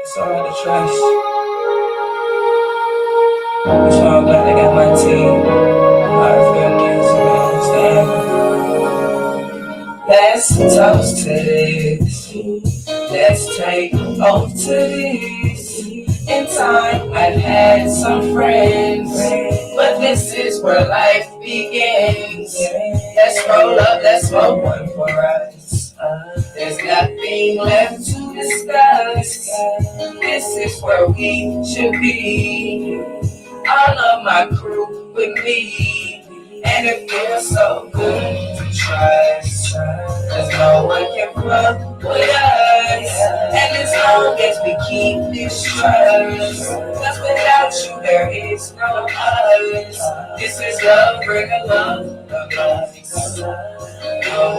It's all the trust. So I'm glad I got my team. A lot of family, so I understand. Let's toast to this. Let's take off to this. In time, I've had some friends, but this is where life begins. Let's roll up, let's smoke one for us. There's nothing left to discuss. This is where we should be. All of my crew with me, and it feels so good to trust. Cause no one can fuck with us. And as long as we keep this trust, cause without you there is no us. This is love, bring a love, no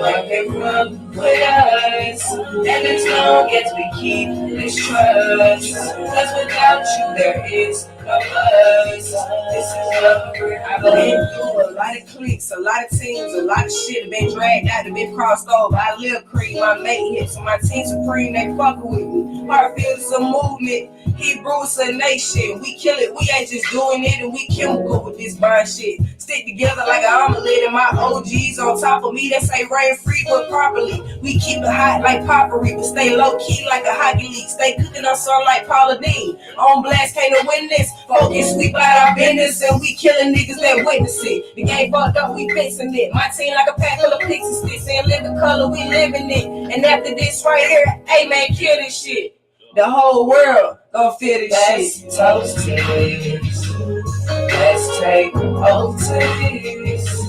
one can fuck with us. And as long as we keep this trust, cause without you there is no us. This is love, bring a love. I've been through a lot of cliques, a lot of teams, a lot of shit been dragged out, been crossed over. I live cream, my mate hits, my team supreme, they fucking with me. Heartfield is a movement, Hebrews a nation. We kill it, we ain't just doing it, and we chemical with this bond shit. Stick together like an omelet, and my OGs on top of me, they say rain free but properly. We keep it hot like potpourri, but stay low key like a hockey league. Stay cooking up sun like Paula Dean. On blast, can't no win this. Focus, we bout our business, and we killing niggas that witness it. The game fucked up, we fixing it. My team like a pack full of pixie sticks, and living color, we living it. And after this right here, hey man, kill this shit. The whole world gon' feel this shit. Let's toast to this. Let's take oath to this.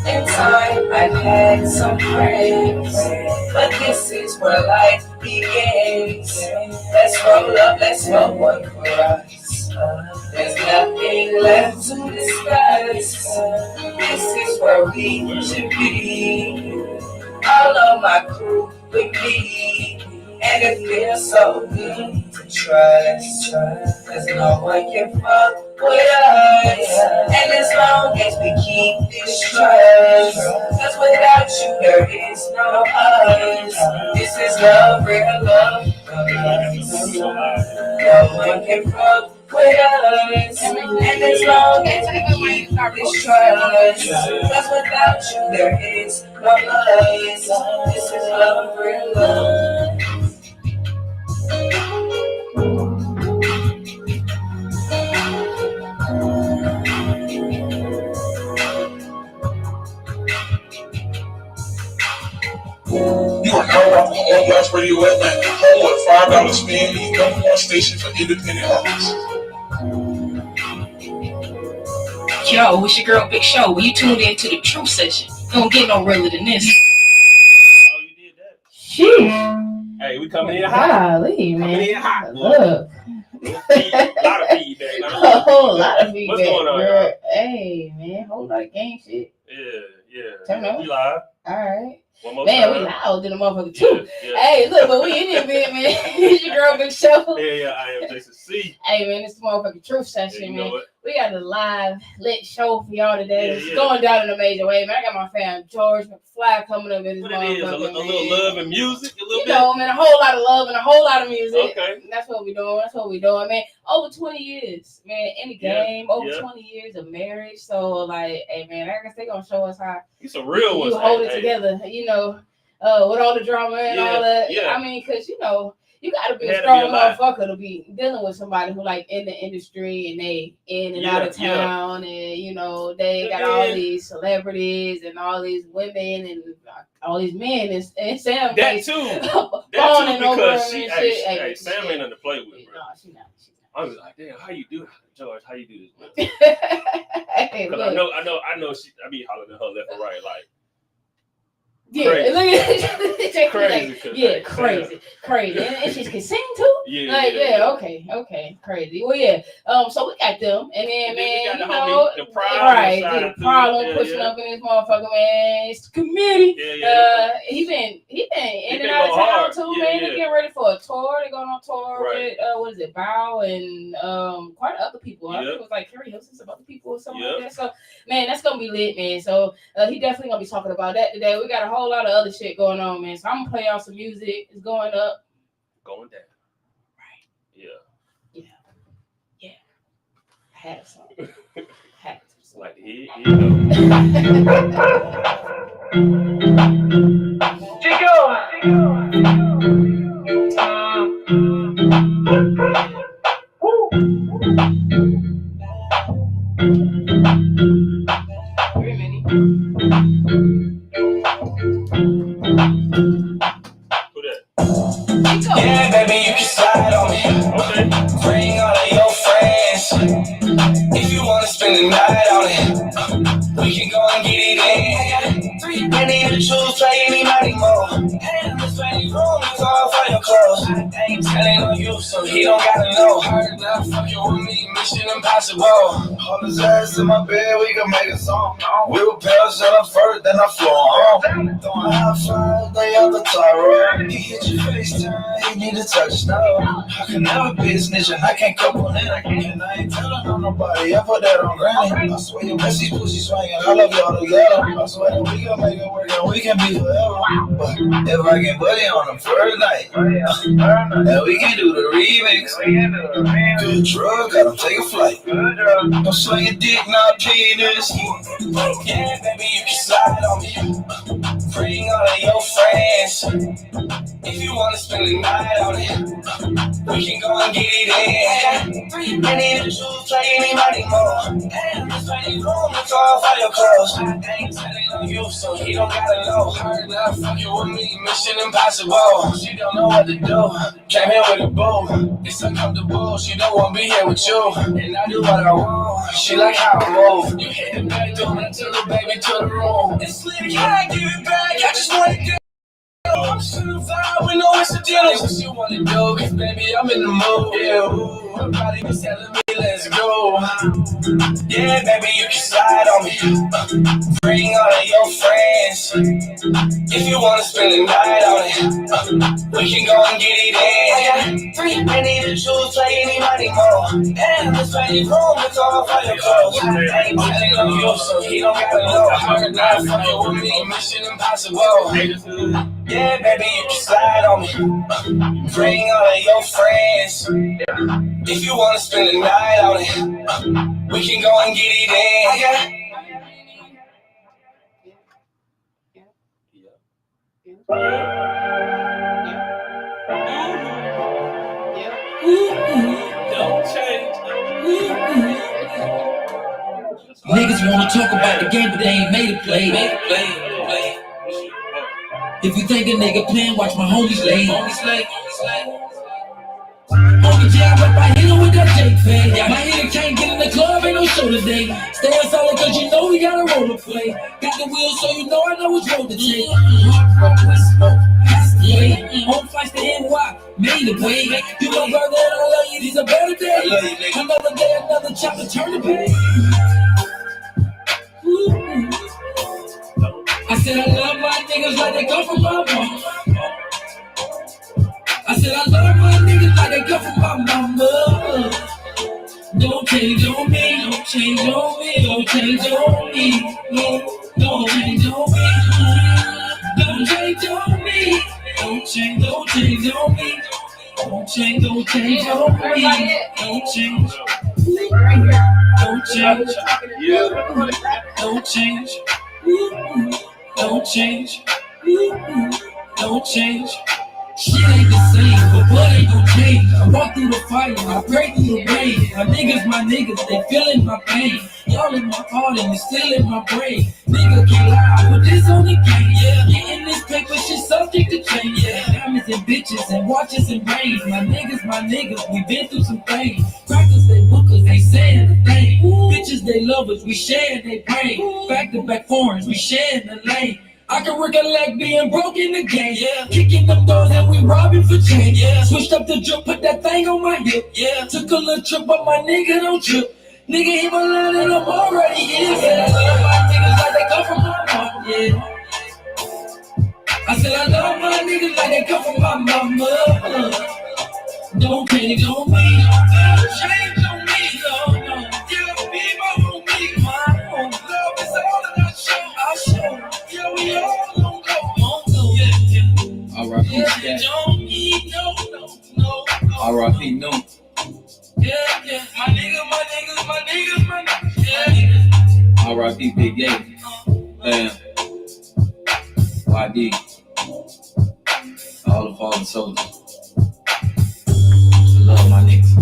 In time, I've had some friends, but this is where life begins. Let's roll up, let's smoke one for us. There's nothing left to discuss. This is where we should be. All of my crew with me, and it feels so good to trust. Cause no one can fuck with us. And as long as we keep this trust, cause without you there is no us. This is love, real love. No one can fuck with us. And as long as we keep this trust, cause without you there is no us. This is love, real love. You are now rocking on Blast Radio Atlanta, home with $5 spin the number one station for independent artists. Yo, it's your girl Big Show. When you tuned in to the Truth Session, you don't get no realer than this. Oh, you did that? Shit. Hey, we coming in hot. Golly, man. Coming in hot. Look. A lot of feedback. A whole lot of feedback. What's going on, girl? y'all? Hey, man. Whole lot of gang shit. Yeah. Turn up. We live. All right. One more Man, time. we loud than a motherfucker, too. Yeah. Hey, look, but we in this bit, man. It's your girl, Big Show. Yeah, I am Jason C. Hey, man, it's the motherfucking Truth Session, Yeah, you man. know it. We got a live lit show for y'all today. Yeah, It's yeah. going down in a major way, man. I got my fam George McFly coming up in this What it is, a motherfucker, little man. love and music, a little You bit. know, man, a whole lot of love and a whole lot of music. Okay. That's what we doing. Man. Over 20 years, man, in the game. Over 20 years of marriage. So, like, hey, man, I guess they gonna show us how You some real ones. you hold it hey. together. You know, with all the drama and all that. Yeah. I mean, because you know, you got to be It a had to strong be a lot. motherfucker to be dealing with somebody who like in the industry and they in and out of Yeah, town and you know they got Yeah. all these celebrities and all these women and all these men and Sam That like, too. fawning over Because him she, and hey, shit. hey, Sam ain't nothing to play with, bro. No, she not. I was like, damn, how you do that, George? How you do this, man? Hey, Because look. I know she. I be hollering at her left and right, like Yeah, crazy. look at Crazy, like, 'cause, yeah, hey, crazy, and she can sing too. yeah, Like, yeah. okay, crazy. Well, yeah. So we got them, and then And then man, we got you the know, homie, the Problem right, side the too. problem Yeah, pushing yeah. up in this motherfucker, man. It's the committee. Yeah. He been in been and out of going town hard. too, Yeah, man. yeah. They getting ready for a tour. They going on tour Right. with what is it, Bow and quite other people. I Yep. think it was like Carrie Hilson, some other people or something Yep. like that. So man, that's gonna be lit, man. So he definitely gonna be talking about that today. We got a whole lot of other shit going on, man. So I'm gonna play y'all some music. It's going up. Going down. Right. Yeah. Hat song. Hat song. Like here you go. Who that? Yeah, baby, you can slide on me. Okay. Bring all of your friends. If you wanna spend the night on it, we can go and get it in. Ready to choose, play anybody more. And this any room is all for your clothes. I ain't telling on you, so he don't gotta know. Heard enough, fucking with me, Mission Impossible. Hold his ass in my bed, we can make a song. We were pals till I first, then I flew on. Throwing high five, they on the tar road. He hit your FaceTime, he need to touch now. I can never be a snitch and I can't cope on it. And I ain't telling on nobody, I put that on granny. I swear your messy pussy swinging, I love y'all together. I swear that we can make it work and we can be forever. But if I can put it on the first night, then we can do the remix. Good drug, gotta take a flight. I'm slinging dick, not penis. Yeah, baby, you can slide on me. Bring all of your friends. If you wanna spend the night on it, we can go and get it in. Ready to choose, play anybody more. And this any room is all for your clothes. I ain't telling on you, so he don't gotta know. Heard enough, fucking with me, Mission Impossible. She don't know what to do. Came here with a boo. It's uncomfortable, she don't wanna be here with you. And I do what I want. She like how I move. You hit the back door and I tell the baby to the room. It's lit, can I give it back? I just wanna get. I'm just gonna vibe with no incidentals. What you wanna do? Cause baby, I'm in the mood. Yeah, ooh, her body was telling me, let's go. Yeah, baby, you can slide on me. Bring all of your friends. If you wanna spend the night on it, we can go and get it in. Ready to choose, play anybody more. And this any room, it's all for your clothes. I ain't telling on you, so he don't gotta know. Heard not fucking with me, Mission Impossible. Yeah, baby, you can slide on me. Bring all of your friends. If you wanna spend the night on it, we can go and get it in. Don't change. Niggas wanna talk about the game, but they ain't made it play. If you think a nigga playing, watch my homies lay. Only job up, I hit him with that Jake fade. My hitter can't get in the club, ain't no show today. Stay solid cause you know we got a role to play. Got the wheel so you know I know which road to take. Hard road with smoke, has to wait. Home flights to NY, made it way. You know brother and I love you, these are better days. Another day, another chapter, turn the page. I said I love my niggas like they come from my mama. I said I love my niggas like they come from my mama. Don't change on me, don't change on me, don't change on me. No, don't change on me. Don't change on me. Don't change on me. Don't change on me. Don't change. Don't change. Don't change. Don't change. Don't change. Shit ain't the same, but blood ain't gon' change. I walk through the fire, I break through the rain. My niggas, they feeling my pain. Y'all in my heart and it's still in my brain. Nigga can't lie, I put this on the game. Yeah, getting this paper, shit subject to change. Yeah, diamonds and bitches and watches and rings. My niggas, we been through some things. Crackers, they bookers, they saying the thing. Bitches, they lovers, we sharing they brain. Back to back foreigns, we sharing the lane. I can recollect being broke in the game. Yeah. Kicking them doors and we robbing for change. Yeah. Switched up the drip, put that thing on my hip. Yeah. Took a little trip, but my nigga don't trip. Nigga hit my line and I'm already in. Yeah. I love my niggas like they come from my mama. Yeah. I said I love my niggas like they come from my mama. Don't change on me. Don't change on me. No. Yeah, be my homie. My home. Love is all that I show. Yeah, we all gon' go. Yeah. R.I.P. R.I.P. No. R.I.P. No. Yeah, yeah. My niggas, my niggas, my niggas, my niggas. Yeah. R.I.P. Big Gay. Man. YD. All the fallen soldiers. I love my niggas.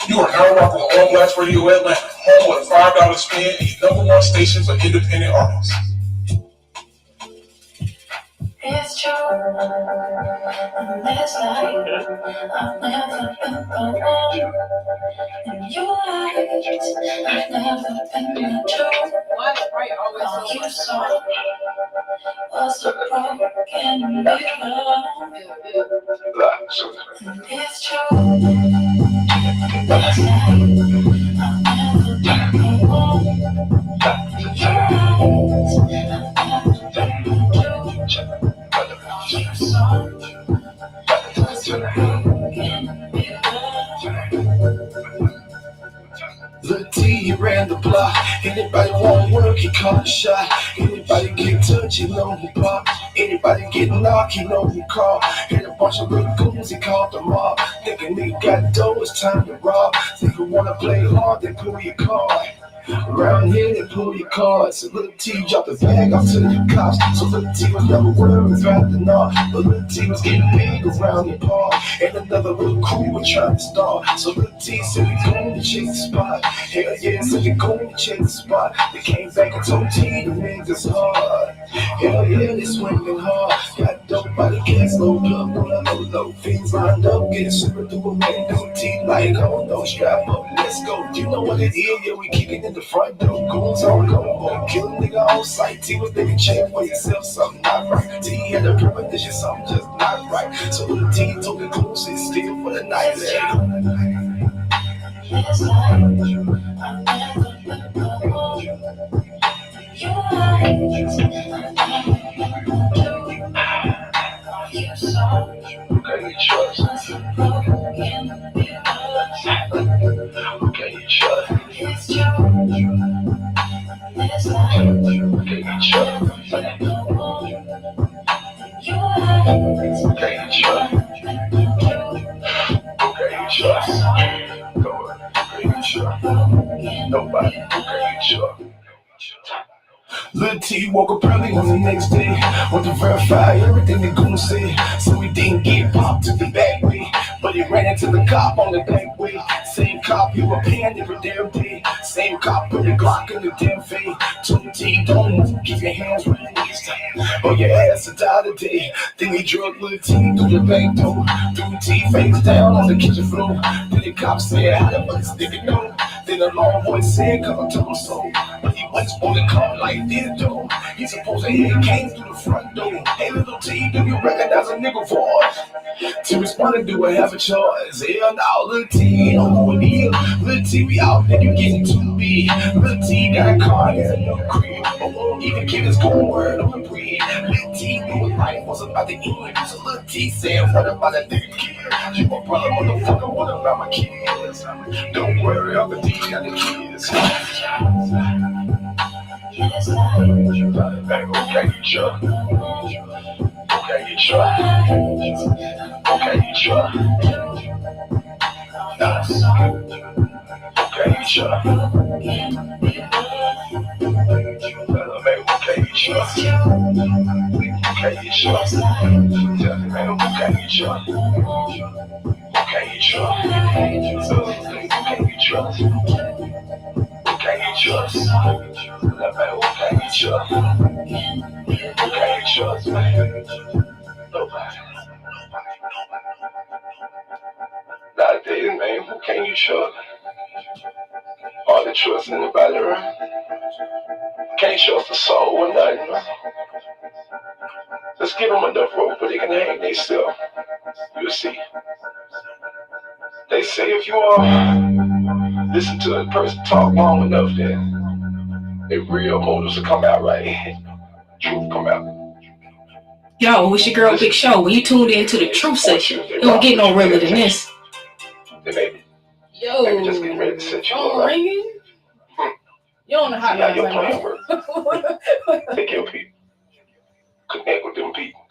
You are now rocking All Blacks Radio Atlanta, home of the $5 spin and your #1 station for independent artists. It's true. Last night, I've never been the one. In your eyes, I've never been the truth. All you saw was a broken mirror. It's true. Last night, I've never been the one. In your eyes, I've never been the truth. All you saw was a broken mirror. Lil T, he ran the block. Anybody want work, he call a shot. Anybody get touched, he know he pop. Anybody get knocked, he know he call. Hit a bunch of little goons, he called them mob. Thinking nigga got dough, it's time to rob. Nigga wanna play hard, they pull your card. Around here, they pull your cards. So Lil T dropped the bag off to the cops. So Lil T was never worried about the knob. But Lil T was getting big around the park. And another little crew was trying to start. So Lil T said we going to check the spot. Hell yeah, said we going to check the spot. They came back and told T the niggas hard. Hell yeah, they swinging hard. Got dope by the gas, low plug on the low. Fiends lined up, getting super through a man. No T like, oh no, strap up, let's go. You know what it is, yeah, we kicking in the front door. Goons on go, boy, kill a nigga on sight. T was thinking, check for yourself, something not right. T had a premonition, something just not right. So the T took the close and still for the night. Last night, I've never been the one. Your eyes, I've never been the truth. All you saw was a broken mirror. It's true. Last night, I've never been the one. Your eyes, I've never been the truth. Nobody. Lil T woke up early on the next day. Want to verify everything the goon said. So he didn't get popped to the back way. But he ran into the cop on the back way. Same cop you were paying every damn day. Same cop put the Glock in the damn face. Told T, don't move, keep your hands raised. Oh, your ass to die today. Then he drug Lil T through the back door. Threw T face down on the kitchen floor. Then the cop said, how the fuck this nigga know? Then a long voice said, come to him so. But he was supposed to come like this though. He supposed to hear came through the front door. Hey little T, do you recognize a nigga voice? To respond to do I have a choice? Hell no, Lil T, don't know what he is. Lil T, we out there, you getting too big. Lil T got a car and no crib. But won't even give his cold word on the bread. Lil T knew his life was about to end. So Lil T said, what about that nigga kid? You my brother, motherfucker, what about my kids? Don't worry, Uncle D got the kids. Last night, Okay, Chuck. Okay, Chuck. Okay, Chuck. Okay, Chuck. Okay, Chuck. Okay, Chuck. Okay, Chuck. Okay, Chuck. Okay, Chuck. Okay, Chuck. Okay, Chuck. Okay, Chuck. Nobody. Nowadays, man, who can you trust? All the trust in the body, right? Can't trust the soul or nothing, right? Just give them enough rope where they can hang themselves. You'll see. They say if you listen to a person talk long enough, then their real motives will come out right. Truth come out. Yo, it's your girl Big Show. When you tuned into the truth section, you don't get no realer than this. They may Yo, just get ready to set you phone up. ringing? You on the See how your plan hotline works. right now? Take your people. Connect with them people.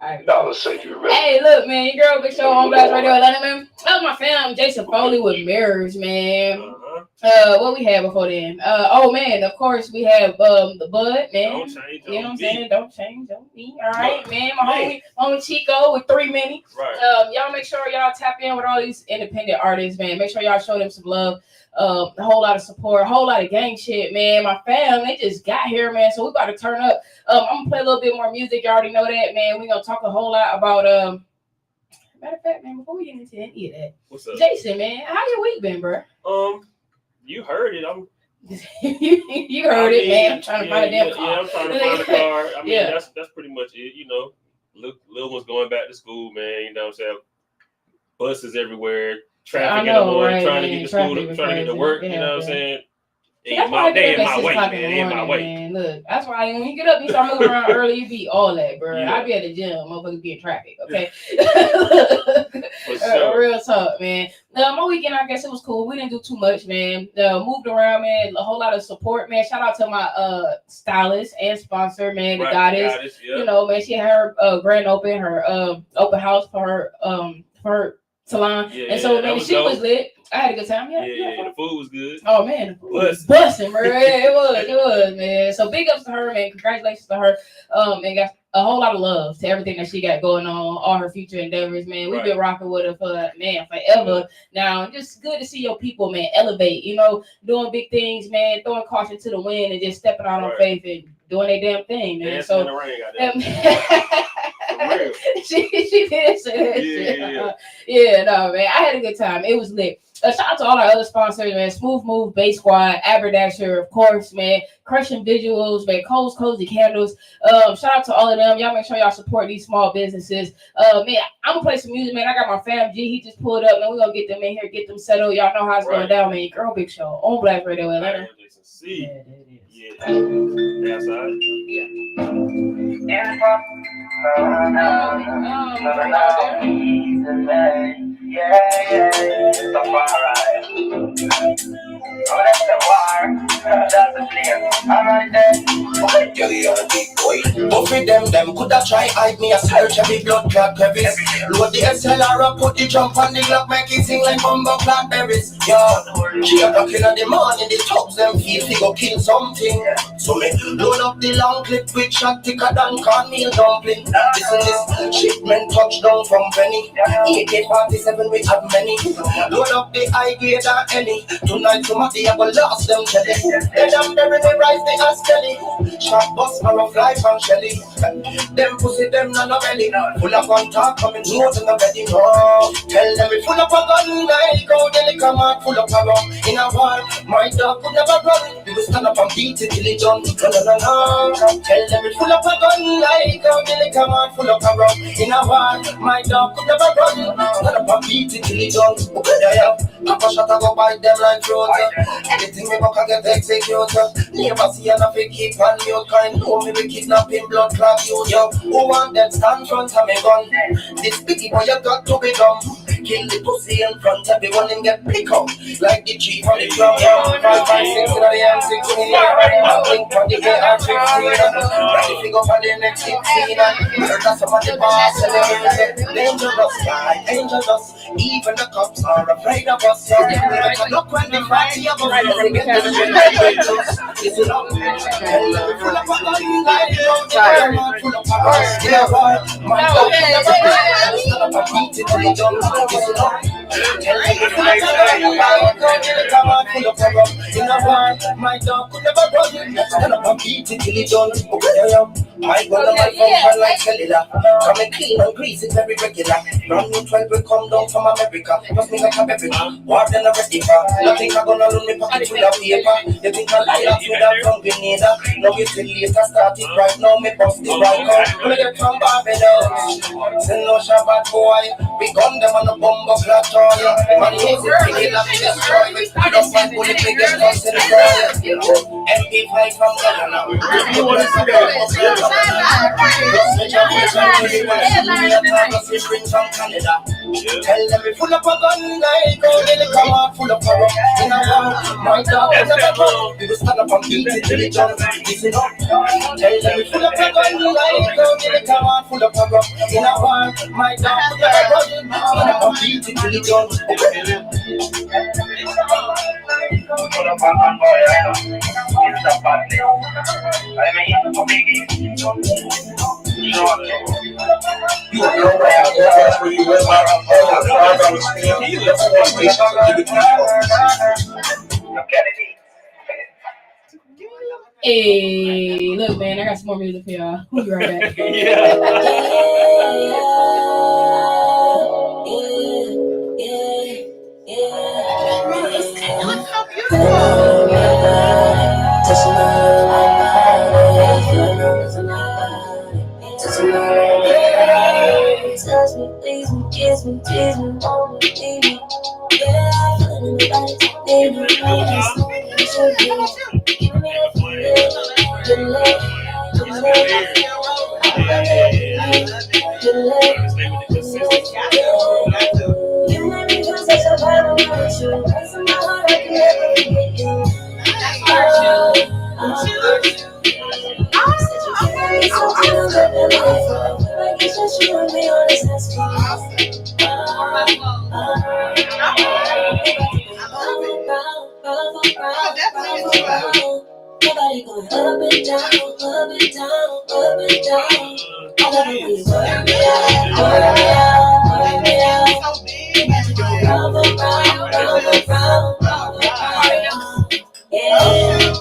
All right. Dollar say you ready. Hey, look, man, your girl Big Show on Blast Radio Atlanta, man. That was my fam, Jason Foley with Mirrors, man. What we had before then? Oh man, of course we have the Bud, man. Don't change, you know what I'm don't saying? Don't change, don't be. All right, man. My homie Chico with 3 Mini. Right. Y'all make sure y'all tap in with all these independent artists, man. Make sure y'all show them some love. A whole lot of support, a whole lot of gang shit, man. My fam, they just got here, man. So we about to turn up. I'm gonna play a little bit more music. You already know that, man. We're gonna talk a whole lot about matter of fact, man, before we get into any of that, what's up? Jason, man, how your week been, bro? You heard it. you heard it, man. I'm trying to find a damn car. Yeah, I'm trying to find a car. I mean, that's pretty much it. You know, little one's going back to school, man. You know what I'm saying? Buses everywhere, traffic in the morning, trying to get to school, trying to get to work. You know what I'm saying? They in my way, man. They in my way. Look, that's why when you get up, you start moving around early, you be all that, bro. I be at the gym, motherfuckers be in traffic, okay? Real talk, man. My weekend, I guess it was cool. We didn't do too much, man. Moved around, man. A whole lot of support, man. Shout out to my stylist and sponsor, man, the Goddess. You know, man, she had her grand open, her open house for her salon. And so, man, she was lit. I had a good time. Yeah, the food was good. Oh man, the food was busting, bro. It was, man. So big ups to her, man. Congratulations to her. And got a whole lot of love to everything that she got going on, all her future endeavors, man. We've been rocking with her for forever. Now, just good to see your people, man, elevate. You know, doing big things, man. Throwing caution to the wind and just stepping out on faith and doing their damn thing, man. Dancing in the rain, goddamn. She did say that shit. Yeah, no, man. I had a good time. It was lit. Shout out to all our other sponsors, man. Smooth Move, Bass Squad, Aberdasher, of course, man. Crushing Visuals, man. Cole's Cozy Candles. Shout out to all of them. Y'all make sure y'all support these small businesses. Man, I'm gonna play some music, man. I got my fam G. He just pulled up, man. We're gonna get them in here, get them settled. Y'all know how it's going down, man. Girl Big Show on Blast Radio Atlanta. Yeah, that's all right. Both of them coulda try hide me a search every blood clot crevice. Load the SLR up, put the jump on the Glock, make it sing like bumbo clot berries. Yo, 3 o'clock in the morning, the tubs them feel fi go kill something. So me load up the long clip with shot thicker than cornmeal dumpling. Listen this, shipment touchdown from Penny. AK-47 we have many. Load up the high grade and any. Tonight somebody I go lost them jelly. Then I'm burying me rise the Astelli. Shot bus or a fly from Shelly. Them pussy them none of belly. Full of gun talk coming out in the bed. No. Tell them we full of a gun like how they come out full of a rum. In a war, my dog could never run. We will stand up and beat it till it done. No. Tell them we full of a gun like how they come out full of a rum. In a war, my dog could never run. Stand up and beat it till it done. Papa shot I go bite them like throat. Anything we buck I get executed. Never see enough keep on your kind. Know me we kidnapping blood clot you. Yo, who want them stand front of me gun? This biggie boy you got to be dumb. Kill the pussy in front, everyone and get pick up like the chief on the drum. 5, 5, 6 in the M16. I think on the AR-15. Ready to go for the next 16. Murder some of the boss and dangerous guy, dangerous. Even the cops are afraid of us. Look when the party of us is it up? Full of a gun, like full of a gun. Yeah, boy, my dog never dies. Stand up and beat it till it done. Is it up? My dog could never run. Stand up and beat it till it done. My brother, my function like cellular. Coming clean and greasy, very regular. Brand new 12 will come down from America. Plus me like a baby. War than a ready for. Nothing I gonna run me pocket full of paper. You think I lie up with a tongue grenade? No, you till later started right now. Me bust the right now. When you from Barbados, send no Shabbat boy. We gun them on the bumbo flat toy. Man, you Picking up destroyment. Just like when the biggest lost in the world. MP5 from Ghana. You want to see that? Tell them we full up a gun like how they come out full up a rum. In a war, my dog is never come. We will stand up and beat it till it jumps. Listen up. Tell them we full up a gun like how they come out full up a rum. In a war, my dog is never come. We will stand up and beat it till it jumps. Full up a gun, boy, I know. It's a bad thing. I mean, for Biggie. You don't know that's where you went, like, $5 spin. You left one station for independent artists. Look at it. Hey, look, man, I got some more music for y'all. We'll be right back. Touch me, please me, kiss me, tease me, want me, leave me. Yeah, I'm feeling the lights, baby, I just know you should be. Give me that feeling, good love, good love. You make me feel such a vibe around you. That's in my heart, I can never forget you. Nobody going up and down, up and down, up and down. I love it when you work me out, work me out, work me out. Round and round, round and round, round and round. Yeah,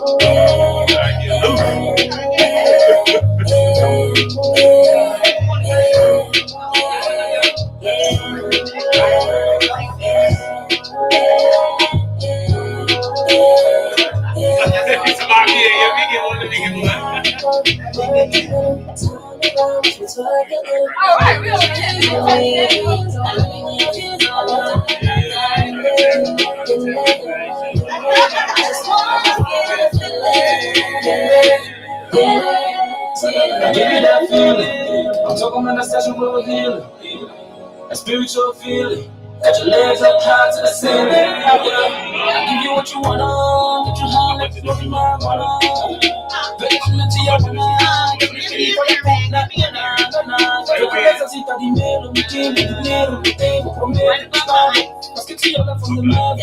Give me that feeling. I'm talking about that session where we're healing. That spiritual feeling. Got your legs up high to the ceiling. Yeah. I give you what you wanna. Get you high like you know you might wanna. Better come into your mind. Give me for your pain. Na na na na. Eu necessito dinheiro, me tira dinheiro, me tempo, prometo que está. Mas que te olha from the love,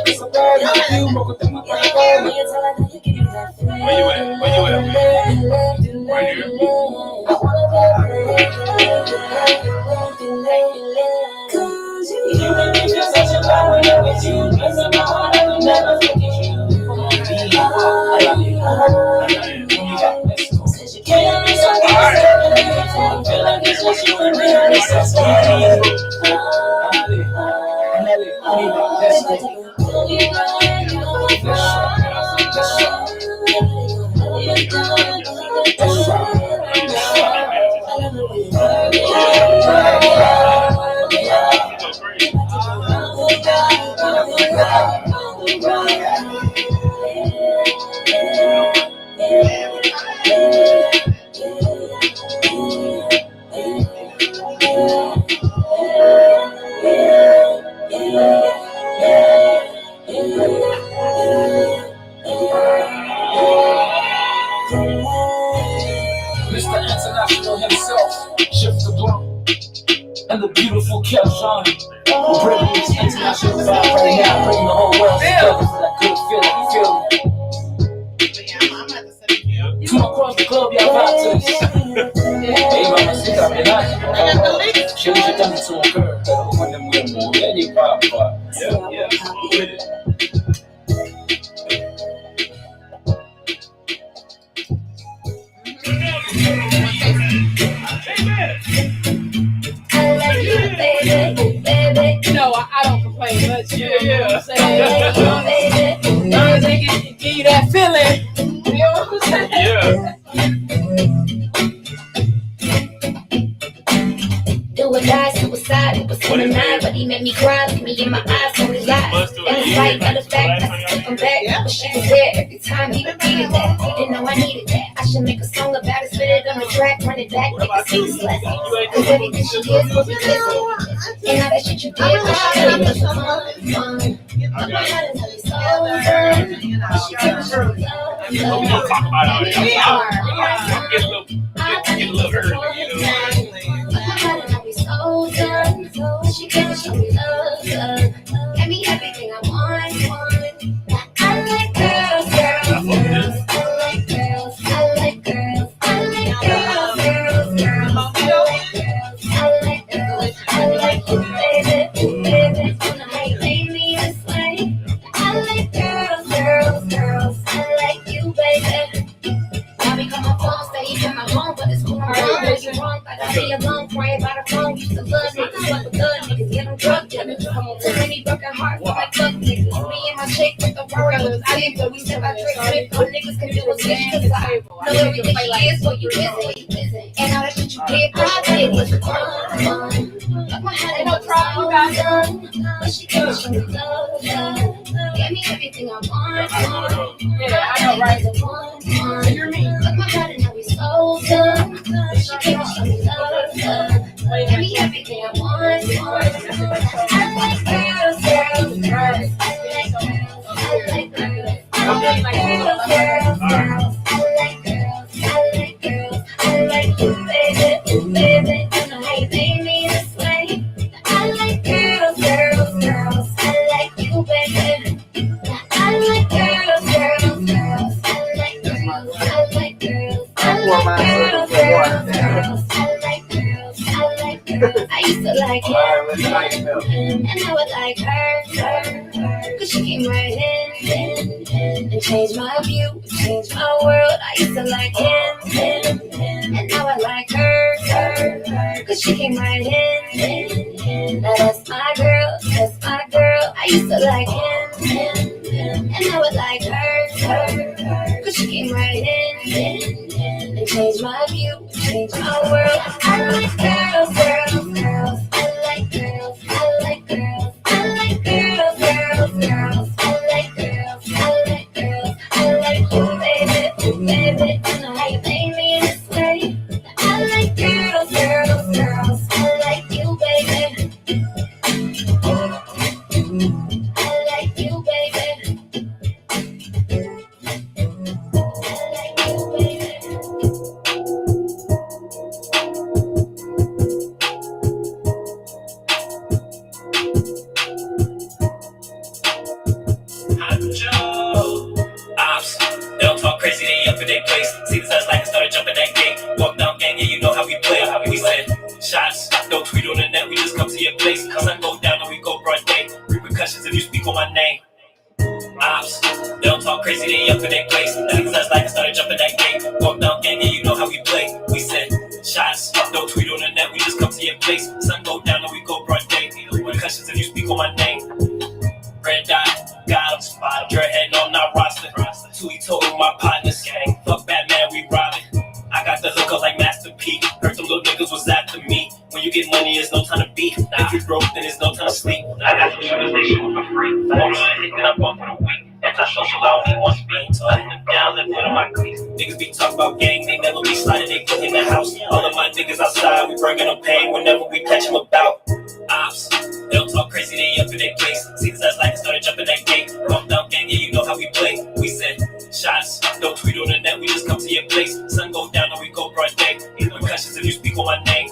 essa tarde, eu vi um pouco tempo para fora. Where you at? Where you at? Right here. You make me feel such a vibe when I'm with you. Bless my heart, I will never forget you. Come on, be I love you. Can't be so good, I feel like it's just you and me. It's so sweet. Let's go. Mr. International himself, Shift the Drum, and the beautiful Kelvin. We're bringing this international vibe right now, bringing the whole world together for that good feeling. You feel me? Come across the club, y'all vibe to this. Hey, mama, sit up and nice. Show you done to a girl, when them women, any pop. Yeah, with it. No, I don't complain much. You know what I'm saying? Give you that feeling. You know what I'm saying? Yeah. Do or die, tried suicide, it was in the night, but he made me cry, look me in my eyes, so he lied. And it's like, matter of fact, I took him back, but she was there every time he repeated that. He didn't know I needed that. I should make a song about it, spit it on the track, run it back, make it seem less. Cause everything she did was be kissing. And all that shit you did, was she did was fun. But my heart is really so done. She did was really love. We're gonna talk about all that. Get a little early, you know. So done, she gave me so love, gave me everything I want. I like girls, girls, girls. I like girls, I like girls, I like girls, girls, girls. I like girls, I like you, baby, baby. Don't know how you made me this way. I like girls, girls, girls. I like you, baby. Now we come my phone, say you in my home, but it's cool. I'm wrong, but you're wrong. I gotta be alone, crying by the phone. Used to love niggas, fuck with good niggas, get them drug dealers. Too many broken hearts, so like fuck niggas. Me and my chick with the rollers. I didn't know we said I drink shit. What niggas can do is bitch, cause I know everything she is, so you busy. And all that shit you did, what I did was fun. Like my head ain't no problem, you got done. But she gave me some love, gave me everything I want. Yeah, I know, right? You're me. Look my head and now we so done. She gave me some love, gave me everything I want. I like girls, girls, girls. I like girls, I like girls. I like girls, girls, girls. I like girls, I like girls. I like you, baby, baby. Don't know how you made me this way. I like girls, girls, girls. I like you, baby. I like girls, girls, girls. I like girls, I like girls. I like girls, girls, girls. I like girls, I like girls. I used to like him, and I would like her, cause she came right in and changed my view, changed my world. I used to like him, and now I like her, cause she came right in. Now that's my girl, that's my girl. I used to like him, and I would like her, cause she came right in and changed my view, changed my world. I like girls, girls, girls. I like girls, I like girls. I like girls, girls, girls. I like girls, I like girls. I like you, baby, baby. Don't know how you made me this way. I like girls, girls, girls. I like you, baby. I like you, baby. Crazy, they up in their place. See the suns like it started jumping that gate. Walk down gang, yeah, you know how we play. We said shots, don't tweet on the net, we just come to your place. Sun go down and we go broad day. Repercussions if you speak on my name. Ops, they don't talk crazy, they up in their place. See the suns like it started jumping that gate. Walk down gang, yeah, you know how we play. We said shots, don't tweet on the net, we just come to your place. Sun go down and we go broad day. Repercussions if you speak on my name. Red dot, got him, spot him. Dreadhead, no, I'm not roster. Tui told my partners, gang. Fuck Batman, we robbing. I got the hook up like Master P. Heard them little niggas was after me. When you get money, it's no time to beat. If you broke, then it's no time to sleep. I got some shooters, they shoot for free. I want to hit that I bump for the week. Anti-social, I only want speed. So I hit them down, then put on my cleats. Niggas be talking about gang, they never be sliding, they get in the house. All of my niggas outside, we bringing them pain whenever we catch them about. Ops, they don't talk crazy, they up in their place. See the size like it started jumping that gate. Bump down gang, yeah, you know how we play. We said shots, don't tweet on the net, we just come to your place. Sun go down and we go broad day. Repercussions if you speak on my name.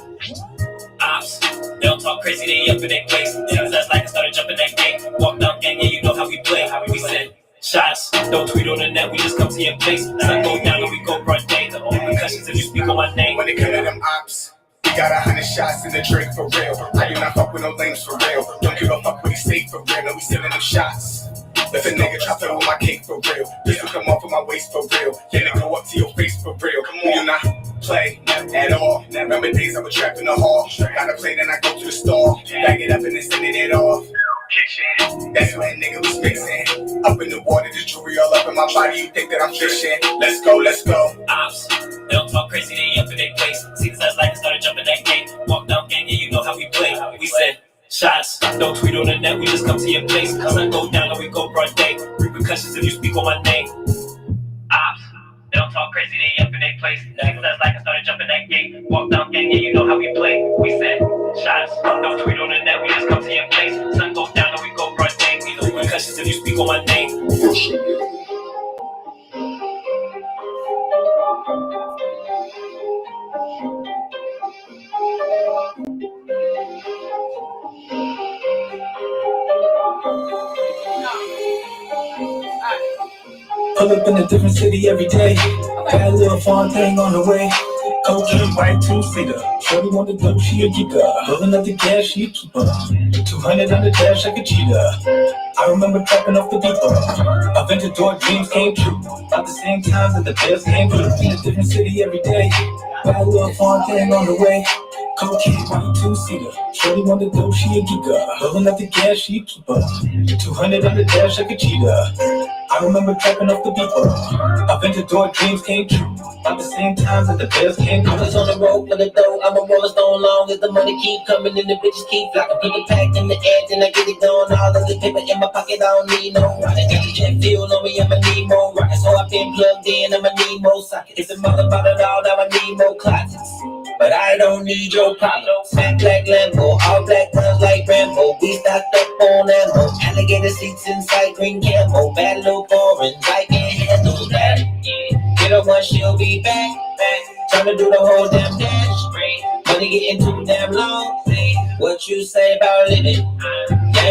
Ops, they don't talk crazy, they up in their place. See the size like it started jumping that gate. Walk down gang, yeah, you know how we play. We said shots, don't tweet on the net, we just come to your place. Sun go down and we go broad day. Repercussions if you speak on my name. When it come to them ops, we got 100 shots in the drink for real. I do not fuck with no lames for real. Don't give a fuck what he say for real. No, we selling them shots. If a nigga try to with my cake for real, this will come off of my waist for real. Then it go up to your face for real. Come on, you not play at all. Remember days I was trapped in the hall. Got a play, then I go to the store. Bag it up and then sending it off. That's when nigga was mixing. Up in the water, the jewelry all up in my body. You think that I'm fishing? Let's go, let's go. Ops, they don't talk crazy, they up in their place. See the size like it started jumping that gate. Walk down gang, yeah, you know how we play. Shots, don't tweet on the net, we just come to your place. Sun go down and we go broad day. Repercussions if you speak on my name. Ops, they don't talk crazy, they up in their place. Niggas that's like I started jumping that gate. Walk down gang, yeah, you know how we play. We said, shots, don't tweet on the net, we just come to your place. Sun go down and we go broad day. Repercussions if you speak on my name. Pull up in a different city every day. Got a little fun thing on the way. Cocaine white two-seater. Shorty want the dope, she a geeker. Pulling up the gas, she a keeper. 200 on the dash like a cheetah. I remember trapping off the beeper. Aventador dreams came true. About the same time that the bears came through. In a different city every day. Got a little fun thing on the way. Cocaine white two-seater. Shorty want the dope, she a geeker. Pulling up the gas, she a keeper. 200 on the dash like a cheetah. I remember trapping off the beeper. Aventador dreams came true. About the same time that the bears came through. I was on the road for the dough. I'm a roller stone long as the money keep coming and the bitches keep flocking. Put the pack in the edge and I get it going. All of the paper in my pocket, I don't need no rocket. Got the jet fuel on me, I'ma need more rockets. So I've been plugged in, I'ma need more sockets. It's a mother about it all, now I need more closets. But I don't need your problems. Fat black Lambo, all black guns like Rambo. We stocked up on ammo. Alligator seats inside green camo. Bad little foreign, I can't handle that. Get her one, she'll be back. Tryna do the whole damn dash. Money getting too damn long. What you say about living? I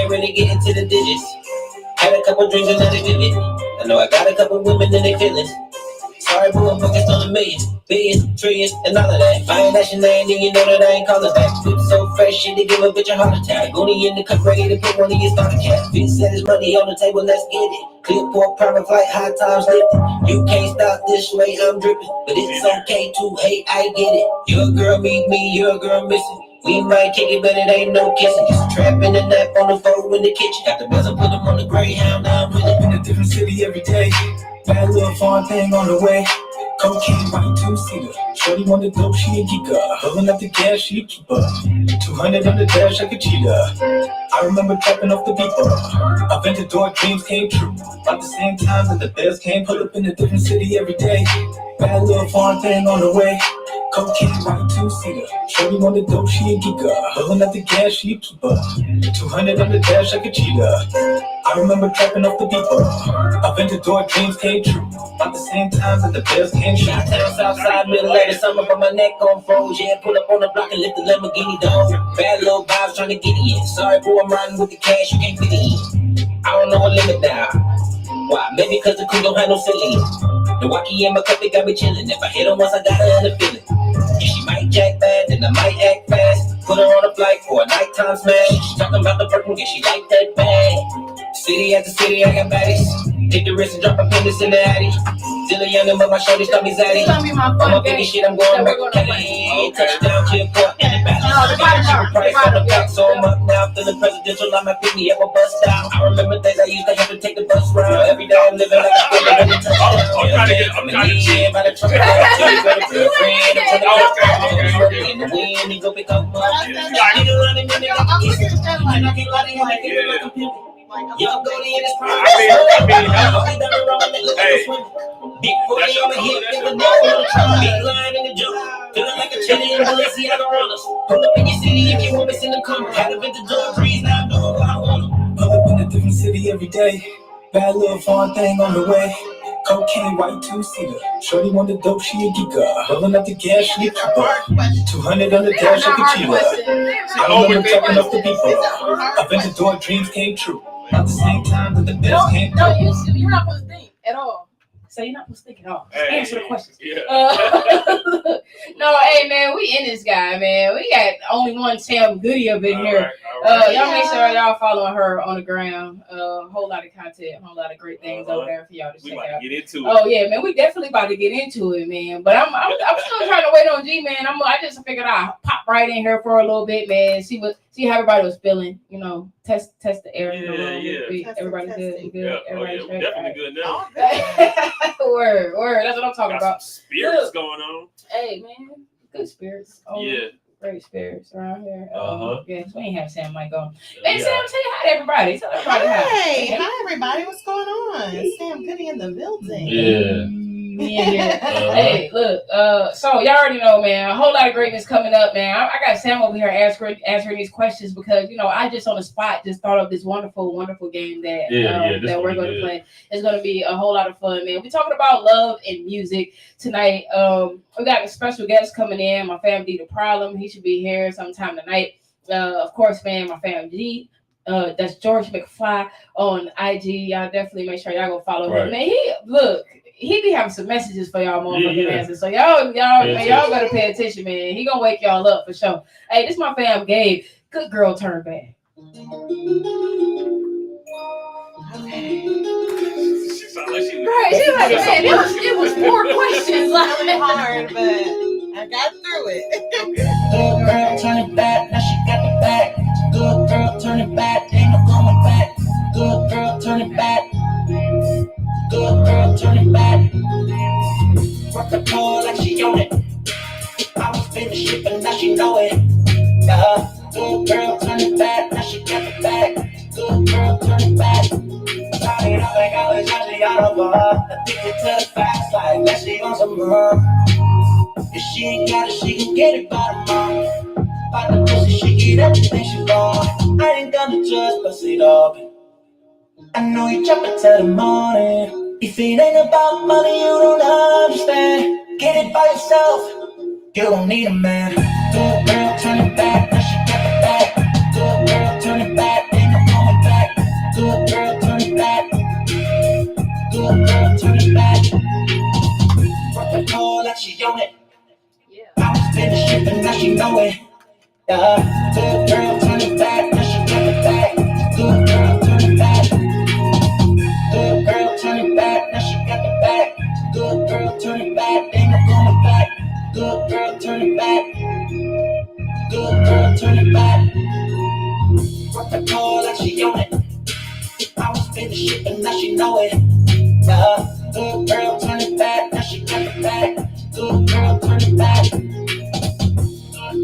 ain't really getting to the digits. Had a couple drinks and let it vivid. I know I got a couple women and they feelings. Sorry, boo, I'm focused on the millions, billions, trillions, and all of that. If I ain't that your name, then you know that I ain't calling back. Flip so fresh, shit to give a bitch a heart attack. Only in the cup, ready to put one of your starter caps. Bitch said his money on the table, let's get it. Clear port, private flight, high times lifted. You can't stop this way, I'm dripping. But it's okay to hate, I get it. Your girl meet me, your girl missing. We might kick it, but it ain't no kissing. Just a trap in the nap on the floor in the kitchen. Got the buzzer, put them on the Greyhound. Now I'm with it. In a different city every day. Got a little fun thing on the way. Cocaine white two-seater. Shorty want the dope, she a geeker. Pulling up the gas, she a keeper. 200 on the dash like a cheetah. I remember trapping off the beeper. Aventador dreams came true. About the same time that the bears came. Pull up in a different city every day. Got a little fun thing on the way. Cocaine white two-seater. Shorty want the dope, she a geeker. Pulling up the gas, she a keeper. 200 on the dash like a cheetah. I remember trapping off the beeper. Aventador dreams came true. About the same time that the bears came true. Shot-town, Southside, middle of the summer, but my neck on froze. Yeah, pull up on the block and lift the Lamborghini dog. Bad little vibes trying to get it in. Sorry, bro, I'm riding with the cash, you can't fit it in. I don't know a limit now. Why? Maybe cause the crew don't have no ceiling. The walkie in my cup, it got me chillin'. If I hit her once, I got her in the feeling. Yeah, she might jack bad, then I might act fast. Put her on a flight for a nighttime smash. She talking about the Birkin, yeah, she like that bag. City after city, I got baddies. Take the wrist and drop a penis in the Addy. Still a youngin', but my shoulders tell me zaddy. On my baby shit, I'm going back to Cali. Touchdown, chill, port, and the back. Price on the back, so I'm up now. Feeling presidential, I'm at 50, ever bust down. I remember days I used to have to take the bus round. Every day I'm living like I'm living in the touchdown. I'm trying to get by the truck, in the wind, he go pick up my young Goldie in his prime. Big 40 on the hip, never know on the trunk. Big line in the jump, feeling like a chili in Balenciaga runners. Pull up in your city if you want me, send them come. Had a Aventador breeze, now I know I want them. Pull up in a different city every day. Bad little fun thing on the way. Cocaine white two-seater. Shorty want the dope, she a geeker. Pulling up the gas, she a keeper. 200 on the dash like a cheetah. I remember trapping off the beeper. Aventador dreams came true. At the same time that the best came through. No, you're not supposed to think at all. So you're not supposed to think at all. Hey, answer the questions. Yeah. No, hey man, we in this guy, man. We got only one Sam Goody up in here. Right. Y'all make sure y'all following her on the gram. Whole lot of content, whole lot of great things over there for y'all to We check about out. to get into it. Oh yeah, man, we definitely about to get into it, man. But I'm still trying to wait on G, man. I just figured I'd pop right in here for a little bit, man. See how everybody was feeling. You know, test the air in the room. Yeah. Everybody good. Yeah. Oh yeah, we're definitely good now. Word. That's what I'm talking Got about. some spirits going on. Hey man, good spirits. Yeah. great spirits around here. Yeah, we ain't have Sam Mike on. Hey, Yeah. Sam, say hi to everybody. Tell everybody Hey, hi. hi everybody. What's going on? Sam Goody in the building. Yeah. Hey, look. So y'all already know, man. A whole lot of greatness coming up, man. I got Sam over here answering these questions because I just on the spot just thought of this wonderful game that that we're going to play. It's going to be a whole lot of fun, man. We're talking about love and music tonight. We got a special guest coming in. My fam D the Problem. He should be here sometime tonight. Of course, man. My fam G. That's George McFly on IG. Y'all definitely make sure y'all go follow him. Man, he be having some messages for y'all motherfucking asses. So y'all better pay attention, man. He gonna wake y'all up for sure. Hey, this my fam Gabe. Good girl turn back. Right, she like, man, it was 4 questions. Like really hard, but I got through it. Good girl, turn it back, now she got the back. Good girl, turn it back, ain't no going back. Good girl, turn it back. Good girl, turn it back. Work the floor like she own it. I was finished shit, but now she know it. Yeah. Good girl, turn it back, now she got the back. Good girl, turn it back. Started out like I was actually out of her. Addicted to the facts, like that she wants some more. If she ain't got it, she can get it by tomorrow. By the pussy, she get everything she want. I ain't gonna judge, but see, dog. I know you jumping till the morning. If it ain't about money, you don't understand. Get it by yourself, you don't need a man. Good girl, turn it back, now she got the back. Good girl, turn it back, ain't no going back. Good girl, turn it back. Good girl, turn it back. Work the floor like she own it. I was finished shit, but now she know it. Yeah. Good girl, turn it back, now she got the back. Good girl, turn it back. Good girl, turn it back, now she got the back. Good girl, turn it back, ain't no going back. Good girl, turn it back. Good girl, turn it back. Work the floor like she own it. I was finished shit, but now she know it. Yeah. Good girl, turn it back, now she got the back. Good girl, turn it back. Good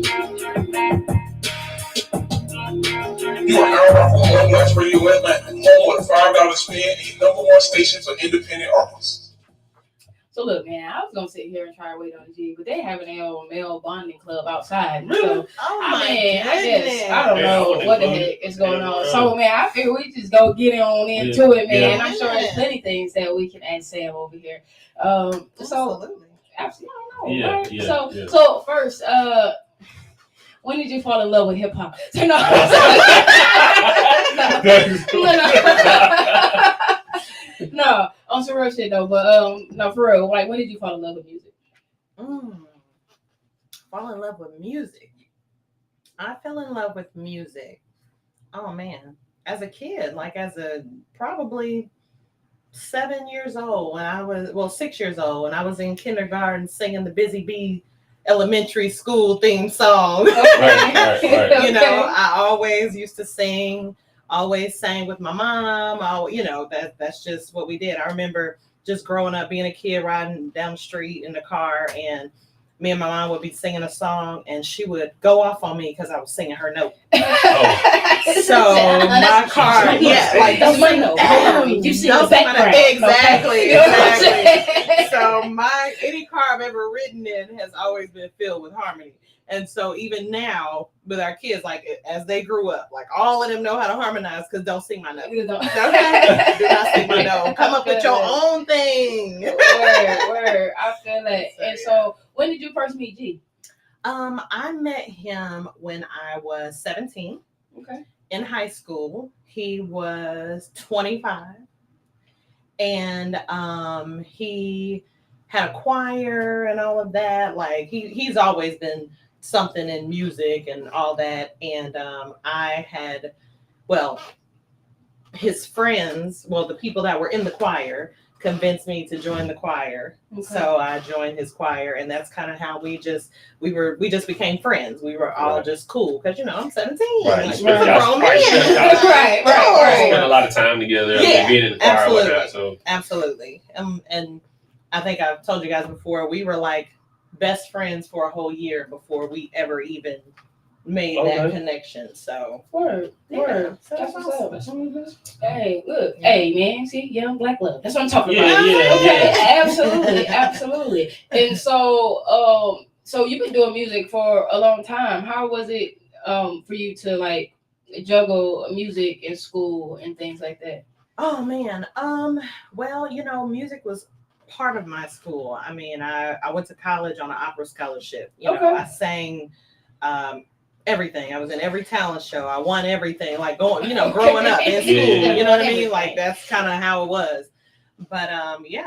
girl, turn it back. You are now off on One Blast Radio Atlanta, home with $5 spin and #1 station for independent artists. So look, man, I was gonna sit here and try to wait on G, but they having their own male bonding club outside. So I guess I don't know what the heck is going on. So man, I figure we just go get on into it, man. I'm sure there's plenty things that we can ask Sam over here. So absolutely, I don't know. Right? So first, when did you fall in love with hip hop? No, on some real shit though, but no, for real. Like, when did you fall in love with music? Fall in love with music. I fell in love with music. Oh man, as a kid, like as a probably 7 years old when I was 6 years old when I was in kindergarten singing the Busy Bee elementary school theme song. Right. You know, I always used to sing. Always sang with my mom. That's just what we did. I remember just growing up, being a kid, riding down the street in the car, and me and my mom would be singing a song, and she would go off on me because I was singing her note. So my car, like that's my note. You see the background. Exactly. So any car I've ever ridden in has always been filled with harmony. And so even now with our kids, like as they grew up, like all of them know how to harmonize because don't sing my note. Okay? Do not sing my note. Come up with your own thing. Word. I feel that. And so when did you first meet G? I met him when I was 17. Okay. In high school. He was 25. And he had a choir and all of that. Like he's always been something in music and all that. And I had, his friends, the people that were in the choir convinced me to join the choir. Okay. So I joined his choir, and that's kind of how we just became friends. We were all just cool because I'm 17. Right. Like, we're grown men. Right. Spend a lot of time together. Yeah, being in the choir. Absolutely. Like that, so. Absolutely. And I think I've told you guys before, we were like best friends for a whole year before we ever even made that connection. So word. So That's what's up. awesome. Hey, look, hey man, see, young black love. That's what I'm talking Yeah, about. yeah, Okay, absolutely. And so, so you've been doing music for a long time. How was it for you to like juggle music in school and things like that? Oh man. Well, music was part of my school. I mean, I went to college on an opera scholarship. I sang everything. I was in every talent show. I won everything, like growing up in school. You know what I mean? Like that's kind of how it was. But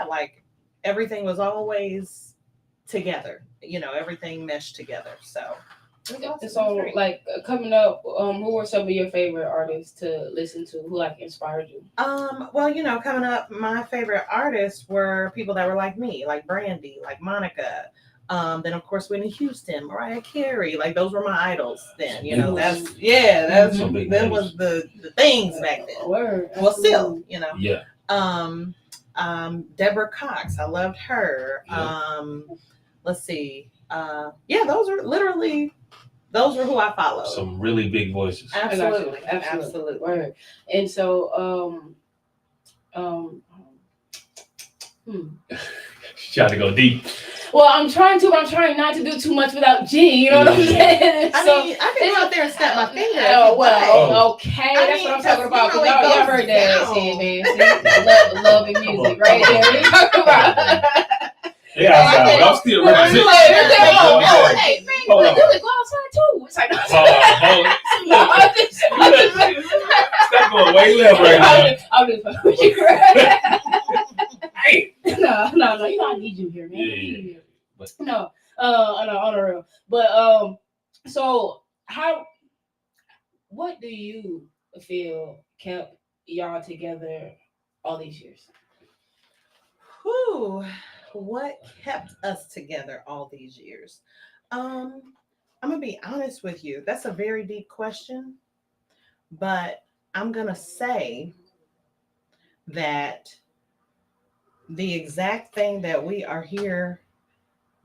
like everything was always together. Everything meshed together. So like coming up, who were some of your favorite artists to listen to? Who like inspired you? Well, coming up, my favorite artists were people that were like me, like Brandy, like Monica. Then of course Whitney Houston, Mariah Carey, like those were my idols then. That was the things back then. Word. Well, still, Yeah. Deborah Cox, I loved her. Yeah. Let's see. Those were who I followed. Some really big voices. Absolutely. Word. And so Trying to go deep. well, I'm trying to, but I'm trying not to do too much without G. You know what I'm saying? I mean, I can go out there and snap my finger. Okay, that's what I'm talking about. Y'all heard that shit, man. See, love and music, right there. What are you talking about? Yeah, outside, but I'm still representing. Hey, man, you go outside too. It's like, Stop going way left right now. I'm just with you, right? Hey. No, you know I need you here, man. Yeah. No, on the real. But so what do you feel kept y'all together all these years? What kept us together all these years? I'm gonna be honest with you. That's a very deep question, but I'm gonna say that the exact thing that we are here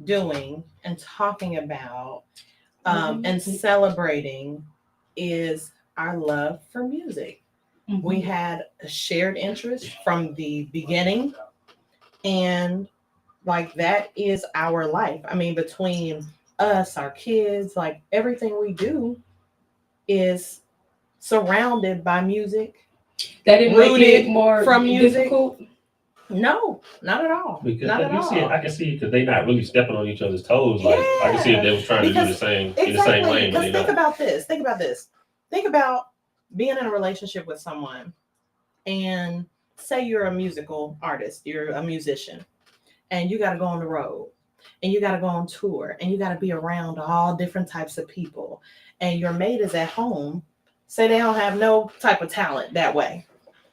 doing and talking about and celebrating is our love for music. Mm-hmm. We had a shared interest from the beginning, and like that is our life. I mean, between us, our kids, like everything we do is surrounded by music. That didn't make it more from music. Difficult? No, not at all. Because not at all. I can see because they're not really stepping on each other's toes. Like I can see if they was trying to do the same in the same lane. Because think about this. Think about being in a relationship with someone, and say you're a musical artist, you're a musician, and you got to go on the road, and you got to go on tour, and you got to be around all different types of people, and your mate is at home. Say they don't have no type of talent that way.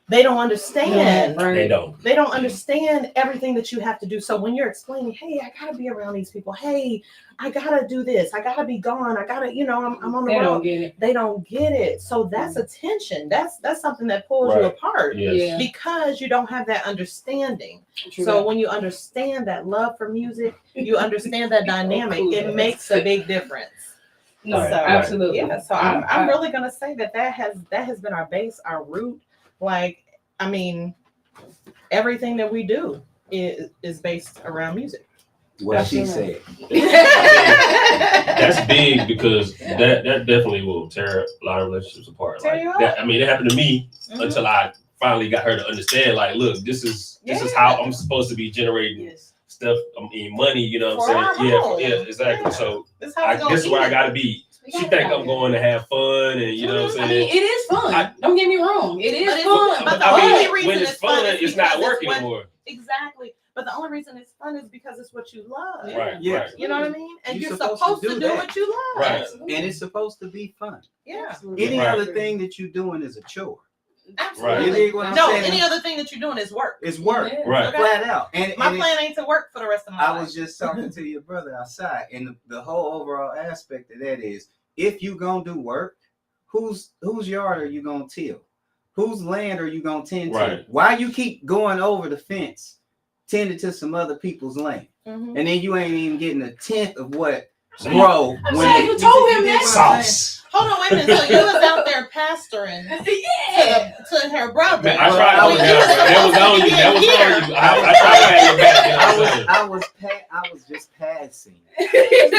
They don't understand. No, right? They don't understand everything that you have to do. So when you're explaining, hey, I gotta be around these people. Hey, I gotta do this. I gotta be gone. I gotta, I'm on the road. They don't get it. So that's a tension. That's something that pulls you apart because you don't have that understanding. So when you understand that love for music, you understand that dynamic. It makes a big difference. No, absolutely. Yeah. So I'm really gonna say that has been our base, our root. Like, I mean, everything that we do is based around music. What she said. That's big because that definitely will tear a lot of relationships apart. Like that, I mean, it happened to me until I finally got her to understand. Like, look, this is how I'm supposed to be generating stuff. I mean, money. You know what I'm saying? Yeah, exactly. Yeah. So this is where I gotta be. She think I'm going to have fun, and you know what I'm saying. I mean, it is fun. Don't get me wrong. It is fun. But the only reason when it's fun, it's not work anymore. Exactly. But the only reason it's fun is because it's what you love. Right. Yeah. You know what I mean? And you're supposed to do what you love. Right. And it's supposed to be fun. Yeah. Any other thing that you're doing is a chore. Absolutely. You dig what I'm saying? Any other thing that you're doing is work. It's work. Yeah. Right. Flat out. And my plan ain't to work for the rest of my life. I was just talking to your brother outside, and the whole overall aspect of that is, if you gonna do work, whose yard are you gonna till? Whose land are you gonna tend to? Why you keep going over the fence tending to some other people's land. Mhm. And then you ain't even getting a tenth of what grow. I'm saying you told him that. Sauce. Hold on, wait a minute. So you was out there pastoring to her brother. Man, I tried to hold that was on you. That was on you. I tried to have your back. I was just passing. Passing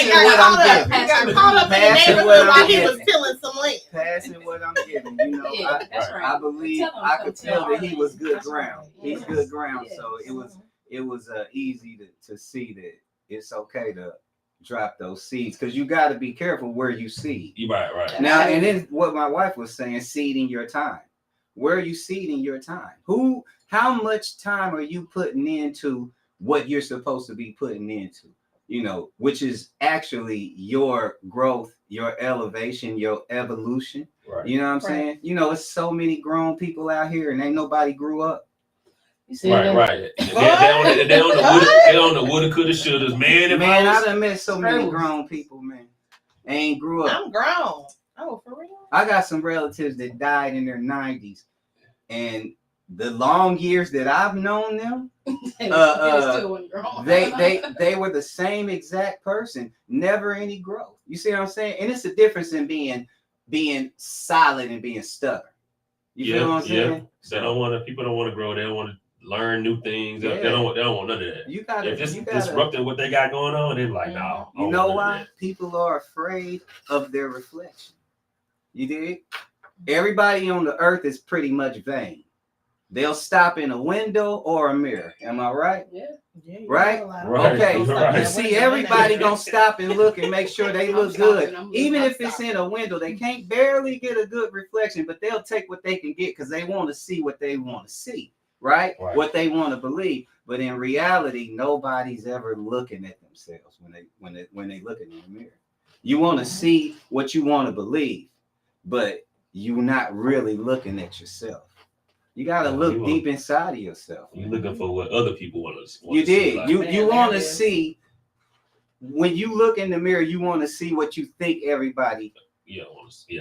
what I'm giving. He got caught up in the neighborhood while he was tilling some land. Passing what I'm giving. You know, I believe I could tell that he was good ground. He's good ground. So it was easy to see that it's okay to drop those seeds, because you got to be careful where you seed. You right. Now, and then what my wife was saying, seeding your time. Where are you seeding your time? How much time are you putting into what you're supposed to be putting into? You know, which is actually your growth, your elevation, your evolution. Right. You know what I'm saying? You know, it's so many grown people out here and ain't nobody grew up. Right. They on the woulda, coulda, shouldas. Man, I done met so many grown people, man. They ain't grew up. I'm grown. Oh, for real? I got some relatives that died in their 90s, and the long years that I've known them, they were the same exact person. Never any growth. You see what I'm saying? And it's a difference in being solid and being stubborn. You feel what I'm saying? People don't want to grow. They don't want to learn new things. They don't want none of that. If it's disrupting what they got going on, they're like, no. You know why? People are afraid of their reflection. You dig? Everybody on the earth is pretty much vain. They'll stop in a window or a mirror. Am I right? Yeah. Right? Okay. You see, everybody gonna stop and look and make sure they look good. Even if it's in a window, they can't barely get a good reflection, but they'll take what they can get because they want to see what they want to see. Right? What they want to believe, but in reality, nobody's ever looking at themselves when they looking in the mirror. You want to see what you want to believe, but you're not really looking at yourself. You got to look deep inside of yourself. You're looking for what other people want to. You did. Like, you want to see. When you look in the mirror, you want to see what you think everybody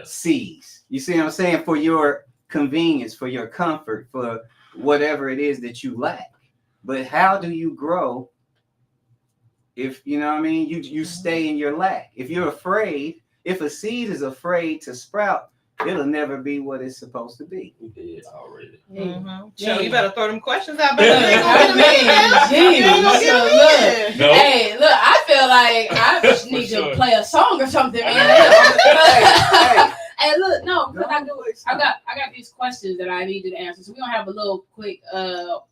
sees. You see what I'm saying? For your convenience, for your comfort, for whatever it is that you lack. But how do you grow if, you know what I mean, you stay in your lack? If you're afraid, if a seed is afraid to sprout, it'll never be what it's supposed to be. We did already. Mm-hmm. So you better throw them questions out. Hey, look, I feel like I just need to play a song or something, man. Hey, look, no, because I got these questions that I need to answer. So we're gonna have a little quick little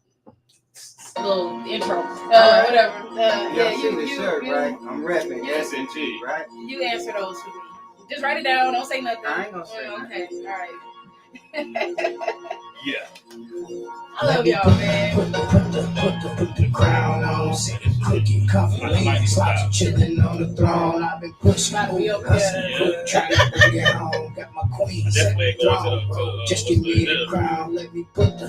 intro. Whatever. Right? I'm repping S&G, right? You answer those for me. Just write it down, don't say nothing. I ain't gonna say nothing. Okay, all right. Yeah. I love y'all, man. Put the crown on, sitting cooking, coffee, ladies, lots chilling on the throne. I've been pushing, hustling, trying to bring it home. Got my queen set the throne. Just give me the crown, let me put the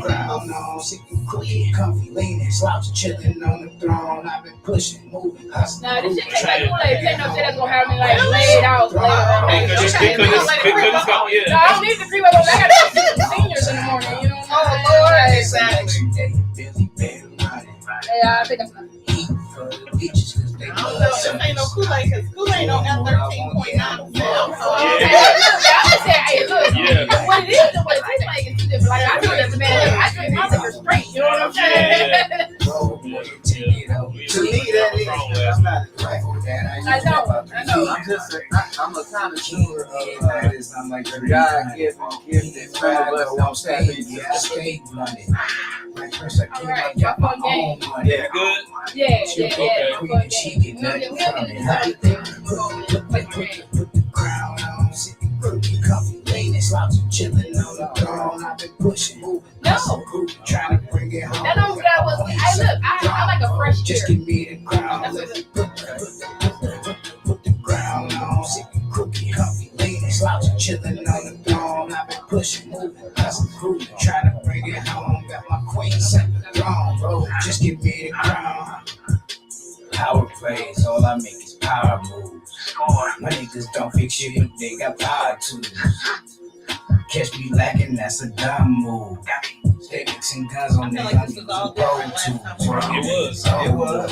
crown on, sitting cooking, coffee, leaning, slouch, chilling on the throne. I've been pushing, moving, hustling. Nah, this shit take me away. Ain't no shit that's gonna have me like laid out. I don't need the cream. I gotta go see some seniors in the morning. You know what I'm saying? Lord, exactly. Yeah, I think I'm gonna eat for the bitches because they know this ain't no Kool-Aid because Kool-Aid on F13.9. I just said, hey, look, what it is and what it tastes like is different. Like, I know that, man, I drink my liquor straight. You know what I'm saying? To me, that is, I'm not a trifle that. I know. I'm a connoisseur of that. I'm like the God-given, but won't stay in escape money. Like first I came, I got my own money. Yeah, good. Yeah. Queen, she get nothing from it. Put the crown on, sitting cooking, coffee, leaning, slouching, chilling on the throne. I've been pushing, moving, trying to bring it home. That don't that was. Hey, look, I like a fresh Just give me the crown. Let me put the crown on, sitting cooking, coffee, leaning, slouching, chilling on the throne. I've been pushing, moving, hustling, trying to bring it home. Got my queen set the throne, bro. Just give me the crown. Power plays, all I make is power moves. My niggas don't fix shit, but they got power tools. Catch me lacking, that's a dumb move. They mixing guns on their like this is all different last time. It was. It was.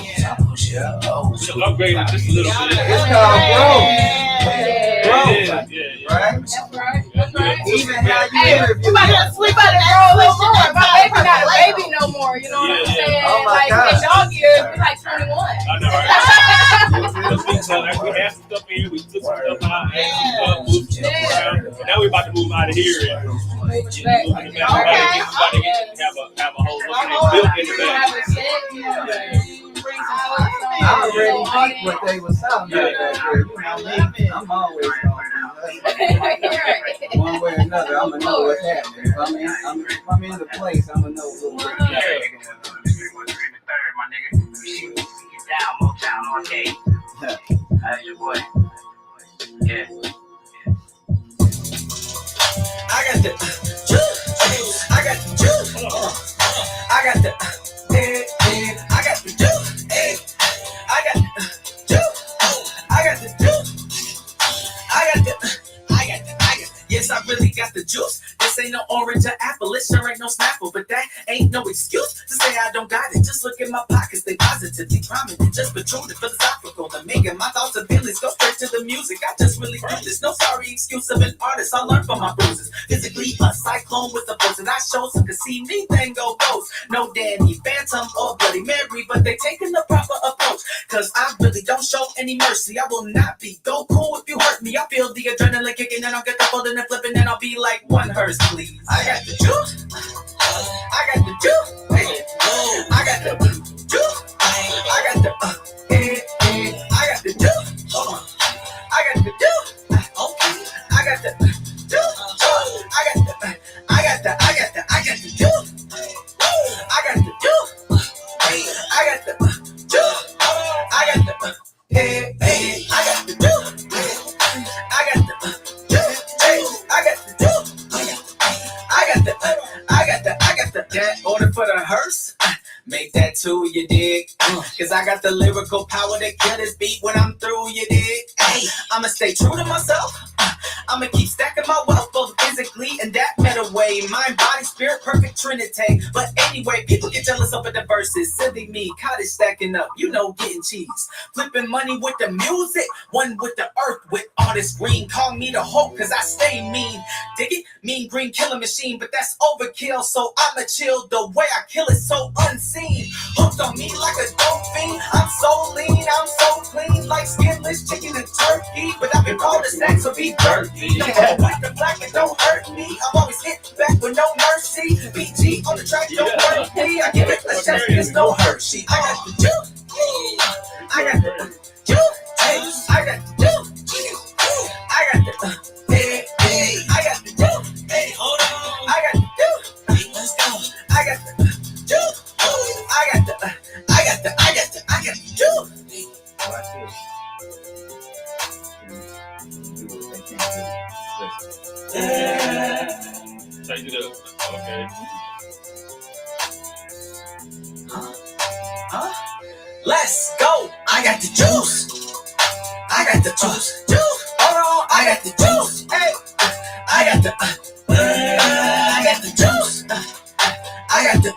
Yeah. We should upgrade it just a little bit. It's called growth. Yeah. Right? That's right. That's right. Even how you Hey, interview. you might have to sleep out and grow a little more. My baby not a baby no more. You know what I'm Yeah. saying? Oh my like God. in dog years, we're like 21. I know, right? So, like, we had some stuff in, we took some stuff out, and moved some stuff around. But now we're about to move out of here and move in the back. About to have a whole little built in the back. I already think what they was talking about back there. You know me, I'm always one way or another. I'm gonna know what's happening. If I'm in the place, I'm gonna know what's going on. Down, Motown Arcade. That's your boy. Yeah. I got the juice. I got the juice. I got the I got the juice. I got the juice. I got the juice. I got the yes, I really got the juice. This ain't no orange or apple. It sure ain't no Snapple, but that ain't no excuse to say I don't got it. Just look at my pockets, they positively prominent. Just protruded, philosophical. The mega, my thoughts and feelings go straight to the music. I just really do this. No sorry excuse of an artist. I learned from my bruises. Physically a cyclone with the force that I show. Some can see me, then go ghost. No Danny Phantom or Bloody Mary, but they taking the proper approach. Cause I really don't show any mercy. I will not be Goku if you hurt me. I feel the adrenaline kicking and I'll get the folding and flipping and I'll be like one hearse, please. I got the juice. I got the juice. I got the juice. I got the I got the juice. Hold on. I got the juice. Okay. I got the juice. I got the juice. I got the juice. I got the juice. I got the juice. I got the I got the juice. I got the that order for the hearse. Make that too, you dig? Cause I got the lyrical power to kill this beat when I'm through, you dig? Hey, I'ma stay true to myself. I'ma keep stacking my wealth both physically and that meta way. Mind, body, spirit, perfect trinity. But anyway, people get jealous over the verses. Silly me, cottage stacking up, you know, getting cheese. Flipping money with the music, one with the earth, with all this green. Call me the hope, cause I stay mean. Dig it? Mean green killer machine, but that's overkill. So I'ma chill, the way I kill it so unseen. Hooked on me like a dope fiend. I'm so lean, I'm so clean, like skinless chicken and turkey. But I've been called a snack, so be dirty. Don't hold with the black and don't hurt me. I'm always hit back with no mercy. BG on the track, don't hurt me. I give it a chest, there's no Hershey. I got the juice. I got the juice. I got the juice. I got the I got the juice. Hey, hold on. I got the juice. Let's go. I got the juice. I got the juice. Watch this. Take it up. Okay. Let's go. I got the juice. I got the juice. Juice. Hold on. I got the juice. Hey. I got the I got the juice. I got the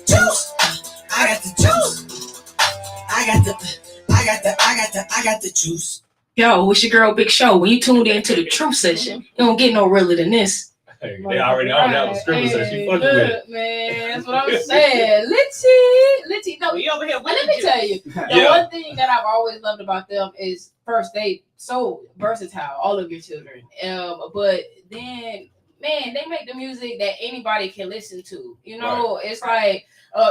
juice. I got the juice. I got the juice. Yo, it's your girl Big Show. When you tuned into the Truth Session, you don't get no realer than this. Hey, they already on that was scribble session. You fucking with it. Man, that's what I'm saying. Litty. No, We over here. but let me tell you, the one thing that I've always loved about them is first, they so versatile, all of your children. But then, man, they make the music that anybody can listen to. You know, it's like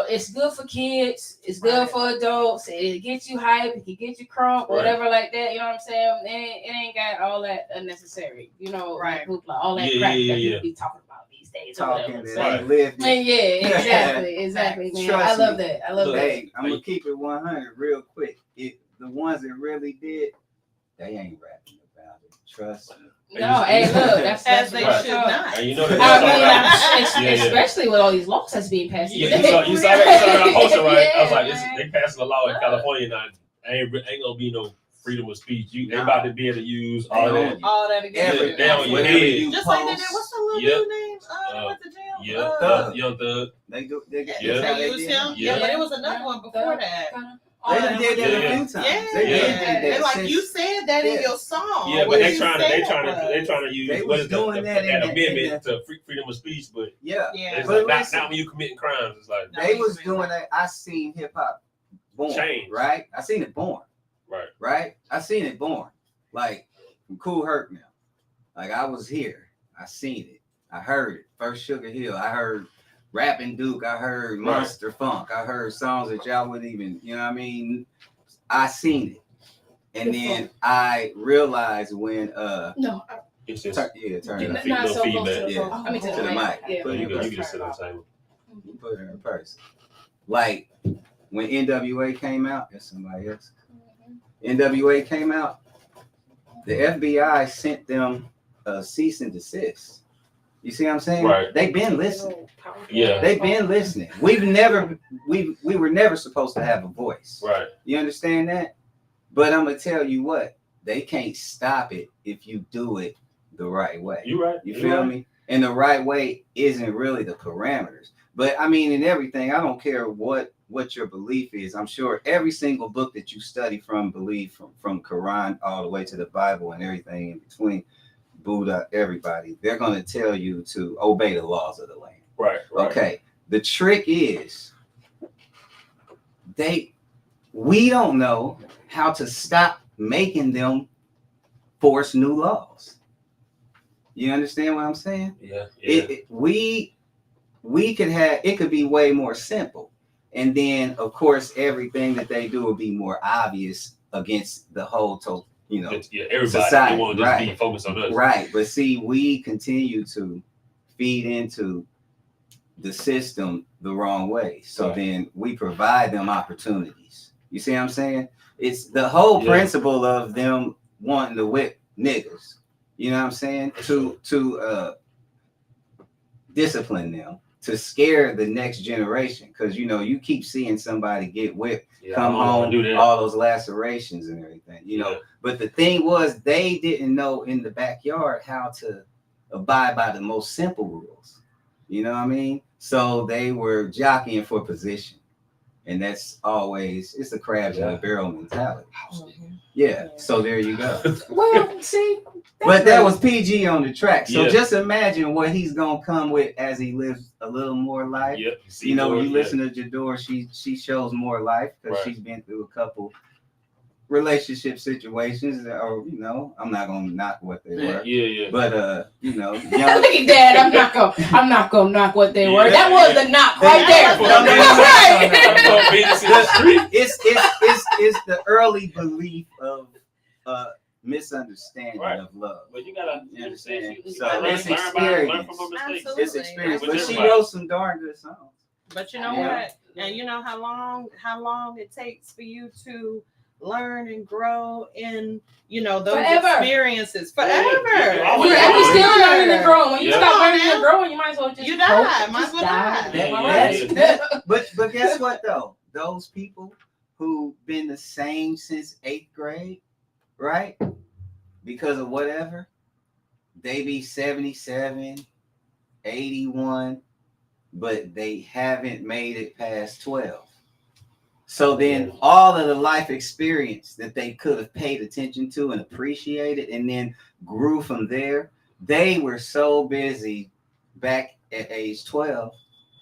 it's good for kids, it's good for adults, it gets you hype, it can get you crunk, whatever like that. You know what I'm saying? It ain't got all that unnecessary, you know, like hoopla, all that crap that people be talking about these days. Talking Right. live. Exactly, man. Trust I love me. that. I love that. Hey, I'm gonna keep it 100 real quick. The ones that really did, they ain't rapping about it. Trust me. No, hey, look, that's As they Right. should not. And you know that. I mean, especially with all these laws that's being passed. Yeah, you saw that poster, right? I was like, Yeah, they passed a law in California now. Ain't gonna be no freedom of speech. They about to be able to use all that. All that again. They on your Whatever head. you Just like they did. post. What's the little Yep. dude name? What's the jail? Yeah, Young Thug. They do. They use him. Yeah, but it was another one before that. They done did that a few times. Yeah, They like you said that in your song. Yeah, but they trying to use what is that amendment to freedom of speech, but it's but like not when you committing crimes. It's like they was doing that. I seen hip hop born, right? I seen it born, right? I seen it born, like from Kool Herc now. Like I was here, I seen it, I heard it. First Sugar Hill, I heard Rapping Duke, I heard Monster Funk, I heard songs that y'all wouldn't even, you know what I mean? I seen it. And then I realized when it's just turn it up. Not so close to the phone. I mean, to the mic. Yeah. You can just sit on the table. You put it in her purse. Like when NWA came out, that's somebody else. NWA came out, the FBI sent them a cease and desist. You see what I'm saying? Right. They've been listening. Yeah. They've been listening. We were never supposed to have a voice. Right. You understand that? But I'm gonna tell you what, they can't stop it if you do it the right way. You right. You feel me? And the right way isn't really the parameters. But I mean, in everything, I don't care what your belief is. I'm sure every single book that you study from Quran all the way to the Bible and everything in between, Buddha, everybody, they're going to tell you to obey the laws of the land. Right. Okay. The trick is we don't know how to stop making them force new laws. You understand what I'm saying? Yeah. We could have, it could be way more simple. And then of course, everything that they do will be more obvious against the whole everybody, society. They won't just be focused on us. Right. But see, we continue to feed into the system the wrong way. So then we provide them opportunities. You see what I'm saying? It's the whole principle of them wanting to whip niggas. You know what I'm saying? To discipline them, to scare the next generation. Because, you keep seeing somebody get whipped, come home, all those lacerations and everything, But the thing was, they didn't know in the backyard how to abide by the most simple rules. You know what I mean? So they were jockeying for position. And that's always, it's a crabs in a barrel mentality. Yeah. So there you go. Well, see. But that was PG on the track. So just imagine what he's going to come with as he lives a little more life. Yep. When you listen to Jador, she shows more life because she's been through a couple relationship situations, or I'm not gonna knock what they were. But young, look at that. I'm not gonna knock what they were. That was the knock right there. It's the early belief of misunderstanding of love. But you gotta understand. So it's experience. It's experience. But she wrote some darn good songs. But you know what? And you know how long it takes for you to learn and grow in those experiences forever. You're still learning and growing. When you stop learning and growing, you might as well just die. But guess what though? Those people who've been the same since 8th grade, right? Because of whatever, they be 77, 81, but they haven't made it past 12. So then all of the life experience that they could have paid attention to and appreciated and then grew from there, they were so busy back at age 12.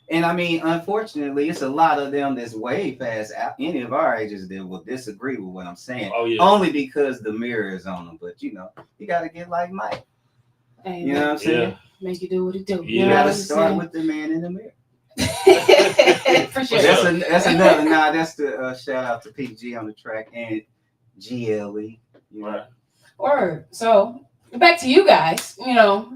And I mean, unfortunately, it's a lot of them that's way past any of our ages that will disagree with what I'm saying. Only because the mirror is on them. But, you got to get like Mike. Hey, you know what I'm saying? Make you do what it do. You got to start with the man in the mirror. For sure. That's another. That's the shout out to PG on the track and GLE. Word. So back to you guys.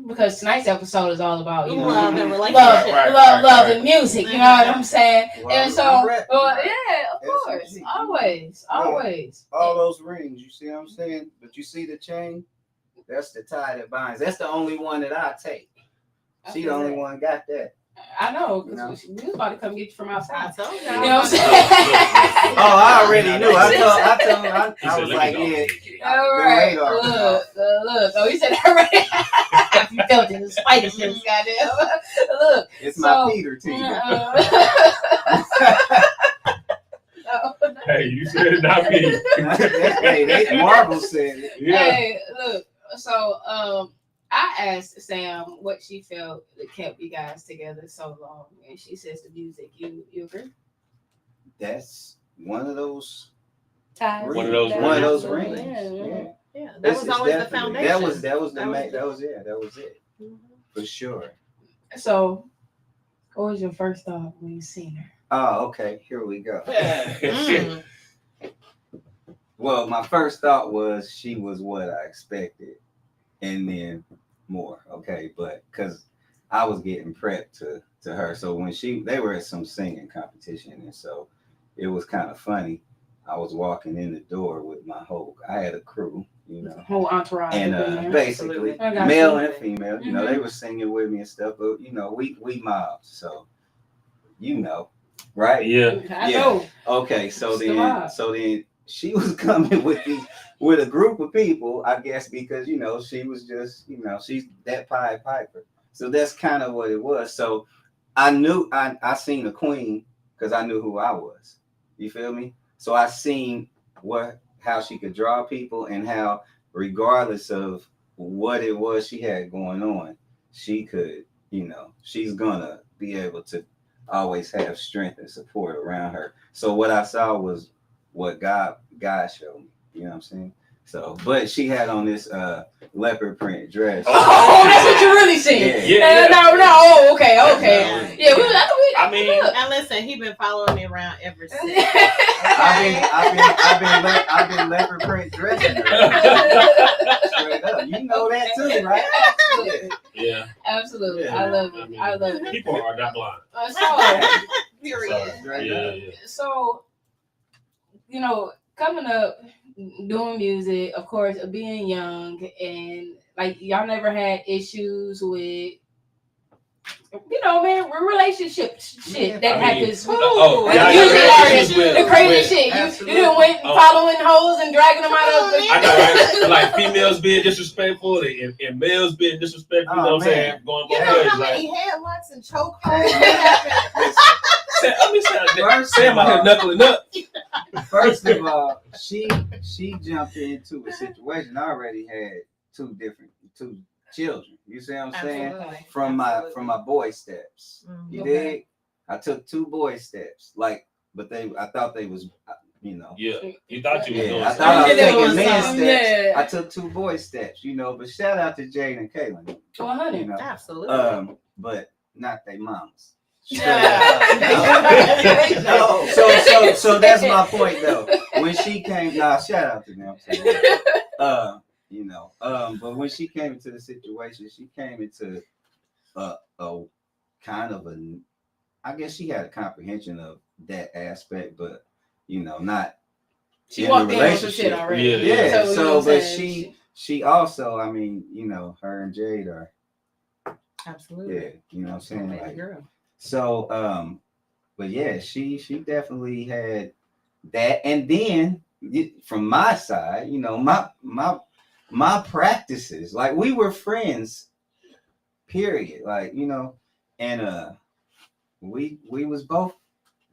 Because tonight's episode is all about love and relationship, love and music. You know what I'm saying? And so, of course, always. All those rings. You see what I'm saying? But you see the chain? That's the tie that binds. That's the only one that I take. She the only one got that. I know, because we was about to come get you from outside. I told you. You know what I'm saying? Oh, I already knew. I was like, yeah. All right. Look. Oh, you said that right. You felt it. The spider sense, goddamn. Look. It's my Peter team. Hey, you said it, not me. Hey, Marvel said it. Yeah. Hey, look. So, I asked Sam what she felt that kept you guys together so long, and she says the music. You agree? That's one of those. One of those rings. Yeah. That was always the foundation. That was it. Mm-hmm. For sure. So, what was your first thought when you seen her? Oh, okay. Here we go. Well, my first thought was she was what I expected, and then more. Okay, but because I was getting prepped to her, so when they were at some singing competition, and so it was kind of funny. I was walking in the door with I had a crew, whole entourage, and basically male and female. You know, they were singing with me and stuff, but we mobbed, so right? Yeah. I know. Okay, so then she was coming with a group of people, I guess, because she was just she's that Pied Piper. So that's kind of what it was. So I knew I seen a queen because I knew who I was. You feel me? So I seen how she could draw people and how regardless of what it was she had going on, she could, she's gonna be able to always have strength and support around her. So what I saw was what God showed me. You know what I'm saying? So, but she had on this leopard print dress. Oh, that's what you really seen. Yeah. No. Oh, okay. Yeah, and listen, he been following me around ever since. I've been leopard print dressing her. Straight up, you know that too, right? Absolutely. Yeah. Absolutely. Yeah. I love it. I love it. People are not blind. Period. So, coming up, doing music, of course, being young, and like y'all never had issues with, relationship shit that happens. The crazy shit. You done went following hoes and dragging them out of I know, right? Like females being disrespectful and males being disrespectful. You know what I'm saying? Going You both know ways. how Like, many headlocks and chokeholds Sam out here knuckling up. First of all, she jumped into a situation. I already had two children. You see what I'm saying? From my boy steps. You dig? I took 2 boy steps. Like, but I thought they was, Yeah, you thought you was doing I thought I was taking men steps. Yeah. I took 2 boy steps. But shout out to Jade and Kaylin. 100. Absolutely. But not they mamas. No. So that's my point though. When she came, shout out to them. But when she came into the situation, she came into a kind of I guess she had a comprehension of that aspect, but not she walked in with some shit already. Yeah. So but she also, her and Jade are absolutely. Yeah, you know what I'm saying? Like, girl. So but yeah, she definitely had that. And then from my side, my practices, like we were friends, period. Like, and we was both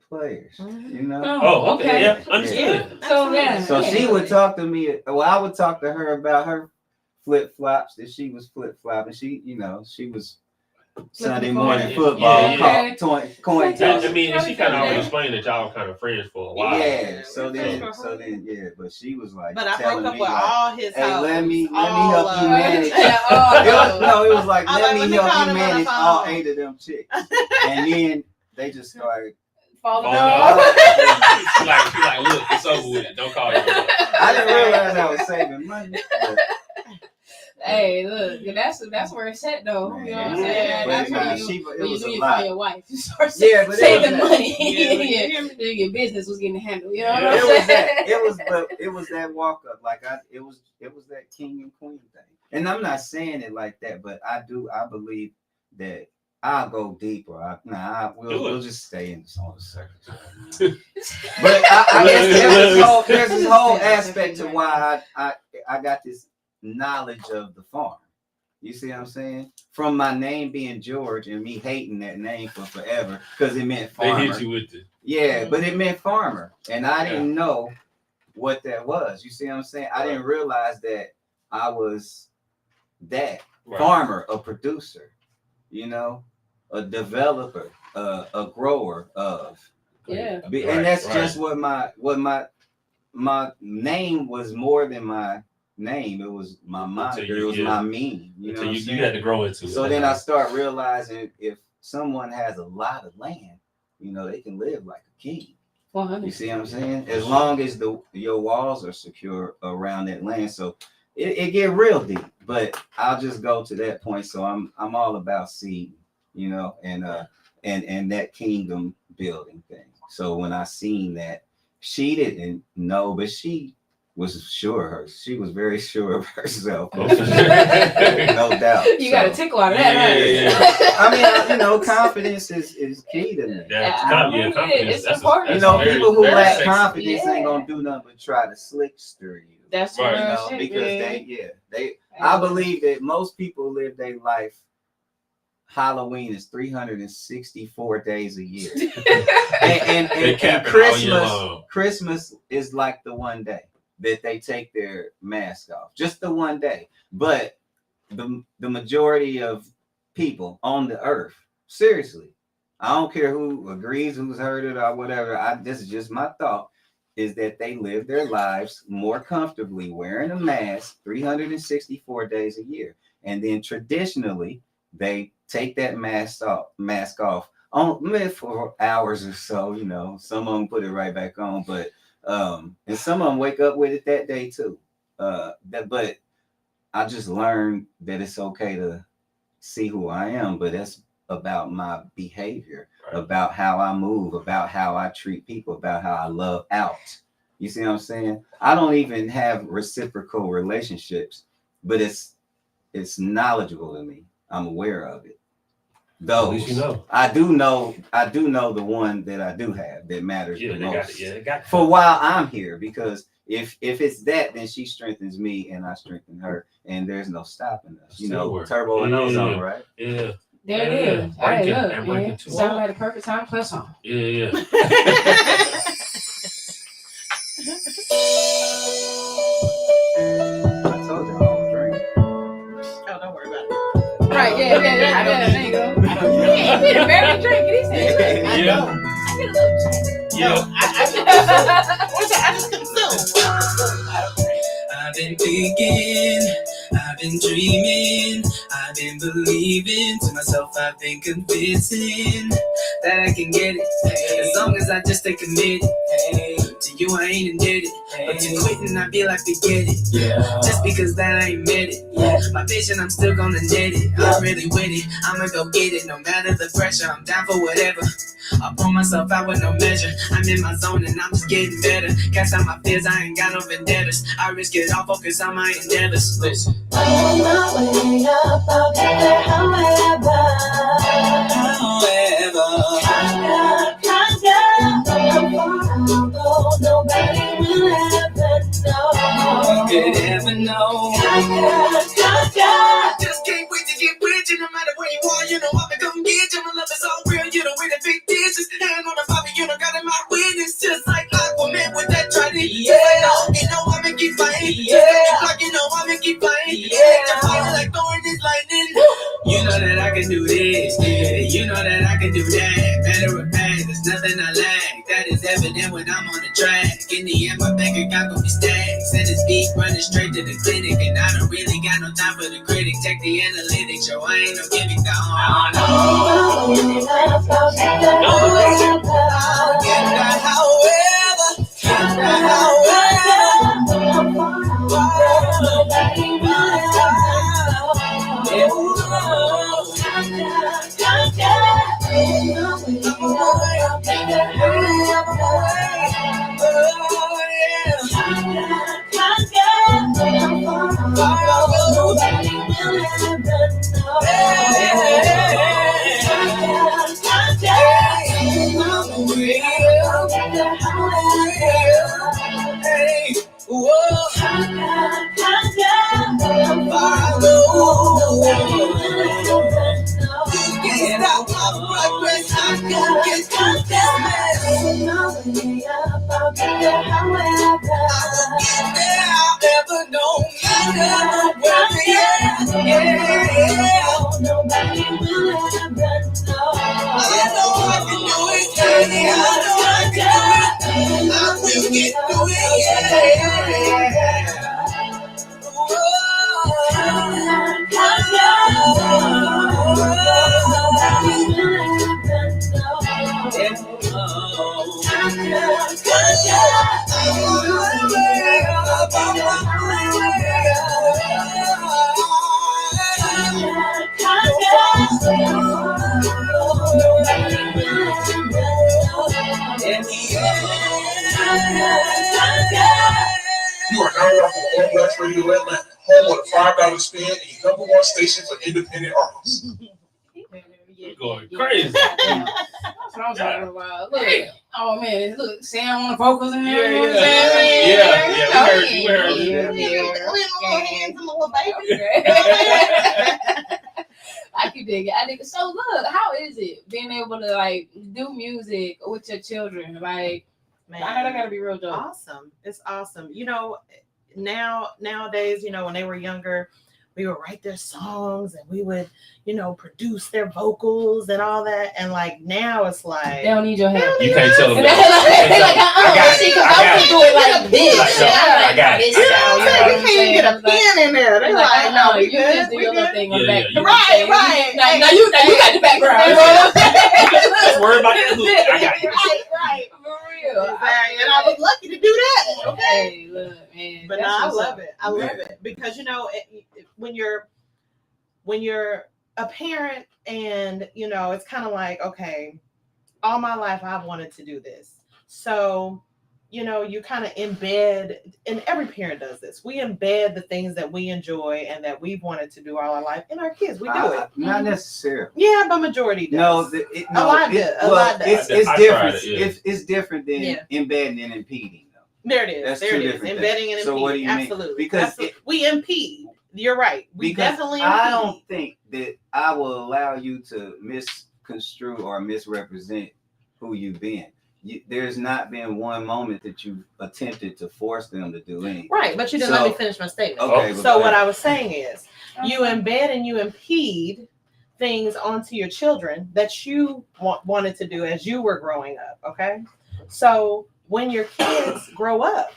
players, Oh, okay. Yeah, understood. Yeah. So she would talk to me, I would talk to her about her flip-flops that she was flip-flopping. She, she was Sunday morning football, coin toss. I mean, she kind of already explained that y'all were kind of friends for a while. Yeah, so then, but she was like, but I broke up with all his hey, house. let me help you manage. It was like, let me help you manage all 8 of them chicks. And then they just started falling off. She like, look, it's over with it. Don't call it. I didn't realize I was saving money. Hey, look, that's where it's at, though. You know what I'm saying? That's where you find your wife. You start saving money. Your business was getting handled. You know what I'm saying? It was that walk up. Like it was that king and queen thing. And I'm not saying it like that, but I believe that I'll go deeper. We'll just stay in on the surface. But I guess there's this whole aspect to why I got this knowledge of the farm. You see what I'm saying? From my name being George and me hating that name for forever because it meant farmer. They hit you with it. Yeah, but it meant farmer. And I didn't know what that was. You see what I'm saying? I didn't realize that I was that farmer, a producer, you know, a developer, a grower of. Yeah. And that's just what my name was more than my name. It was my moniker. It was my meaning. You know, you had to grow into it. So then I start realizing if someone has a lot of land, you know, they can live like a king. 100. You see what I'm saying? As long as your walls are secure around that land. So it get real deep. But I'll just go to that point. So I'm all about seed, you know, and that kingdom building thing. So when I seen that, she didn't know, but she was sure she was very sure of herself. No doubt. You got a tickle out of that, right? I mean, you know, confidence is key to me. It's important. You know, people who lack confidence ain't gonna do nothing but try to slickster you. That's right. You know, shit, because they I believe that most people live their life. Halloween is 364 days a year. and Christmas is like the one day that they take their mask off, just the one day. But the majority of people on the earth, seriously, I don't care who agrees, who's heard it or whatever. This is just my thought, is that they live their lives more comfortably wearing a mask 364 days a year. And then traditionally, they take that mask off on for hours or so, you know. Some of them put it right back on, but and some of them wake up with it that day too. But I just learned that it's okay to see who I am, but that's about my behavior, about how I move, about how I treat people, about how I love out. You see what I'm saying? I don't even have reciprocal relationships, but it's knowledgeable to me. I'm aware of it. Those, at least you know. I do know the one that I do have that matters the most. For while I'm here, because if it's that, then she strengthens me and I strengthen her, and there's no stopping us. You know, turbo and ozone, right? Yeah. There it is. Hey, look, man. Sound like the perfect time to play a song. Yeah. I told you I don't drink. Oh, don't worry about it. Right, yeah. There you go. He need a very drink. He said, I know. I get a little drink. Yo, I just consume. I've been thinking, I've been dreaming, I've been believing to myself, I've been convincing that I can get it, as long as I just stay committed. To you I ain't indebted, but to quitting I be like forget it, just because that I ain't met it. My vision I'm still gonna net it, I'm really with it, I'ma go get it, no matter the pressure, I'm down for whatever. I pull myself out with no measure. I'm in my zone and I'm just getting better. Cast out my fears, I ain't got no vendettas. I risk it all, focus on my endeavors. Listen. On my way up, I'll get there however. Nobody will ever know. Could ever know. Just can't wait to get with you, no matter where you are. You know I'ma come get you. My love is all real. You know we're the big dishes. Hand on the Bible, you know got in my witness. Just like Aquaman with that trident. You know I'ma keep fighting. You know I'ma keep fighting. Just fire like throwing this lightning. You know that I can do this. You know that I can do that. Matter of fact, there's nothing I lack. That is evident when I'm on the track. In the end, my bank account gon' be stacked. Send this beat running straight to the clinic, and I don't really got no time for the critic. Check the analytics, yo, I ain't no gimmick, though. I don't know. I'll get that however. how I never known where we are. Nobody will ever know. I know I can do it, baby. I know I can do it. I will get through it, You are now rocking on Blacks Radio Atlanta, home with $5 spin and your #1 station for independent artists. You're going crazy. That's what I'm talking about. Look, oh man, look, Sam on the vocals in there. You know what I'm saying? We heard I can dig it. I dig it. So look, how is it being able to like do music with your children? Like, Man, I know that gotta be real dope. Awesome. It's awesome. You know, nowadays, you know, when they were younger, we would write their songs and we would, you know, produce their vocals and all that. And like now it's like They don't need your help. You can't tell them Like, I can do it like this. I got it. you can't even get a pen in there. They're like, no, you just do your little thing on the back. Right. Now you got the background. Let's worry about that hook. I got it. Right. For real. Exactly. And I was lucky to do that. Okay. Hey, look, man. But no, I love it. I love it because you know when you're a parent and you know it's kind of like, okay, all my life I've wanted to do this, so you know you kind of embed, and every parent does this. We embed the things that we enjoy and that we've wanted to do all our life in our kids. We do it. Not necessarily. Yeah, but majority does. A lot does. It's different. It's different than embedding and impeding. There it is. That's there two it is. different Embedding things. and So impeding. what do you mean? Absolutely. Because we impede. You're right. We definitely impede. I don't think that I will allow you to misconstrue or misrepresent who you've been. There's not been one moment that you've attempted to force them to do anything. Right, but you didn't let me finish my statement. Okay. So what I was saying is you embed and you impede things onto your children that you wanted to do as you were growing up. Okay. So when your kids grow up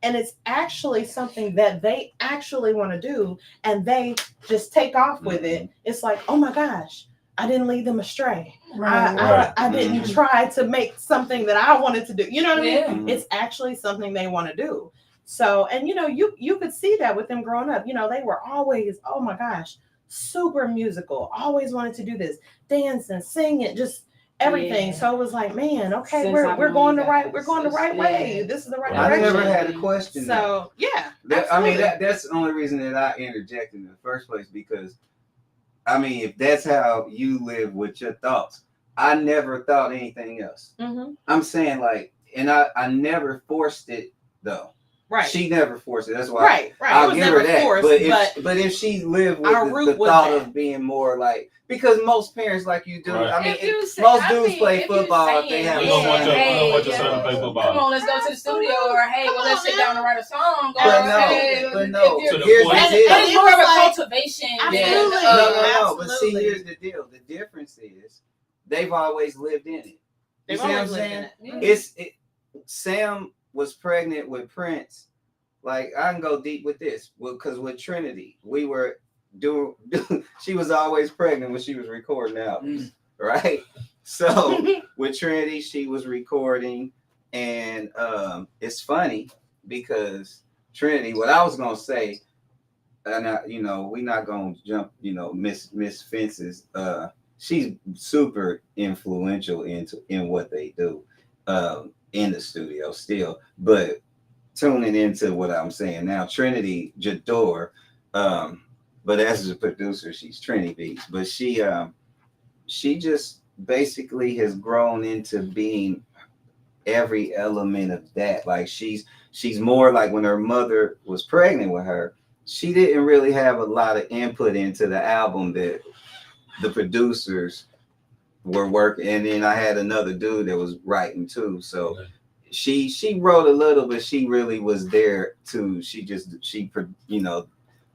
and it's actually something that they actually want to do and they just take off with it, it's like, oh my gosh, I didn't lead them astray. I didn't try to make something that I wanted to do. You know what I mean? It's actually something they want to do. So, and you know, you could see that with them growing up. You know, they were always, oh my gosh, super musical, always wanted to do this, dancing, singing, just everything. Yeah. So it was like, man, okay, we're going the right way. This is the right direction. I never had a question. So yeah, I mean that's the only reason that I interjected in the first place, because I mean, if that's how you live with your thoughts, I never thought anything else. Mm-hmm. I'm saying like, and I never forced it though. Right. She never forced it. That's why right. I'll give her that. Forced, but if she lived with the thought of being more like, because most parents like you do. Right. I mean, most dudes play football. They have. You don't want your son to play football. Come on, let's go to the studio, or hey, well, let's sit down and write a song. But no. Here's the deal. It's more of a cultivation. Absolutely. No. But see, here's the deal. The difference is they've always lived in it. You see what I'm saying? Sam was pregnant with Prince. Like, I can go deep with this. Well, because with Trinity, we were she was always pregnant when she was recording albums, right? So with Trinity, she was recording, and it's funny because Trinity, what I was gonna say, and we're not gonna jump, miss fences. She's super influential in what they do in the studio still, but tuning into what I'm saying now, Trinity Jador, but as a producer, she's Trinity Beats, but she just basically has grown into being every element of that. Like she's more like when her mother was pregnant with her, she didn't really have a lot of input into the album that the producers were working. And then I had another dude that was writing too. So she wrote a little, but she really was there too. She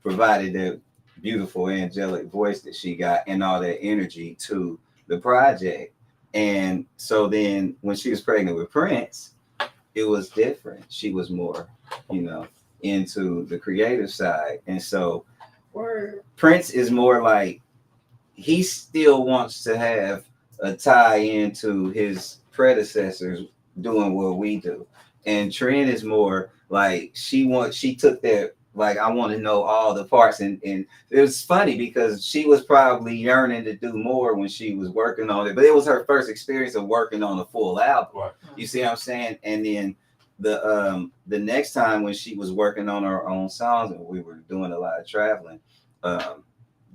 provided that beautiful angelic voice that she got and all that energy to the project. And so then when she was pregnant with Prince, it was different. She was more, into the creative side. And so Prince is more like, he still wants to have a tie into his predecessors doing what we do. And Trent is more like, she took that, like, I want to know all the parts. And it was funny because she was probably yearning to do more when she was working on it, but it was her first experience of working on a full album. Right. You see what I'm saying? And then the next time when she was working on her own songs and we were doing a lot of traveling,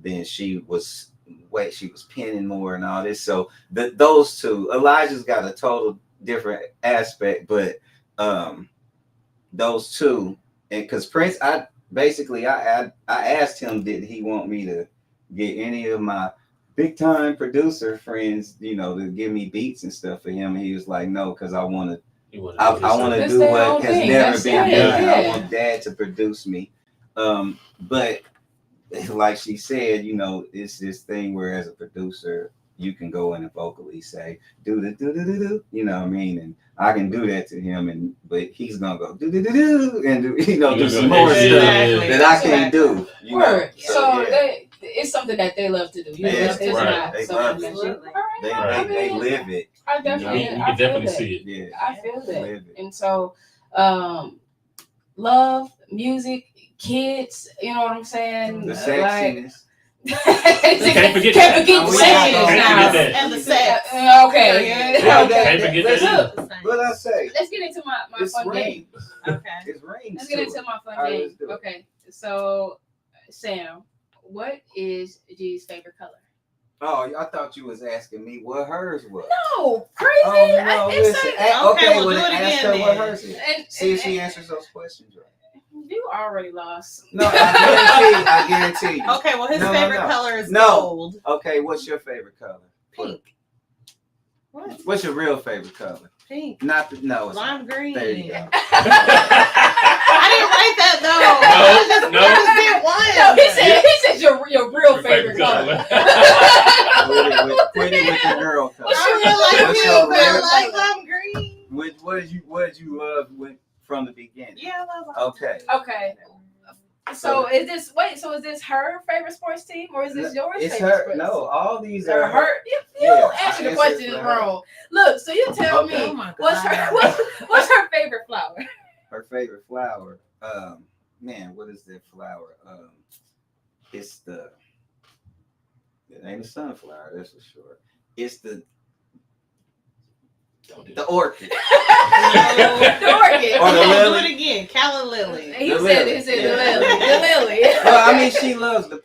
then she was penning more and all this. So those two, Elijah's got a total different aspect, but those two, and because Prince, I asked him, did he want me to get any of my big time producer friends, to give me beats and stuff for him? And he was like, no, because I want to do what has never been done. I want Dad to produce me. But like she said, it's this thing where as a producer, you can go in and vocally say, do, you know what I mean? And I can do that to him, but he's gonna go do and do some more stuff that I can't do. So it's something that they love to do. They live it. I definitely, you can definitely see it. Yeah, I feel that. And so, love, music, kids. You know what I'm saying? The sexiness. Can't forget the sexiness and the sex. Okay. Can't forget that. What I say? Let's get into my fun game. Okay. It's rain. Let's get into my fun game. Okay. So, Sam, what is G's favorite color? Oh, I thought you was asking me what hers was. No, crazy. Oh, no, listen. Okay, we'll do it ask again. her what hers is. See if she answers those questions right. You already lost. No, I guarantee you. Okay, well, his favorite color is gold. Okay, what's your favorite color? Pink. What? What's your real favorite color? Pink. Lime green. There you go. I didn't write that though. No. I just did one. No, he said your real favorite color. Quit it with the girl color. I like lime green. What did you love from the beginning? Yeah, I love lime green. Okay. So is this her favorite sports team or is this yours? It's favorite her. sports? No, all these are her. You answer the question wrong. Look, so you tell me what's her favorite flower? Her favorite flower. What is that flower? It's it ain't a sunflower, that's for sure. It's the orchid. The orchid. Or the lily. Do it again. Calla lily. He said the lily. Well, I mean, she loves the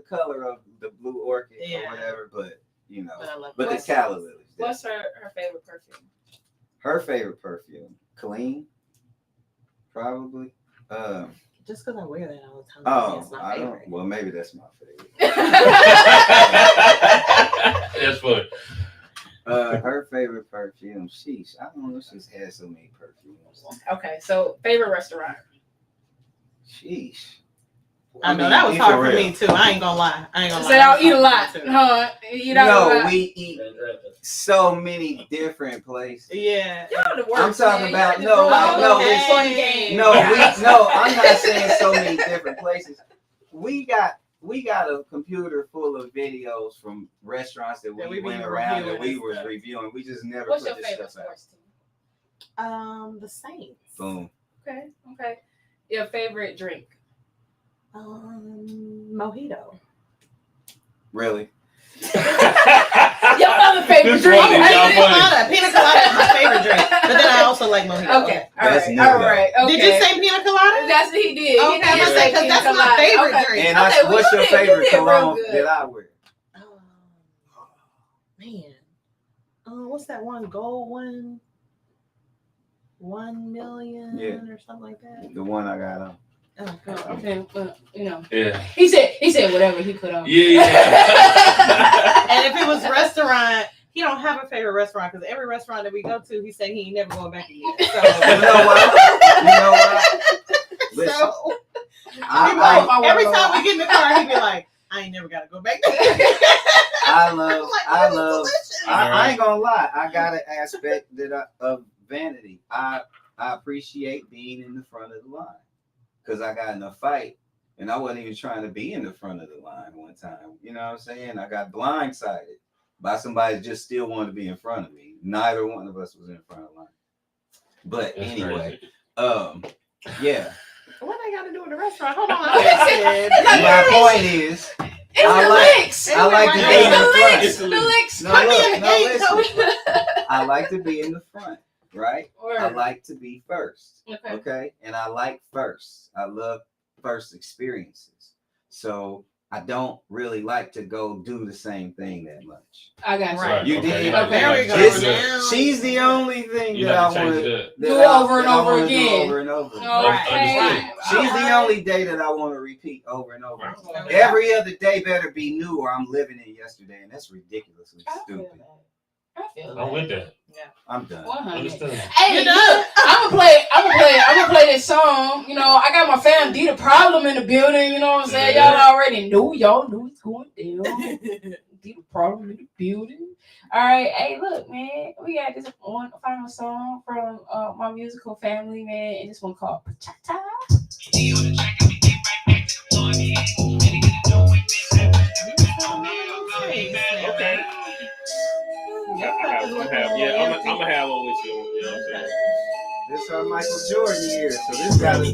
color of the blue orchid or whatever, but but the calla lily. What's her favorite perfume? Her favorite perfume, Clean, probably. Just because I wear that all the time. Oh, I don't. Well, maybe that's my favorite. That's funny. Her favorite perfume. Sheesh, I don't know if she's had so many perfumes. Okay, so favorite restaurant. Sheesh. I know that was hard for me too. I ain't gonna lie. So y'all eat a lot, huh? We eat so many different places. Yeah. I'm talking about I'm not saying so many different places. We got a computer full of videos from restaurants that we went around and we were reviewing. We just never What's put your this favorite stuff sports out. team? The Saints. Boom. Okay. Your favorite drink? Mojito. Really? Your other favorite drink? Pina colada is my favorite drink, but then I also like mojito. Okay, all right. Okay. Did you say pina colada? That's what he did. Okay, I'm gonna say because that's my favorite drink. And what's your favorite cologne that I wear? Man, what's that one gold one? 1 million or something like that. The one I got on. Okay, well, Yeah. He said whatever he put on. Yeah. And if it was restaurant, he don't have a favorite restaurant because every restaurant that we go to, he said he ain't never going back again. So You know what? Listen, so every time we get in the car, he be like, I ain't never gotta go back there. I ain't gonna lie. I got an aspect of vanity. I appreciate being in the front of the line because I got in a fight and I wasn't even trying to be in the front of the line one time. You know what I'm saying? I got blindsided by somebody that just still wanted to be in front of me. Neither one of us was in front of the line. But That's anyway, crazy. yeah. What they got to do with the restaurant? Hold on. My point is, I like to be in the front. I like to be in the front, right? I like to be first. Okay. And I like first. I love first experiences. So I don't really like to go do the same thing that much. I got you. Right. You did. Okay. There we go. She's the only thing You that I have to want change to it up. do over and over again. Over and over. Okay. She's the only day that I want to repeat over and over. Every other day better be new, or I'm living in yesterday, and that's ridiculously stupid. I feel I'm with that. Yeah. I'm done. Understood. Hey, I'm gonna play this song. You know, I got my fam D the Problem in the building. You know what I'm saying? Y'all already knew. Y'all knew it's going down. D the Problem in the building. All right. Hey, look, man. We got this one final song from my musical family, man, and this one called Pachata. Okay. I'm gonna have one with you. You know what I'm saying? This is Michael Jordan year, so this got to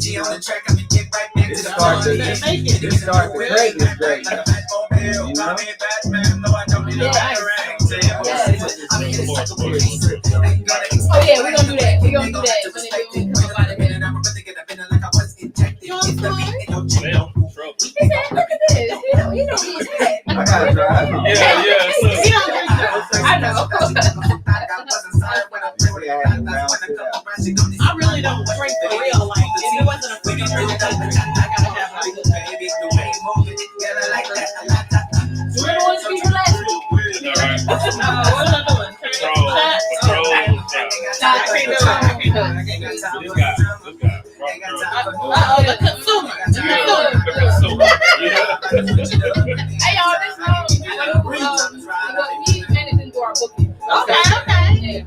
start the greatness great. You know? Oh yeah, we're gonna do that. We're gonna do that when they do come out of here. Look at this. You know he's dead. I gotta drive. I know. I really don't drink for real. Like, if it wasn't a freaking real country, I gotta have like this. You don't want to be relaxed. No, what am I doing? The consumer. Hey y'all, this we managed into our booking. Okay. Yeah.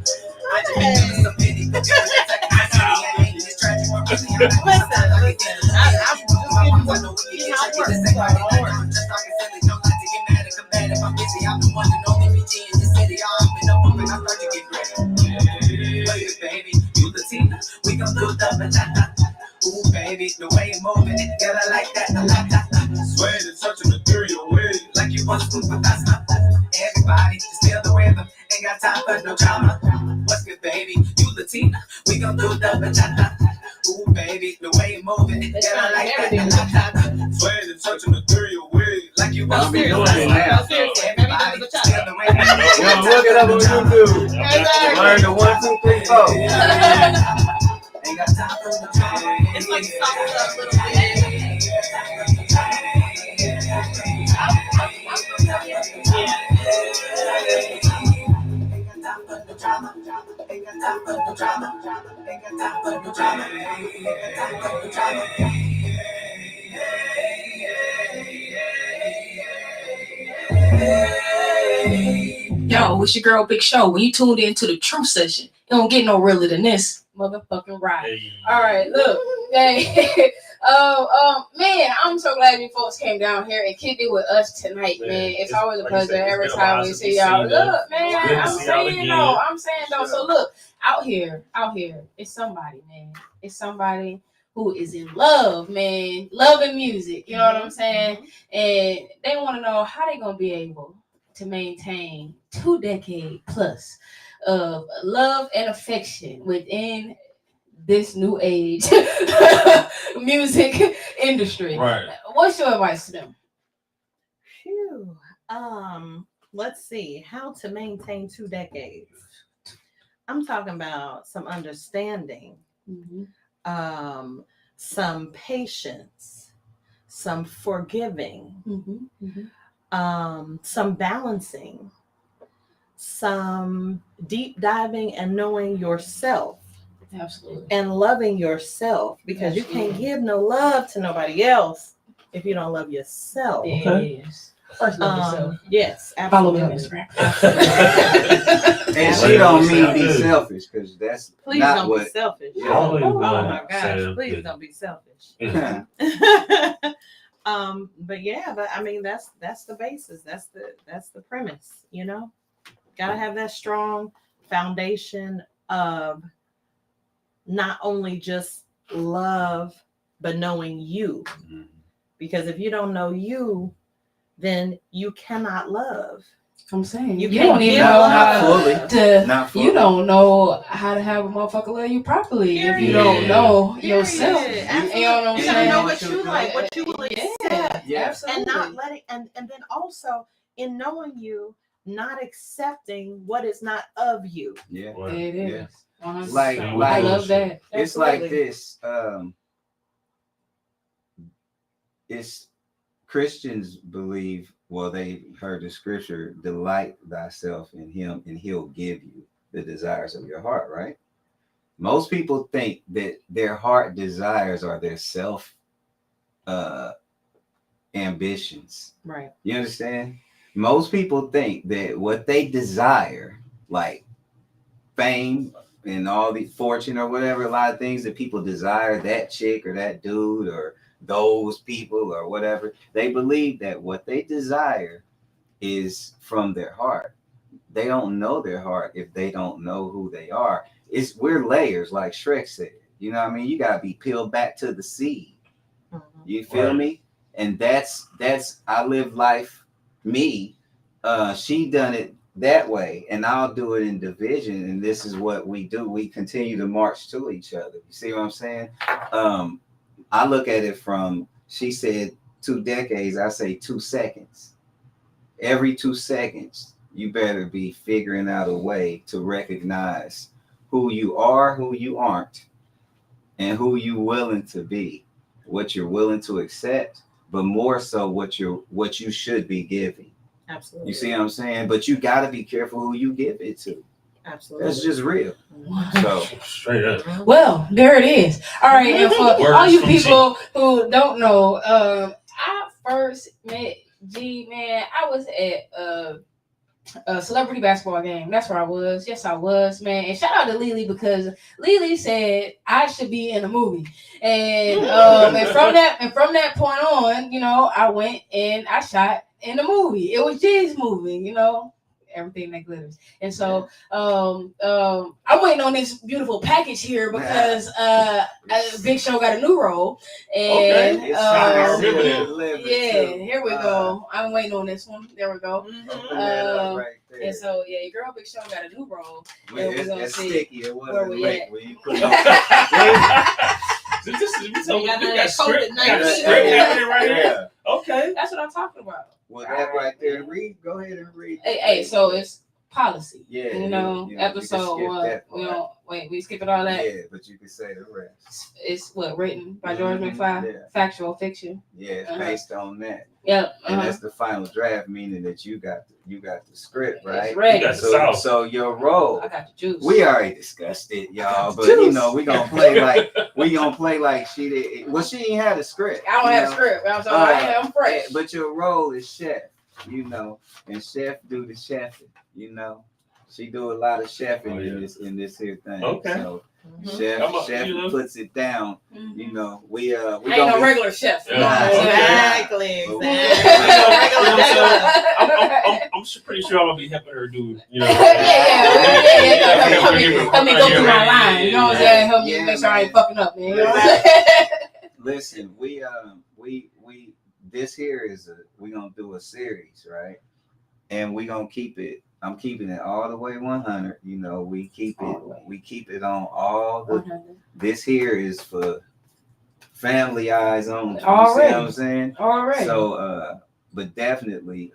We gon' do the bachata. Ooh, baby, the way you moving it, girl, I like that. Sway in such a material way, like you want to move, but that's not. Everybody, just feel the rhythm, ain't got time for no drama. What's good, baby? You Latina, we gon' do the bachata. Ooh, baby, the way you moving it, girl, I like that. Sway in such a material way, like you want to move, but that's not. Everybody, just feel the rhythm. Yo, look it up on YouTube. Learn the 1, 2, 3, 4. Ain't got time for the drama. It's like soft up little bit. Yo, it's your girl Big Show. When you tuned into the Truth Session, you don't get no realer than this. Motherfucking right. Hey. All right, look. Hey, man, I'm so glad you folks came down here and kicked it with us tonight, man. It's always a pleasure every time we see y'all. Look, man, I'm saying though. So look, out here, it's somebody, man. It's somebody who is in love, man, loving music. You know what I'm saying? And they want to know how they gonna be able to maintain 2 decades plus of love and affection within this new age music industry. Right. What's your advice to them? Phew. Let's see. How to maintain 2 decades. I'm talking about some understanding, some patience, some forgiving, some balancing, some deep diving and knowing yourself. Absolutely. And loving yourself, because you can't give no love to nobody else if you don't love yourself. Yes. First love yourself. Yes, Follow me on absolutely. Instagram. And she don't mean be selfish, because that's Please not don't what. be selfish. Yeah. Oh my gosh, please don't be selfish. But yeah, but I mean that's the basis. That's the premise, you know. Gotta have that strong foundation of not only just love, but knowing you. Because if you don't know you, then you cannot love. I'm saying You don't even know Not fully. you don't know how to have a motherfucker love you properly if you don't know yourself. You know what I'm You saying? gotta know what you like, what you will accept. Yeah. And not letting and then also in knowing you, not accepting what is not of you. Yeah. It is. Yeah. 100%. Like I love that. It's Absolutely. like this. It's Christians believe, well, they heard the scripture, delight thyself in him and he'll give you the desires of your heart, right? Most people think that their heart desires are their self ambitions. Right. You understand? Most people think that what they desire, like fame and all the fortune or whatever, a lot of things that people desire, that chick or that dude or those people or whatever, they believe that what they desire is from their heart. They don't know their heart if they don't know who they are. We're layers, like Shrek said. You know what I mean? You gotta be peeled back to the seed. You feel me? And that's I live life me. She done it that way, and I'll do it in division. And this is what we do. We continue to march to each other. You see what I'm saying? I look at it from, she said 2 decades, I say 2 seconds. Every 2 seconds, you better be figuring out a way to recognize who you are, who you aren't, and who you willing to be, what you're willing to accept, but more so what you should be giving. Absolutely. You see what I'm saying? But you got to be careful who you give it to. Absolutely. That's just real. So straight up. Well, there it is. All right, and for all you people who don't know, I first met G, man. I was at a celebrity basketball game. That's where I was. Yes, I was, man. And shout out to Lily, because Lily said I should be in a movie. And and from that point on, you know, I went and I shot in the movie. It was G's movie, you know. Everything that glitters. And so I'm waiting on this beautiful package here because Big Show got a new role. And yeah, here we go. I'm waiting on this one. There we go. And so yeah, your girl Big Show got a new role. We're gonna see sticky. It where we at. We got script happening right here. Okay. That's what I'm talking about. Well, that right there, read. Go ahead and read. Hey, so it's policy. Yeah. You know, episode 1. We skipping all that. Yeah, but you can say the rest. It's what, written by George McFly? Yeah. Factual fiction. Yeah, it's based on that. Yep. And that's the final draft, meaning that you got the script, right? It's ready. So your role. I got the juice. We already discussed it, y'all, but you know we gonna play like she did. Well, she ain't had a script. I don't have a script. I'm fresh. But your role is chef, you know, and chef do the chefing, you know. She do a lot of chefing in this here thing. Okay. So chef puts it down. You know, we ain't no regular chef. Exactly. I'm pretty sure I'm gonna be helping her do. You know. Help me go through my line. You know what I'm saying? Help me make sure I ain't fucking up, man. You know what I'm saying? Listen, we this here is we gonna do a series, right? And we gonna keep it. I'm keeping it all the way 100. You know, we keep it on all the. 100. This here is for family eyes only. You see what I'm saying? All right. So, but definitely,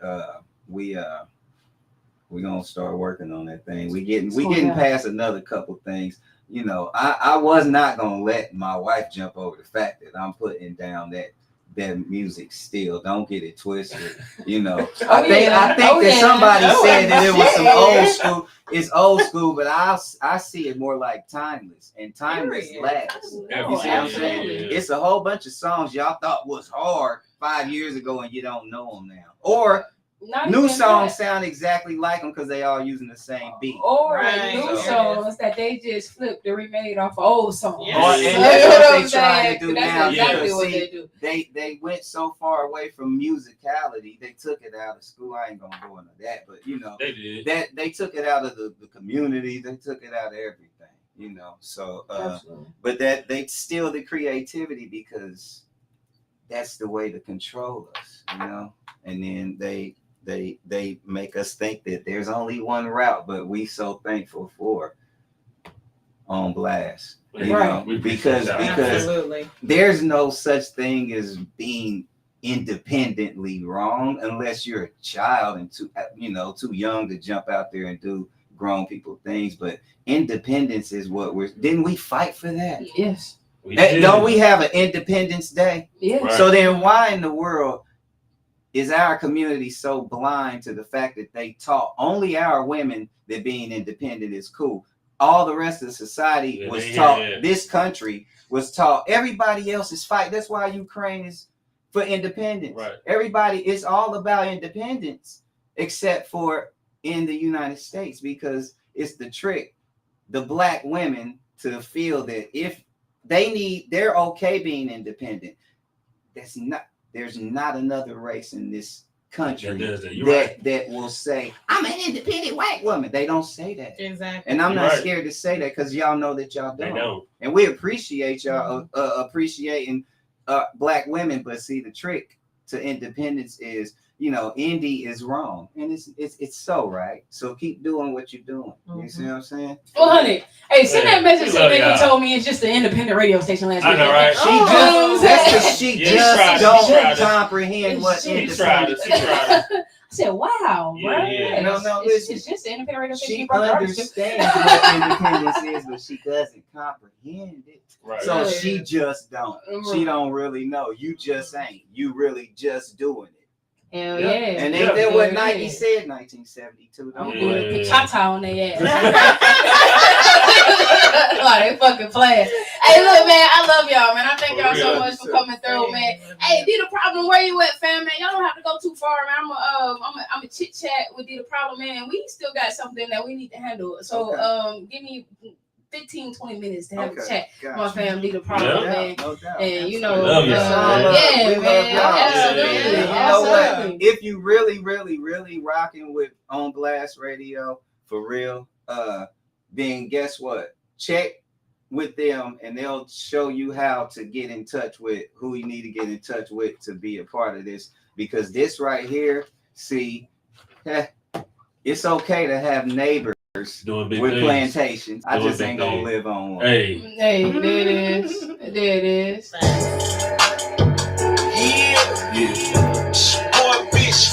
we gonna start working on that thing. We getting past another couple things. You know, I was not gonna let my wife jump over the fact that I'm putting down that that music still. Don't get it twisted. You know, Oh, I think yeah. that Oh, yeah. somebody Oh, said that it was some yeah. old school. It's old school, but I see it more like timeless, and timeless Period. lasts. No, You see what I'm saying? absolutely. It's a whole bunch of songs y'all thought was hard 5 years ago, and you don't know them now. Or Not new even songs that. sound exactly like them because they all using the same beat. Or Right. new So- songs that they just flipped and remade off of old songs. Yeah. Or- So and that's that's what what I'm they trying saying. to do That's now. exactly because, what see, they do. They went so far away from musicality, they took it out of school. I ain't gonna go into that, but you know, They did. that they took it out of the community, they took it out of everything, you know. So Absolutely. but that they still the creativity because that's the way to control us, you know. And then they make us think that there's only one route, but we so thankful for On Blast. You Right. know, because Absolutely. there's no such thing as being independently wrong unless you're a child and too young to jump out there and do grown people things. But independence is what didn't we fight for that? Yes. Don't we have an Independence Day? Yes. Right. So then why in the world is our community so blind to the fact that they taught only our women that being independent is cool? All the rest of society Yeah, was they- taught, yeah. this country was taught, everybody else is fighting. That's why Ukraine is for independence. Right. Everybody, it's all about independence, except for in the United States, because it's the trick, the black women to feel that if they're okay being independent. There's not another race in this country That does that. You're right. that will say, I'm an independent white woman. They don't say that. Exactly. And I'm You're not right. scared to say that because y'all know that y'all They don't. don't. And we appreciate y'all appreciating black women, but see, the trick to independence is, you know, indie is wrong, and it's so right. So keep doing what you're doing. You see what I'm saying? Well, honey, hey, send that message to love me. y'all. You told me it's just an independent radio station last I week. know, right? That's because she Yeah, just she tried don't comprehend what She tried independence it. She tried it. I said, wow, Yeah, right? yeah. No, It's listen. just an independent radio station. She You brought the artist to. understands what independence is, but she doesn't comprehend it. Right. So Yeah. she just don't. She don't really know. You just ain't. You really just doing it. Hell Yeah. yeah. And Yeah. ain't that what Yeah. Nike said? 1972. I'm Don't Yeah. do gonna it. put Tata on their ass. Like they fucking playing. Hey, look, man, I love y'all, man. I thank For y'all so real. much for coming through, man. Hey, D the Problem, where you at, fam, man? Y'all don't have to go too far, man. I'm a chit chat with D the Problem, man. We still got something that we need to handle. So, give me 15-20 minutes to have a chat. Gotcha. My fam, D the Problem, Yeah. man. No doubt. And you know, Love y'all, man. yeah, We love man, y'all. absolutely, You know what? absolutely. If you really rocking with On Blast Radio for real, then guess what? Check with them and they'll show you how to get in touch with who you need to get in touch with to be a part of this. Because this right here, see, it's okay to have neighbors Doing big with things. plantations. I Doing just big ain't gonna things. live on one. Hey. Hey, there it is. There it is. Yeah. Sport bitch,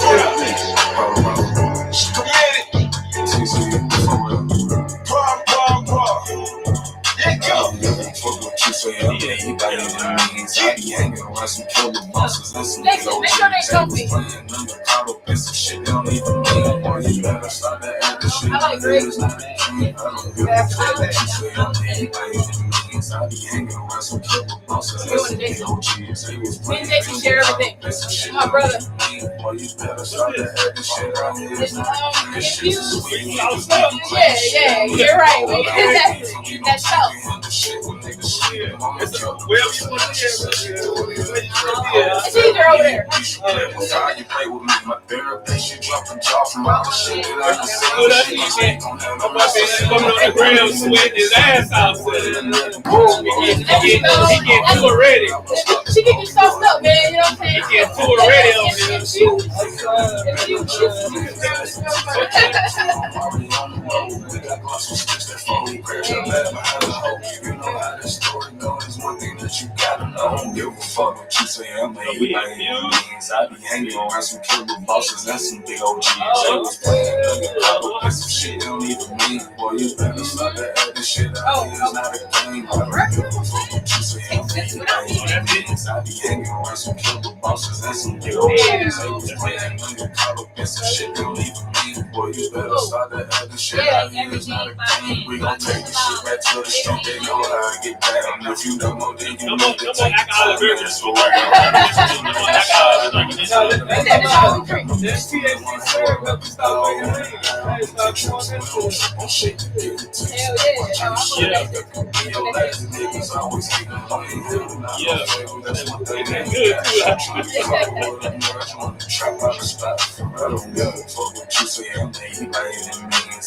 Let go. Make sure they comfy. I like grapes. Me and Jason share everything. My brother. If you, yeah, you're right. Exactly. That's so. It's easier over there. Coming on the ground, sweating his ass out. He get too already. She get you sauced up, man. You know what I'm saying? He get too already over there. I be hanging around some killer bosses and some big OGs. They was playing shit don't even mean. Boy, you better start that other shit out here. It's not a game. I don't give a fuck what you say. I be hanging around some killer bosses and some big old niggas. They was playing when you caught up in some shit don't even mean. Boy, you better start that other shit out here. It's not a game. We gon' take this shit back to the street. They know how to get down. If you don't know, then you need to take it time. That's what I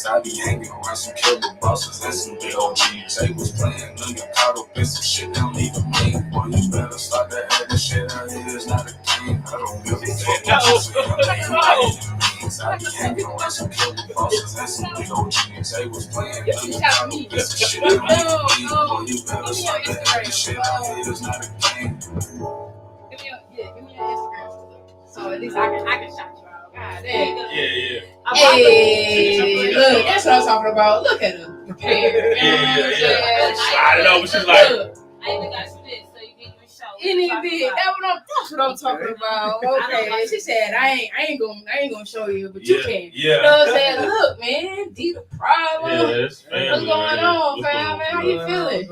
I be hanging around some killer bosses and some big OGs. They was playing nigga caught up in some shit they don't even mean. Boy, you better start that other shit out here. It's not a game. I don't give a fuck what you say. I be hanging around some killer bosses and some big OGs. They was playing nigga caught up in some shit they don't even mean. Boy, you better start that other shit out here. It's not a game. Give me your Instagram. So at least I can shout you out. God damn. Yeah. Hey, look, that's what I'm talking about. Look at her prepared. Yeah. I don't know, but she's like, I even got spit, so you didn't even show. That's what I'm talking about. Okay. She said I ain't gonna show you, but you can. Yeah. You know what I'm saying? Look, man, D the problem. What's going on, fam? Man, how you feeling?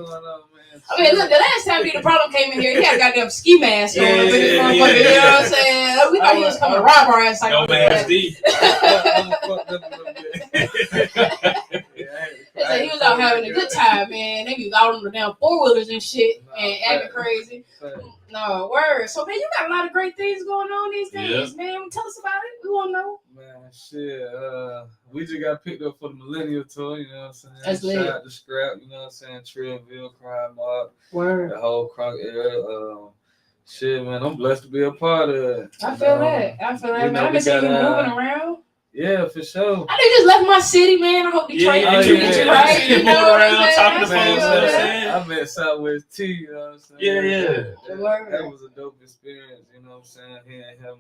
I mean, look, the last time the problem came in here, he had a goddamn ski mask on. You know what I'm saying? We thought he was coming to rob our ass. No man's D. So he was out having a good time, man. They be out on the damn 4-wheelers and shit and acting crazy. No, word. So, man, you got a lot of great things going on these days, man. Tell us about it. We want to know. Man, shit. We just got picked up for the Millennial Tour, you know what I'm saying? That's lit. Shout out to Scrap, you know what I'm saying? Trillville, Crime Mob, Word. the whole Crunk area. Shit, man, I'm blessed to be a part of it. I feel that, man. I've been seeing you moving around. Yeah, for sure. I just left my city, man. I hope Detroit treats you right. You know what I'm saying? Talking to folks, you know what I'm saying? I met Southwest T, you know what I'm saying? Yeah. That was a dope experience, you know what I'm saying? Hearing him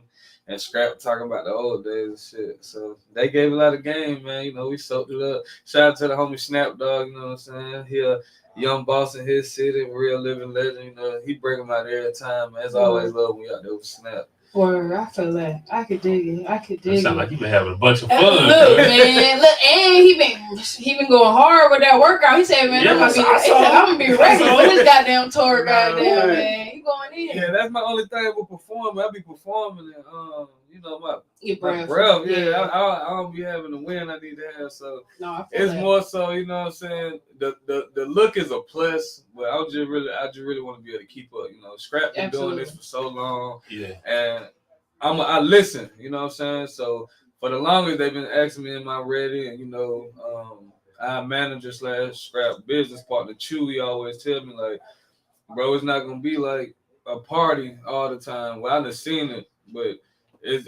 and Scrap talking about the old days and shit. So they gave a lot of game, man. You know, we soaked it up. Shout out to the homie Snap Dog, you know what I'm saying? He a young boss in his city, real living legend. You know, he bring him out every time, man. It's always love when we out there with Snap. Word, I feel that. I could dig it. It sound like you been having a bunch of fun. Look, man. Look, and he been going hard with that workout. He said, man, I'm gonna be ready for this goddamn tour, goddamn, man. He going in. Yeah, that's my only thing with performing. I be performing and you know, my breath. Yeah, I don't be having the wind I need to have. So it's more so, you know what I'm saying? The look is a plus, but I just really want to be able to keep up. You know, Scrap been doing this for so long. Yeah. And I listen, you know what I'm saying? So for the longest they've been asking me, am I ready? And you know, our manager / Scrap business partner Chewy always tell me like, bro, it's not gonna be like a party all the time. Well, I done seen it, but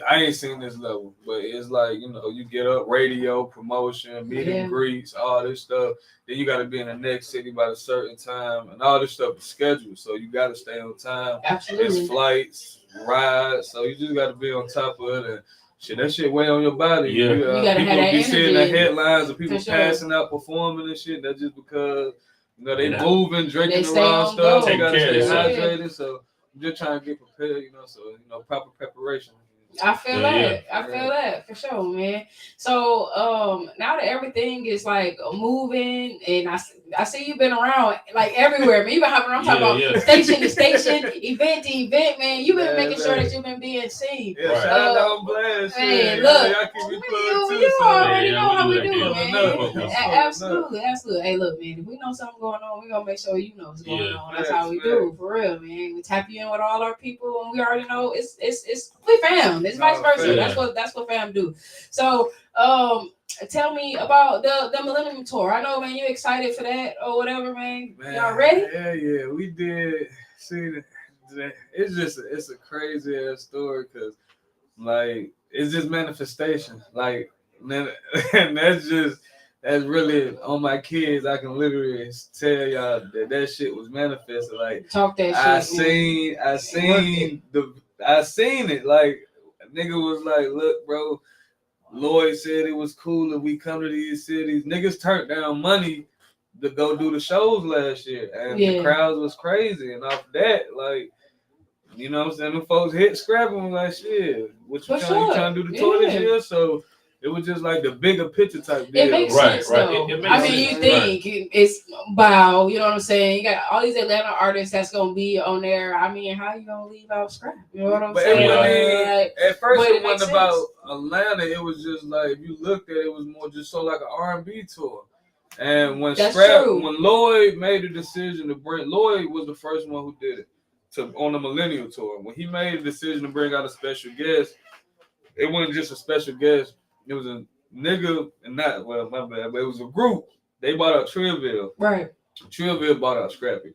I ain't seen this level. But it's like, you know, you get up, radio, promotion, meet and greets, all this stuff. Then you got to be in the next city by a certain time, and all this stuff is scheduled. So you got to stay on time. Absolutely. It's flights, rides. So you just got to be on top of it. And shit, that shit weigh on your body. Yeah. You gotta people have that be seeing the energy. headlines of people For sure. passing out, performing and shit. That's just because, you know, they Yeah. moving, drinking They the stay wrong on stuff. go. They Take got to care of stay themselves. hydrated. So I'm just trying to get prepared, you know. So, you know, proper preparation. I feel that. I feel that for sure, man. So now that everything is like moving, and I see you've been around like everywhere, man. You've been hopping around talking about station to station, event to event, man. You've been making sure that you've been being seen. Yeah, shout out to Blast. Man, Yeah, look, y'all keep me plugged too. you So, already know how we do do, that. man. Absolutely. Hey, look, man. If we know something going on, we gonna make sure you know what's going on. That's how we do, for real, man. We tap you in with all our people, and we already know it's we fam. It's vice versa. That's what fam do. So, tell me about the Millennium Tour. I know, man, you excited for that or whatever, man. Y'all ready? Yeah, we did. See, it's a crazy ass story because, like, it's just manifestation. Like, man, and that's really on my kids. I can literally tell y'all that shit was manifested. Like, talk that shit. I seen it. Like, nigga was like, look, bro, Lloyd said it was cool if we come to these cities. Niggas turned down money to go do the shows last year, and the crowds was crazy. And off that, like, you know what I'm saying, them folks hit scrapping like shit. What you trying to do the tour this year? So it was just like the bigger picture type deal. It makes sense, though. It makes sense. You think it's Bow, you know what I'm saying? You got all these Atlanta artists that's gonna be on there. I mean, how you gonna leave out Scrap? You know what I'm saying? At first it wasn't about Atlanta. It was just like, if you looked at it, it was more just so like an R&B tour. And when when Lloyd made the decision to bring, Lloyd was the first one who did it on the Millennial Tour. When he made the decision to bring out a special guest, it wasn't just a special guest. It was a nigga, and my bad, but it was a group. They bought out Trillville. Right. Trillville bought out Scrappy.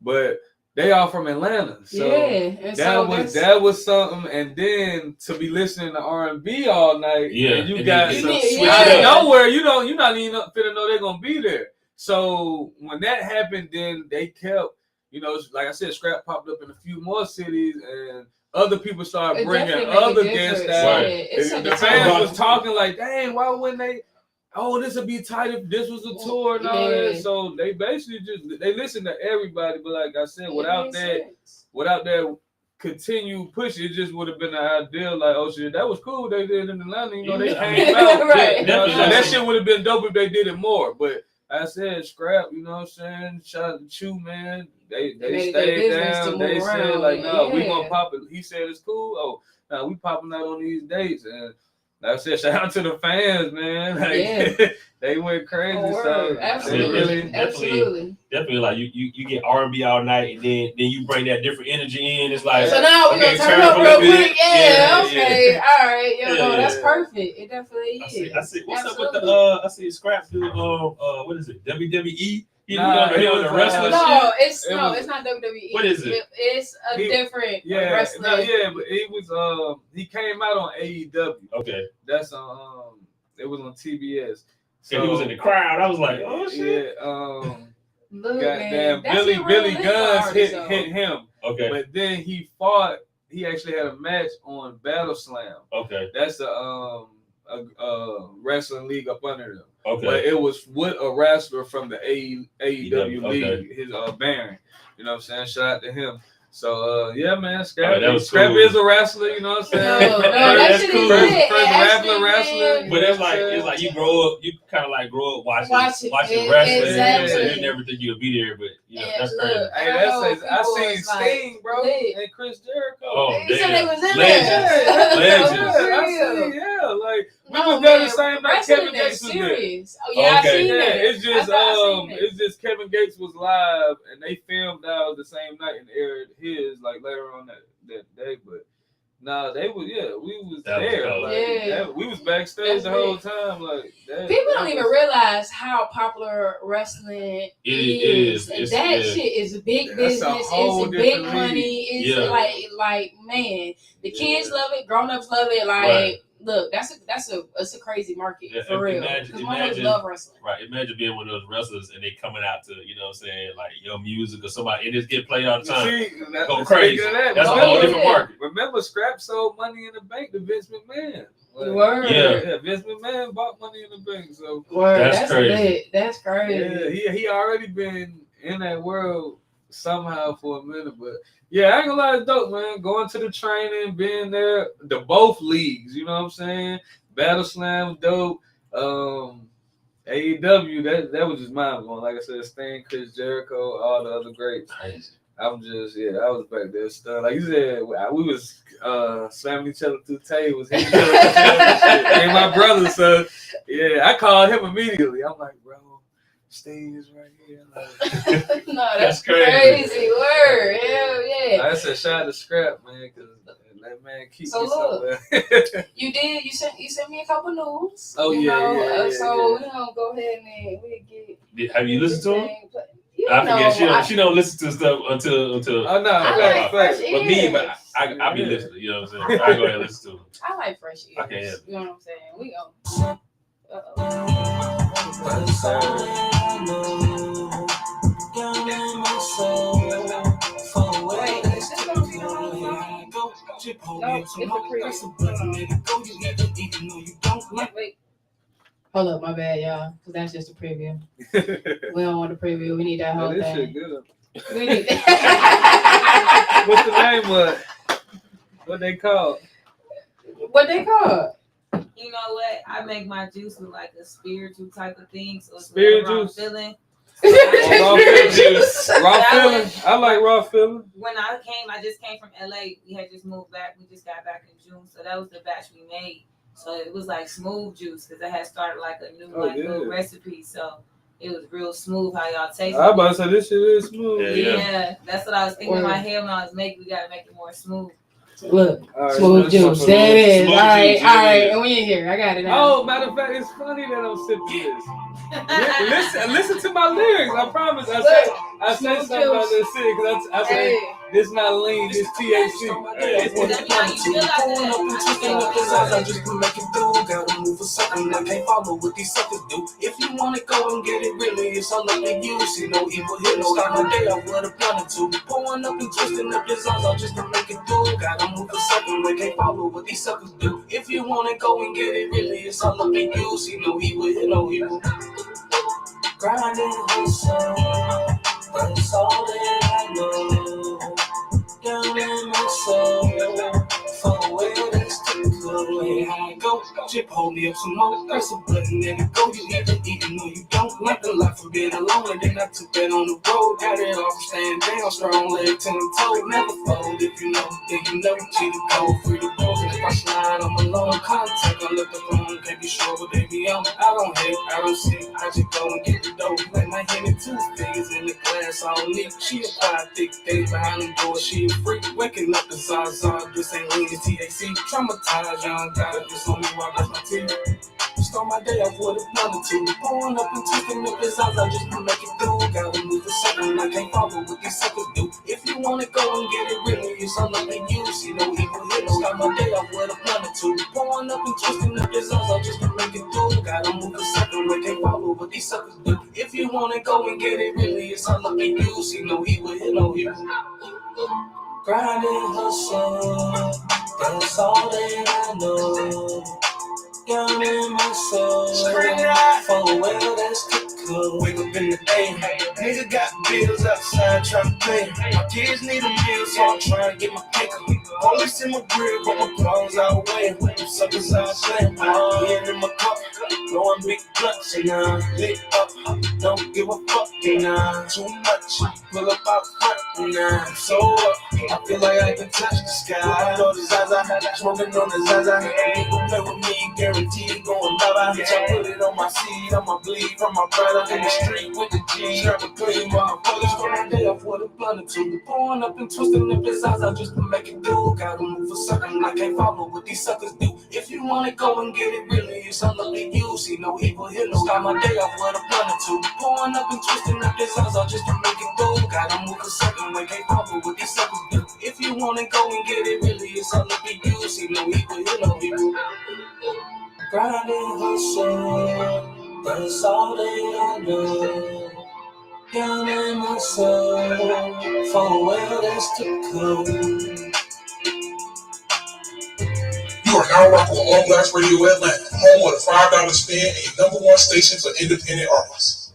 But they all from Atlanta. So that was something. And then to be listening to R&B all night, and you got some out of nowhere, you're not even finna know they're gonna be there. So when that happened, then they kept, you know, like I said, Scrap popped up in a few more cities, and other people started bringing other guests out. The fans was talking like, dang, why wouldn't they? Oh, this would be tight if this was a tour and all that. So they basically they listen to everybody, but like I said, without that continue push, it just would have been an ideal like, oh shit, that was cool. They did in Atlanta, you know, they came out. You know, that shit would have been dope if they did it more. But I said, Scrap, you know what I'm saying? Shout out to Chew, man. They stayed down. They said like, no, we gonna pop it. He said it's cool. Oh, no, we popping out on these dates. And like I said, shout out to the fans, man. Like, they went crazy. So absolutely. Definitely like you get R&B all night, and then you bring that different energy in. It's like, so now we're gonna turn up real quick. Okay, all right. That's perfect. It definitely is. I see. What's up with the I see Scrap do what is it? WWE. He was the wrestler. No, it's not WWE. What is it? It's a different wrestler. But he was he came out on AEW. Okay, that's it was on TBS. So he was in the crowd. I was like, oh shit. Yeah. Look, goddamn, Billy Guns hit him. Okay, but then he fought. He actually had a match on Battle Slam. Okay, that's a wrestling league up under them. Okay, but it was with a wrestler from the AEW league, his Baron. You know what I'm saying? Shout out to him. So yeah, man, Scrap is a wrestler. You know what I'm saying? That's cool. First wrestler. But it's like you grow up. You kind of like grow up watching wrestling. Exactly. So you never think you'll be there, but you know that's crazy. Hey, I seen Sting, bro, and Chris Jericho. Oh, damn. So they was in Legends. Yeah, like we was there the same night Kevin Gates was there. Oh yeah, I seen that. It's just Kevin Gates was live, and they filmed out the same night and aired his like later on that day, but nah, we was there. We was backstage the whole time. Like people don't even realize how popular wrestling is. That shit is big business. It's big money. It's like man, the kids love it, grown ups love it. Like look, that's a crazy market for real. Because love wrestling. Right. Imagine being one of those wrestlers and they coming out to, you know what I'm saying, like your music or somebody, and just get played all the time. Go crazy. That's a whole different market. Remember, Scrap sold Money in the Bank to Vince McMahon. Word. Yeah, Vince McMahon bought Money in the Bank. So that's crazy. Lit. That's crazy. Yeah, he already been in that world somehow for a minute, but yeah, I ain't gonna lie, it's dope, man. Going to the training, being there, the both leagues, you know what I'm saying? Battle Slam, dope. AEW, that was just mind blowing. Like I said, Sting, Chris Jericho, all the other greats. I'm just, I was back there stunned. Like you said, we was slamming each other through tables, hitting each other with shit. And my brother, so yeah, I called him immediately. I'm like, bro, Sting is right here. Like, no, that's crazy. Word. Hell yeah. I said, shout out to Scrap, man, because that man keeps me somewhere. You did. You sent me a couple news. Oh, yeah. So we're going to go ahead and we'll get. Have you listened to him? I forget. She don't listen to stuff until. Oh no, but me, I be listening. You know what I'm saying? I go ahead and listen to him. I like fresh ears. Okay, you know what I'm saying? We go. it's a preview. Wait. Hold up, my bad, y'all. Because that's just a preview. We don't want a preview. We need that whole this thing. shit good. We need What's the name of it? What they call? What they call? You know what? I make my juice with like a spiritual type of thing. So it's Spirit raw juice? feeling. Raw juice. Raw feeling. I like raw feeling. When I just came from LA. We had just moved back. We just got back in June. So that was the batch we made. So it was like smooth juice because I had started like a new little recipe. So it was real smooth how y'all taste it. I about to say this shit is smooth. Yeah, that's what I was thinking in my head when I was making. We gotta make it more smooth. Look, right, smooth juice. There it is. All right. And we in here. I got it now. Oh, matter of fact, it's funny that I'm sipping this. listen to my lyrics. I promise. I said something about this shit because I said this not lean, this THC. Gotta move for something I can't follow what these suckers do. If you wanna go and get it, really, it's all up to you. See no evil here, no start my day off with a plan or two. Pouring up and twisting up your zaza just to make it through. Gotta move for something I can't follow what these suckers do. If you wanna go and get it, really, it's all up to you. See no evil here, no evil. Grinding hustle, that's all that I know. Down in my soul, for where that's too cool. Where I go, chip hold me up some more. Press a button and it go. You either even though you don't like the life for being alone. And then I took that on the road. Got it off, stand down, strong leg, 10 toes. Never fold if you know, then you know. Cheat the code, free the balls. And if I slide, I'm alone. Contact, I look up on, can't be sure what they be on. I don't hate, I don't see. I just go and get the dough. Let my hand in 2 fingers in the glass. I don't need. She a quiet, thick things behind them doors. She a freak, waking up the Zaza. This ain't lean, it's THC. Traumatized, young guy. This on me while I brush my teeth. Start my day off with a blunt or two. Pouring up and twisting up his eyes, I just to make it through. Gotta move for something I can't follow what these suckers do. If you wanna go and get it, really, it's all up to you. See no evil here, start my day off with a blunt or two. Pouring up and twisting up his eyes, I just to make it through. Gotta move for something I can't follow what these suckers do. If you wanna go and get it, really, it's all up to you. See no evil here, no evil. Grinding hustle, that's all that I know. Down in my soul, for a well that's too cool. Wake up in the day, nigga got bills outside trying to pay. My kids need a meal, so I'm trying to get my paper. Police in my grill, but my clothes out way. Them suckers out playing. Hand in my cup, blowing big blunts, and I'm lit up. Don't give a fuck, and I'm too much. Pull up out front, and I'm so up. I feel like I can touch the sky. I know the Zaza, smoking on the Zaza. Ain't gon' play with me, guaranteed going bye-bye. Bitch, I put it on my seed, I'ma bleed from my brother in the street with the G. Trying to clean motherfuckers from my day off with a blunt or two. Pouring up and twisting up his eyes, I just to make it do. Gotta move for something I can't follow what these suckers do. If you wanna go and get it, really, it's all up to you. See no evil here, no start my day off with a blunt or two. Pouring up and twisting up his eyes, I just to make it do. Gotta move for something I can't follow what these suckers do. If you wanna go and get it, really, it's all up to you. See no evil here, no evil. Grinding hustle, that's all that I know. Down in my soul, for a well that's too cold. You are now rocking with All Blacks Radio Atlanta, home of the $5 spin and your #1 station for independent artists.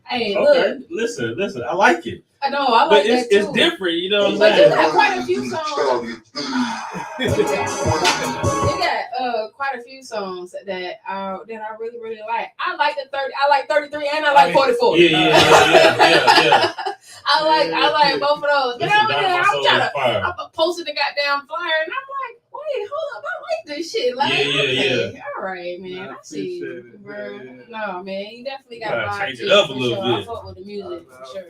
Hey, Okay, look. listen. I like it. I know, I like But that too. it's different, you know what I'm But saying? you got quite a few songs. You got quite a few songs that I really, really like. I like the 30. I like 33, and I like 44. Yeah. I like both of those. But I'm posting the goddamn flyer, and I'm like, wait, hold up, I like this shit. Like, okay, all right, man, I see you, bro. No, man, you definitely got to change it up a little bit. bit. I fuck with the music for sure.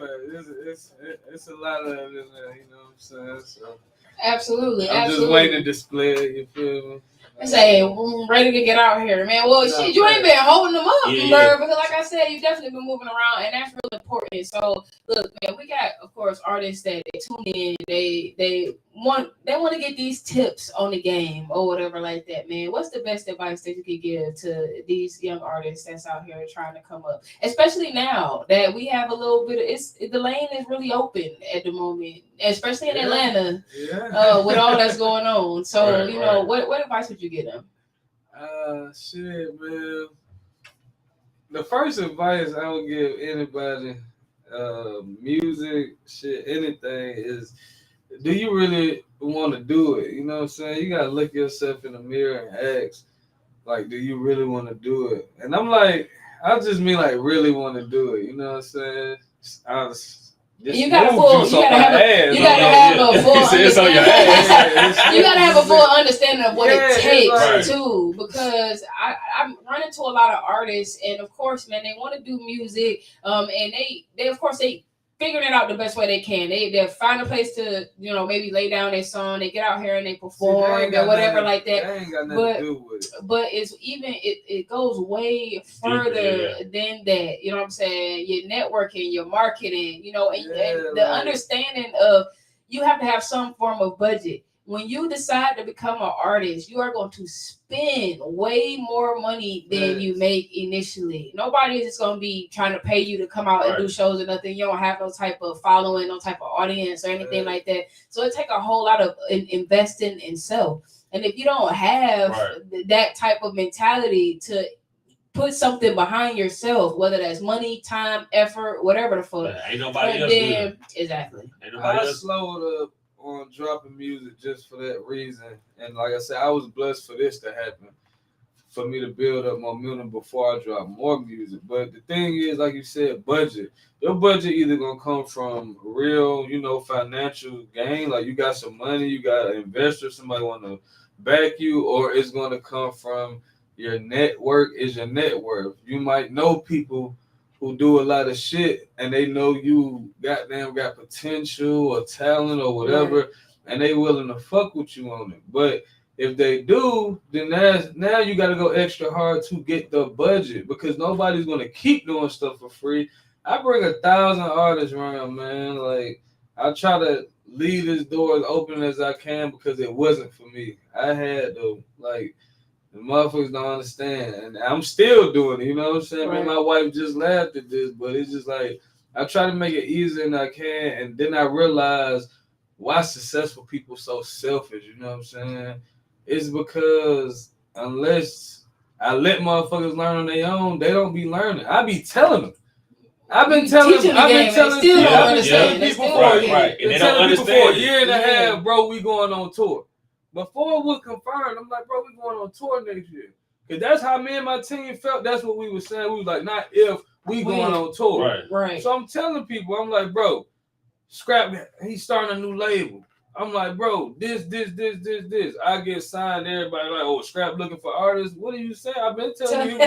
It's a lot of it in there, you know what I'm saying? So Absolutely. I'm just waiting to display it, you feel me? I say, I'm ready to get out here, man. Well, shit, you ain't been holding them up, bro. Because, like I said, you definitely been moving around, and that's really important. So, look, man, we got, of course, artists that they tune in. They want to get these tips on the game or whatever like that, man, what's the best advice that you could give to these young artists that's out here trying to come up, especially now that we have a little bit of the lane is really open at the moment, especially in Atlanta, with all that's going on. So what advice would you give them? Shit, man. The first advice I would give anybody, music, shit, anything is, do you really want to do it? You know what I'm saying? You gotta look yourself in the mirror and ask, like, do you really want to do it? And I'm like, I just mean like really want to do it. You know what I'm saying? You gotta have a full understanding of what it takes too, because I'm running to a lot of artists, and of course, man, they want to do music, and they of course they figuring it out the best way they can. They find a place to, maybe lay down their song. They get out here and they perform or whatever like that. Ain't got nothing to do with it. But it goes way further than that. You know what I'm saying? Your networking, your marketing, and the understanding of you have to have some form of budget. When you decide to become an artist, you are going to spend way more money than you make initially. Nobody is just going to be trying to pay you to come out and do shows or nothing. You don't have no type of following, no type of audience or anything like that. So it takes a whole lot of investing in self. And if you don't have that type of mentality to put something behind yourself, whether that's money, time, effort, whatever the fuck. Ain't nobody else doing it. Exactly. I slowed up on dropping music just for that reason, and like I said, I was blessed for this to happen, for me to build up momentum before I drop more music. But the thing is, like you said, budget. Your budget either gonna come from real, financial gain, like you got some money, you got an investor, somebody want to back you, or it's gonna come from your network. Is your net worth. You might know people who do a lot of shit and they know you got potential or talent or whatever, and they willing to fuck with you on it. But if they do, then now you got to go extra hard to get the budget, because nobody's going to keep doing stuff for free. I bring 1,000 artists around, man. Like, I try to leave this door as open as I can, because it wasn't for me. I had to, the motherfuckers don't understand, and I'm still doing it. You know what I'm saying? Man, my wife just laughed at this, but it's just like I try to make it easier than I can, and then I realize why successful people so selfish. You know what I'm saying? It's because unless I let motherfuckers learn on their own, they don't be learning. I be telling them. I've been telling people for a year and a half, bro, we going on tour. Before it was confirmed, I'm like, bro, we going on tour next year. Because that's how me and my team felt. That's what we were saying. We was like, not if, we going on tour. Right. So I'm telling people, I'm like, bro, Scrap, he's starting a new label. I'm like, bro, this. I get signed, everybody like, oh, Scrap looking for artists. What are you saying? I've been telling you.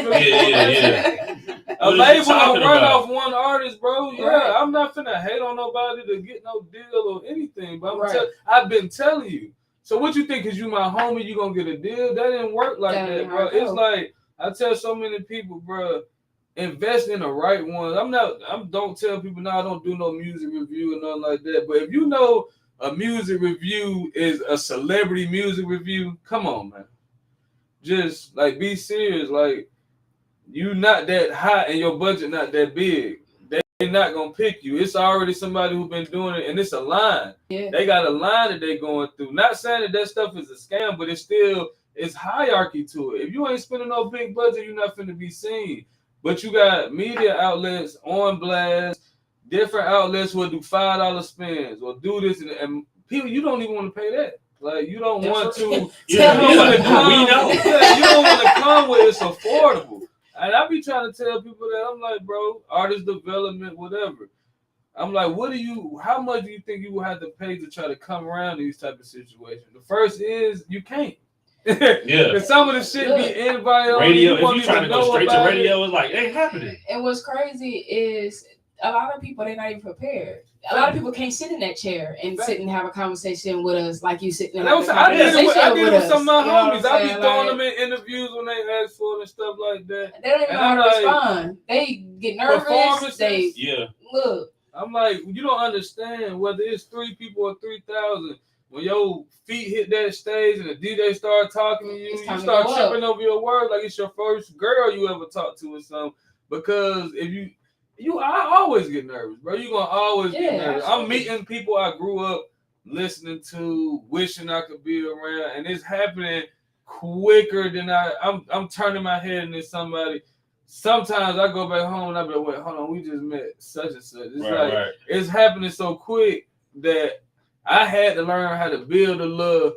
A label don't run off one artist, bro. Yeah, I'm not finna hate on nobody to get no deal or anything, but I've been telling you. So what you think? Cause you my homie, you gonna get a deal? That didn't work like that, bro. It's like I tell so many people, bro, invest in the right ones. Don't tell people now I don't do no music review or nothing like that. But if you know a music review is a celebrity music review, come on, man. Just like be serious. Like you not that high and your budget not that big. They're not gonna pick you. It's already somebody who's been doing it, and it's a line. Yeah. They got a line that they're going through. Not saying that stuff is a scam, but it's hierarchy to it. If you ain't spending no big budget, you're not finna be seen. But you got media outlets on blast, different outlets will do $5 spins or do this, and people, you don't even want to pay that. Like you don't want to. You don't want to come where it's affordable. And I be trying to tell people that I'm like, bro, artist development, whatever. I'm like, how much do you think you will have to pay to try to come around these type of situations? The first is you can't. Yeah. Some of the shit be invite radio. If you trying to go straight to radio, it's like, it ain't happening. And what's crazy is a lot of people, they're not even prepared. A lot of people can't sit in that chair and sit and have a conversation with us like you sitting in. I did it with some of my homies. I be throwing them in interviews when they ask for it and stuff like that. They don't even know how to respond. They get nervous. Look. I'm like, you don't understand whether it's 3 people or 3,000. when your feet hit that stage and the DJ start talking to you, you start tripping over your words like it's your first girl you ever talked to or something. Because if I always get nervous, bro. You're gonna always get nervous. Absolutely. I'm meeting people I grew up listening to, wishing I could be around, and it's happening quicker than I'm turning my head into somebody. Sometimes I go back home and I be like, wait, hold on, we just met such and such. It's it's happening so quick that I had to learn how to build a little,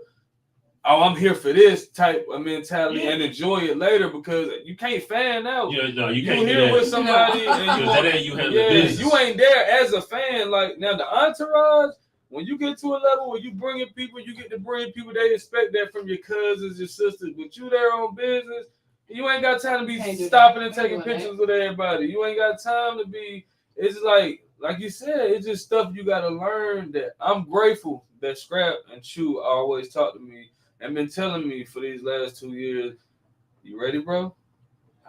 I'm here for this type of mentality and enjoy it later, because you can't fan out. Yeah, no, you can't here with somebody and you ain't there as a fan. Like now the entourage, when you get to a level where you bringing people, you get to bring people, they expect that from your cousins, your sisters, but you there on business, you ain't got time to be stopping and taking pictures with everybody. You ain't got time to be, it's like you said, it's just stuff you got to learn. That I'm grateful that Scrap and Chew always talk to me and been telling me for these last 2 years, you ready, bro?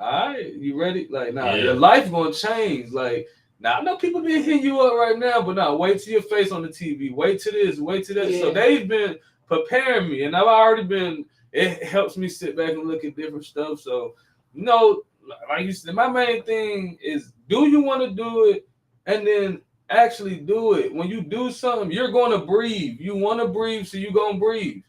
All right, you ready? Like, your life gonna change. Like, now I know people been hitting you up right now, but wait till your face on the TV. Wait till this, wait till that. Yeah. So they've been preparing me, and I've already been, it helps me sit back and look at different stuff. So, like you said, my main thing is, do you want to do it? And then actually do it. When you do something, you're going to breathe. You want to breathe, so you're going to breathe.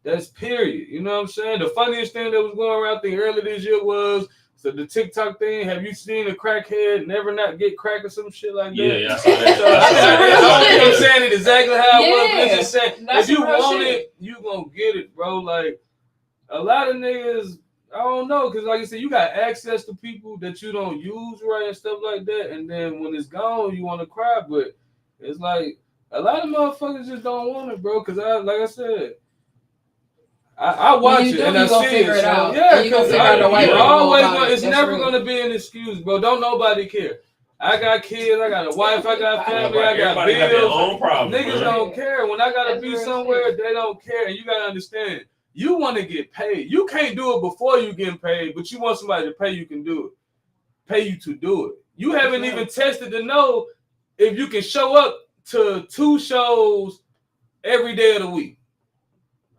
That's period. You know what I'm saying? The funniest thing that was going around earlier this year was the TikTok thing. Have you seen a crackhead never not get crack or some shit like that? Yeah, I saw that. I don't know, I'm saying it exactly how it was. But just saying, if you want it, you going to get it, bro. Like, a lot of niggas, I don't know, because like I said, you got access to people that you don't use right and stuff like that, and then when it's gone, you want to cry, but it's like, a lot of motherfuckers just don't want it, bro, because like I said, I watch it and I see it. So, yeah, because it's never going to be an excuse, bro. Don't nobody care. I got kids, I got a wife, I got family, I got bills. Got their own problem, niggas don't care. When I got to be somewhere, they don't care, and you got to understand. You want to get paid. You can't do it before you get paid, but you want somebody to pay you can do it. Pay you to do it. You haven't even tested to know if you can show up to 2 shows every day of the week.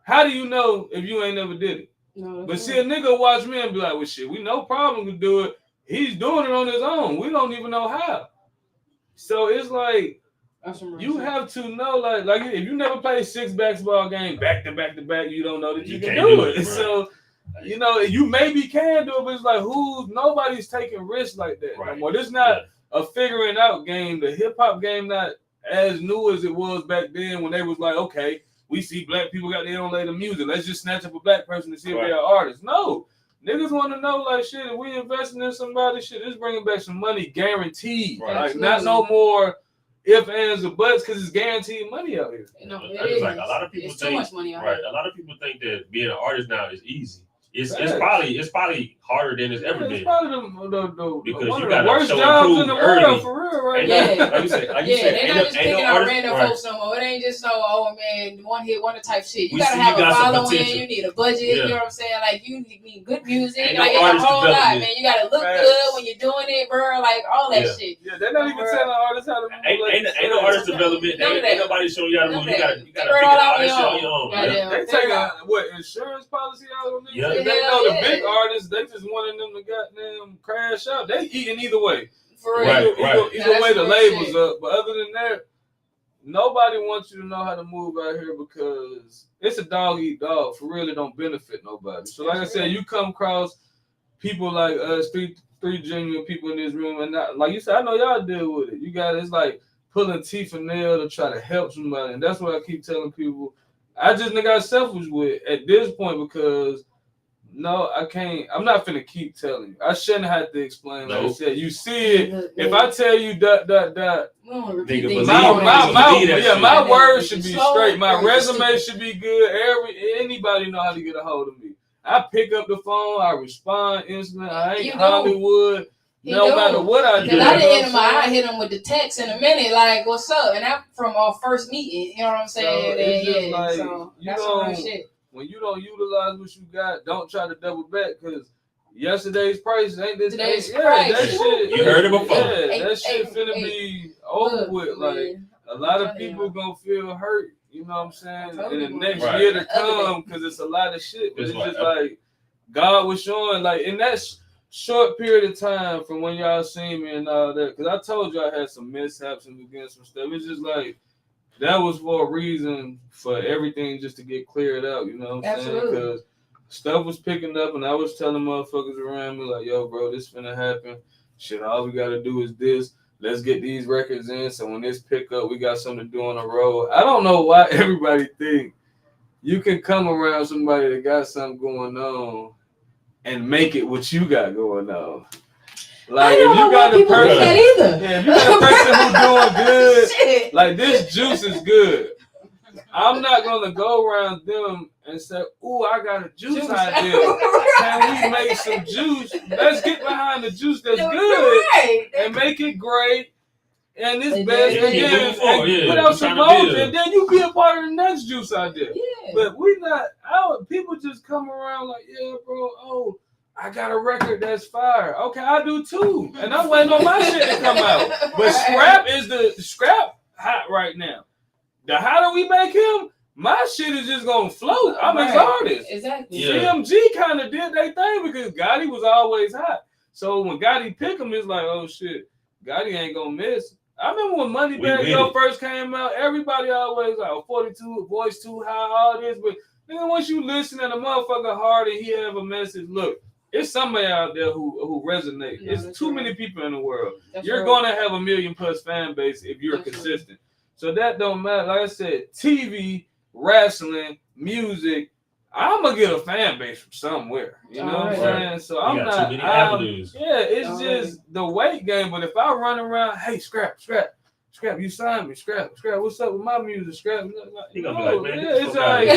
How do you know if you ain't never did it? No, but see, a nigga watch me and be like, well, shit, we no problem to do it. He's doing it on his own. We don't even know how. So it's like, you have to know, like if you never played 6 basketball games back to back to back, you don't know that you can do it. Right. So, you maybe can do it, but it's like, nobody's taking risks like that anymore. This is not a figuring out game. The hip hop game not as new as it was back then when they was like, okay, we see black people got their own later music. Let's just snatch up a black person to see if they're artists. No. Niggas want to know, like, shit, if we investing in somebody, shit, it's bringing back some money guaranteed. Right. Like, not no more if, ands, or buts, because it's guaranteed money out here. It's like a lot of people think, too much money out here. A lot of people think that being an artist now is easy. It's probably harder than it's ever been. It's probably because one you got the worst jobs in the world for real, right? Like you said, they're not just picking up random folks no more. It ain't just one hit wonder type shit. You gotta have a following. You need a budget. You know what I'm saying? Like you need good music. Like it's a whole lot, man. You gotta look good when you're doing it, bro. Like all that shit. Yeah, they're not even telling artists how to move. Ain't no artist development. Ain't nobody showing you how to move. You gotta figure it out on your own. They take what insurance policy out on niggas. They know the big artists, they just wanted them to goddamn crash out. They eating either way. For real. Either way the label's up. But other than that, nobody wants you to know how to move out here because it's a dog eat dog. For real, it don't benefit nobody. So like I said, you come across people like us, three genuine people in this room, and not, like you said, I know y'all deal with it. You got it's like pulling teeth and nail to try to help somebody. And that's what I keep telling people. I just got selfish with at this point because no, I can't. I'm not finna keep telling you. I shouldn't have to explain. Like I said, you see it. If I tell you my words should be straight. My resume should be good. Anybody know how to get a hold of me. I pick up the phone. I respond instantly. I ain't Hollywood. No matter what I do. I hit him with the text in a minute, like, what's up? And I'm from our first meeting. You know what I'm saying? So that's some shit. When you don't utilize what you got, don't try to double back because yesterday's price ain't this today's price. That shit, you heard it before. Yeah, that shit finna be over with. Like a lot of people gonna feel hurt. you know what I'm saying, in the next year to come, because it's a lot of shit. But it's just like God was showing, like in that short period of time from when y'all seen me and all that, because I told you I had some mishaps and against some stuff. It's just like that was for a reason, for everything just to get cleared out, you know what I'm saying? Because stuff was picking up and I was telling motherfuckers around me like, yo, bro, this finna happen. Shit, all we gotta do is this. Let's get these records in, so when this pick up, we got something to do on the road. I don't know why everybody think you can come around somebody that got something going on and make it what you got going on. Like if you got a person, if you got a person who's doing good, like this juice is good. I'm not gonna go around them and say, "Ooh, I got a juice idea. Can we make some juice? Let's get behind the juice that's good and make it great and it's best, and then put out some modes, and then you be a part of the next juice idea." But we not out. People just come around like, "Yeah, bro. Oh, I got a record that's fire. Okay, I do too, and I'm waiting on my shit to come out." But scrap hot right now. The hotter we make him, my shit is just gonna float. I'm his artist. Exactly. CMG kind of did their thing because Gotti was always hot. So when Gotti pick him, it's like, oh shit, Gotti ain't gonna miss. I remember when Moneybagg Yo first came out, everybody always like, oh, 42, voice too high, all this. But then once you listen to the motherfucker hard and he have a message, look, it's somebody out there who resonates. It's too many people in the world. You're gonna have 1 million+ fan base if you're consistent. So that don't matter. Like I said, TV, wrestling, music, I'm gonna get a fan base from somewhere. You know what I'm saying? So I'm not. Too many avenues. Yeah, it's just the weight game. But if I run around, hey, scrap, you signed me, scrap. What's up with my music, scrap? He gonna be like, man, it's like,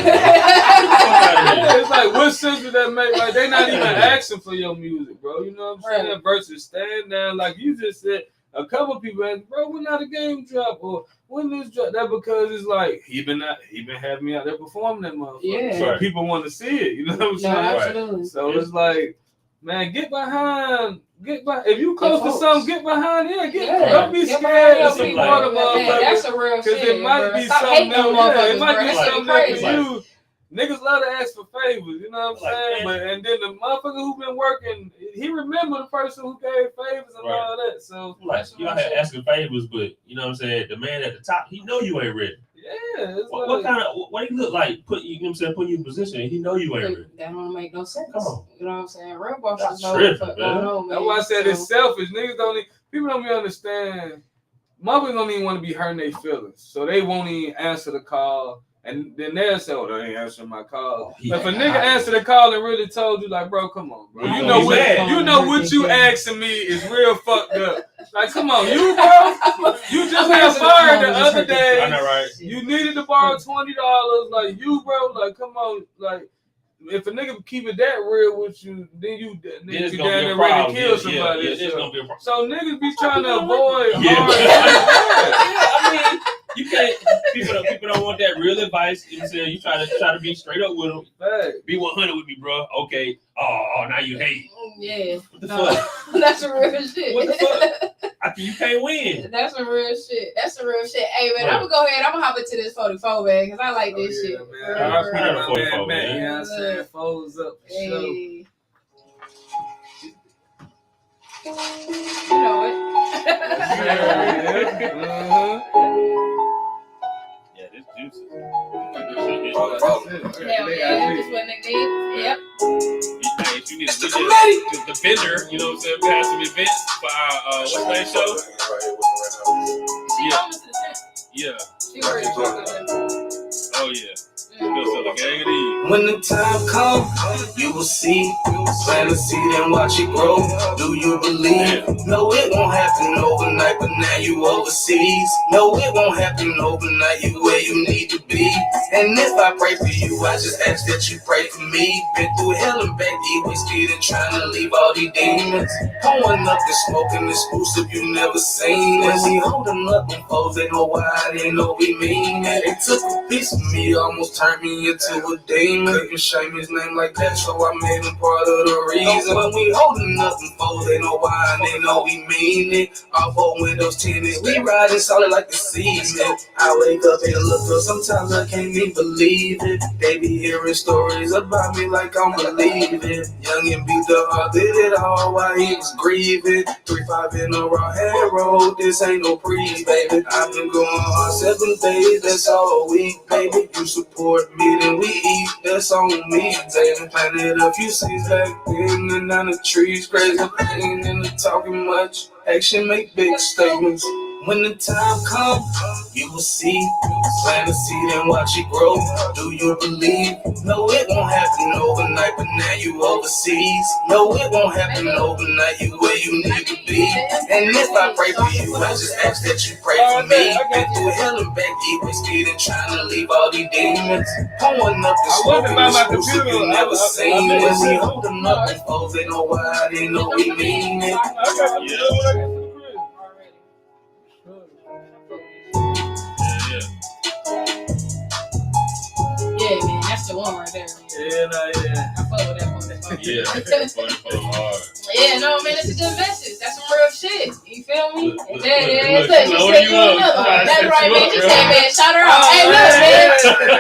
it's like, what sense does that make? Like they not even asking for your music, bro. You know what I'm saying? Versus stand down, like you just said. A couple people ask, bro, when not a game drop or when this drop? That because it's like he been having me out there performing that motherfucker. Yeah. So people want to see it. You know what I'm saying? Absolutely. So it's like, man, get behind. If you close to something, get behind it. Don't be scared to support a motherfucker. That's a real shit. Because it might be something else. It might be something else for you. Niggas love to ask for favors, you know what I'm saying? But and then the motherfucker who been working, he remember the person who gave favors and all that. So like you out here asking favors, but you know what I'm saying? The man at the top, he know you ain't ready. Yeah. What he look like? Putting you know what I'm saying? Putting you in position, he know you ain't ready. That don't make no sense. Come on. You know what I'm saying? Real bosses know what's going on, man. That's why I said it's selfish. Niggas people don't even understand. Motherfuckers don't even want to be hurting their feelings, so they won't even answer the call. And then they'll say, oh, they ain't answering my call. But if a nigga answered the call and really told you, like, bro, come on, bro. You know what you asking me is real fucked up. Like, come on, you, bro. You just got fired the other day. I know, right? You needed to borrow $20. Like, you, bro, like, come on. Like, if a nigga keep it that real with you, then you down there ready to kill somebody. So niggas be trying to avoid hard. I mean, you can't. People don't want that real advice. You know what I'm saying? You try to be straight up with them. Be 100 with me, bro. Okay. Oh, now you hate. Yeah. What the fuck? That's a real shit. What the fuck? You can't win. That's a real shit. Hey man, I'm gonna go ahead. I'm gonna hop into this 44, man, because I like this shit. Man. I man. You know what I'm saying? Folds up for sure. You know it. Yeah, this juice is. Hell yeah, this one nickname. Yep. You need to look at the vendor, you know what I'm saying? We had some events for our what's that show? Yeah. Oh yeah. When the time comes, you will see. Plant a seed and watch it grow. Do you believe? No, it won't happen overnight, but now you overseas. No, it won't happen overnight, you where you need to be. And if I pray for you, I just ask that you pray for me. Been through hell and back, whiskey and trying to leave all these demons. Pouring up and smoking exclusive you never seen. And we holding up them foes, they know why, they know we mean. They took a piece of me, almost turned me me into a demon. Couldn't shame his name like that, so I made him part of the reason. When we holding nothing foes, they know why and they know we mean it. All four windows tinted, we riding solid like the season. I wake up and look up, sometimes I can't even believe it. They be hearing stories about me like I'm believing. Young and beat the heart, did it all while he was grieving. 3-5 in a raw head road, this ain't no breeze, baby. I've been going hard 7 days, that's all week, baby. You support me, then we eat, that's on me, baby. Planted a few seeds back then, and now the trees crazy. Ain't into talking much, action make big statements. When the time comes, you will see. Plant a seed and watch it grow. Do you believe? No, it won't happen overnight, but now you overseas. No, it won't happen overnight, you where you need to be. And if I pray for you, I just ask that you pray for me. Been through hell and back, deep with speed and trying to leave all these demons. Pulling up the smoke and exclusive you never seen. When we hold them up, the foes, they know why, they know we mean it. Yeah, man, that's the one right there. Yeah, I fuck with that one. Yeah, Yeah, no, man, it's a good message. That's some real shit. You feel me? Look, She said you another one. That's right, man. She said, man, shout her out. Hey, look, man.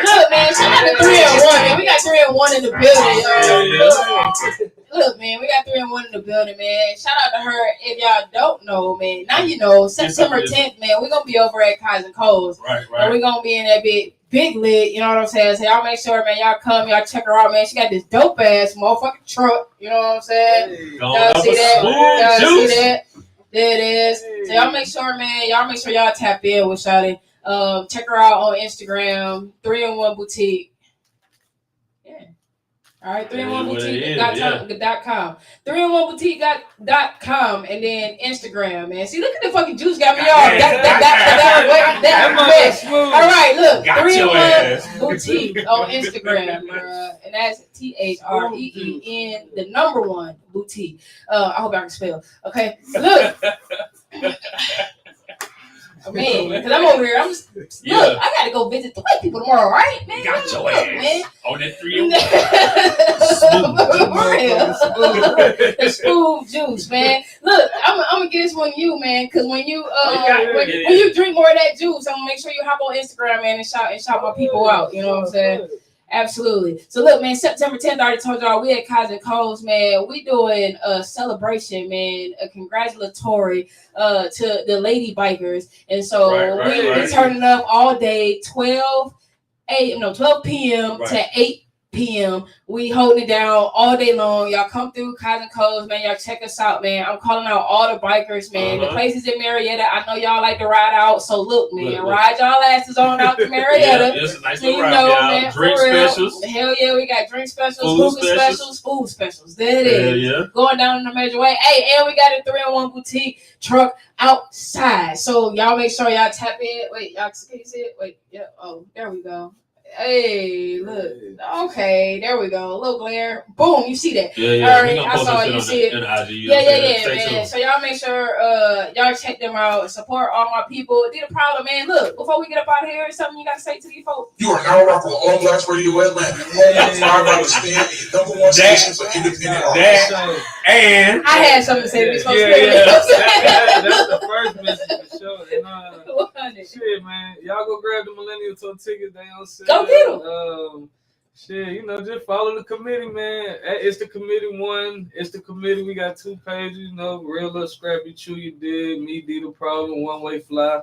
Look, man, shout out to 3 and 1, man. We got 3 and 1 in the building, Look, man, we got 3 and 1 in the building, man. Shout out to her. If y'all don't know, man, now you know. September 10th, man, we're gonna be over at Kaizen Coles. Right. And we're gonna be in that big lit, you know what I'm saying? So y'all make sure, man, y'all come, y'all check her out, man. She got this dope ass motherfucking truck, you know what I'm saying? Y'all see that? Y'all see that? There it is. So y'all make sure, man, y'all tap in with Shawty. Check her out on Instagram, 3-in-1 Boutique. All right, 3-in-1boutique.com. 3-in-1boutique.com, and then Instagram, man. See, look at the fucking juice got me off. All right, look, 3-in-1 Boutique on Instagram, and that's THREEN, the number 1 boutique. I hope I can spell. Okay, look. Man, because I'm over here. Look, I gotta go visit the white people tomorrow, right, man? Got your ass man. On that 3-in-1. The smooth juice, man. Look, I'm gonna get this one to you, man. Because when you when you drink more of that juice, I'm gonna make sure you hop on Instagram, man, and shout my people out. You know what I'm saying? Absolutely. So look, man, September 10th, I already told y'all, we at Kaizen Coles, man. We doing a celebration, man, a congratulatory to the lady bikers. And so we turning up all day, 12 p.m. to 8 p.m. We holding it down all day long. Y'all come through Kaizen Coles, man. Y'all check us out, man. I'm calling out all the bikers, man. The places in Marietta, I know y'all like to ride out. So look, man, ride y'all asses on out to Marietta. It's a nice little ride, man. Drink specials. Hell yeah, we got drink specials, food specials. There it is. Yeah. Going down in a major way. Hey, and we got a 3-in-1 boutique truck outside. So y'all make sure y'all tap in. Wait, y'all can you see it? Wait, yeah. Oh, there we go. Hey, look. Okay, there we go. A little glare. Boom, you see that. Yeah. All right, I saw it. You see it. Yeah, man. So y'all make sure y'all check them out. Support all my people. Did a problem, man. Look, before we get up out of here, something you got to say to these folks? You are now rocking with All Blacks Radio Atlanta. Home of $5 spin, number 1 station for independent artists. And I had something to say to these folks. That's the first message for sure. And, shit, man. Y'all go grab the Millennial Tour tickets. They on sale. Go get them. Shit, just follow the committee, man. It's the committee 1. It's the committee. We got 2 pages, Real Little Scrappy, Chew You Did, Me, D The Problem, One Way Fly.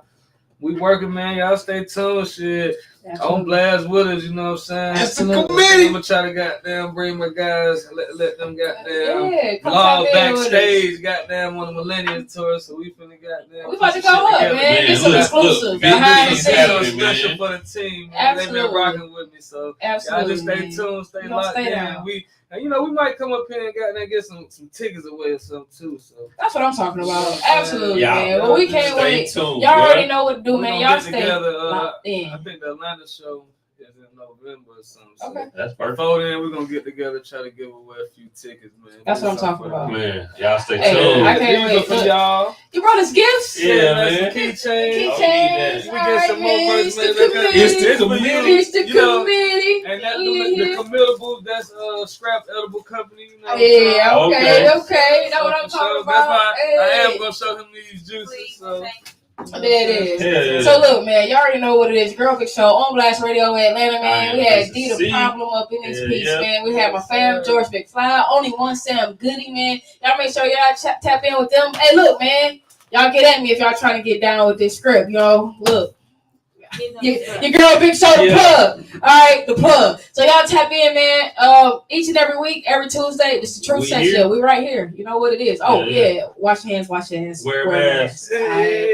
We working, man. Y'all stay tuned. Shit. On blast with us, you know what I'm saying? That's the committee. I'm gonna try to goddamn bring my guys, let them goddamn vlog backstage, goddamn on the Millennium Tour. So we finna goddamn. We about to go up, man. Get some exclusives behind the scenes. Special for the team, man. They've been rocking with me, so y'all just stay tuned, stay locked in. We might come up here and goddamn get some tickets away or something too. So that's what I'm talking about. Absolutely, man. Well, we can't wait. Y'all already know what to do, man. Y'all stay locked in. I think the Atlanta show is in November or something. Okay. So that's perfect. Before then, we're gonna get together, try to give away a few tickets, man. That's what I'm talking about. Man, y'all stay Hey, tuned. I can't wait for y'all. You brought us gifts? Yeah, man. Keychains. We get some more merch, man. It's the committee. It's the committee. And that the Committable, that's Scrap Edible Company. You know Yeah, okay. That's what I'm talking about. That's why Hey. I am gonna show him these juices. So. There it is. Yeah. So look, man, you already know what it is. Girl Big Show on Blast Radio in Atlanta, man. We had D the Problem up in this piece, man. We had my fam, George McFly. Only one Sam Goody, man. Y'all make sure y'all tap in with them. Hey, look, man. Y'all get at me if y'all trying to get down with this script, yo. Look. Your Girl Big Show, the plug. All right, the plug. So y'all tap in, man. Each and every week, every Tuesday, it's the Truth Session. We right here. You know what it is. Oh, yeah. Wash your hands. Wear masks. All right.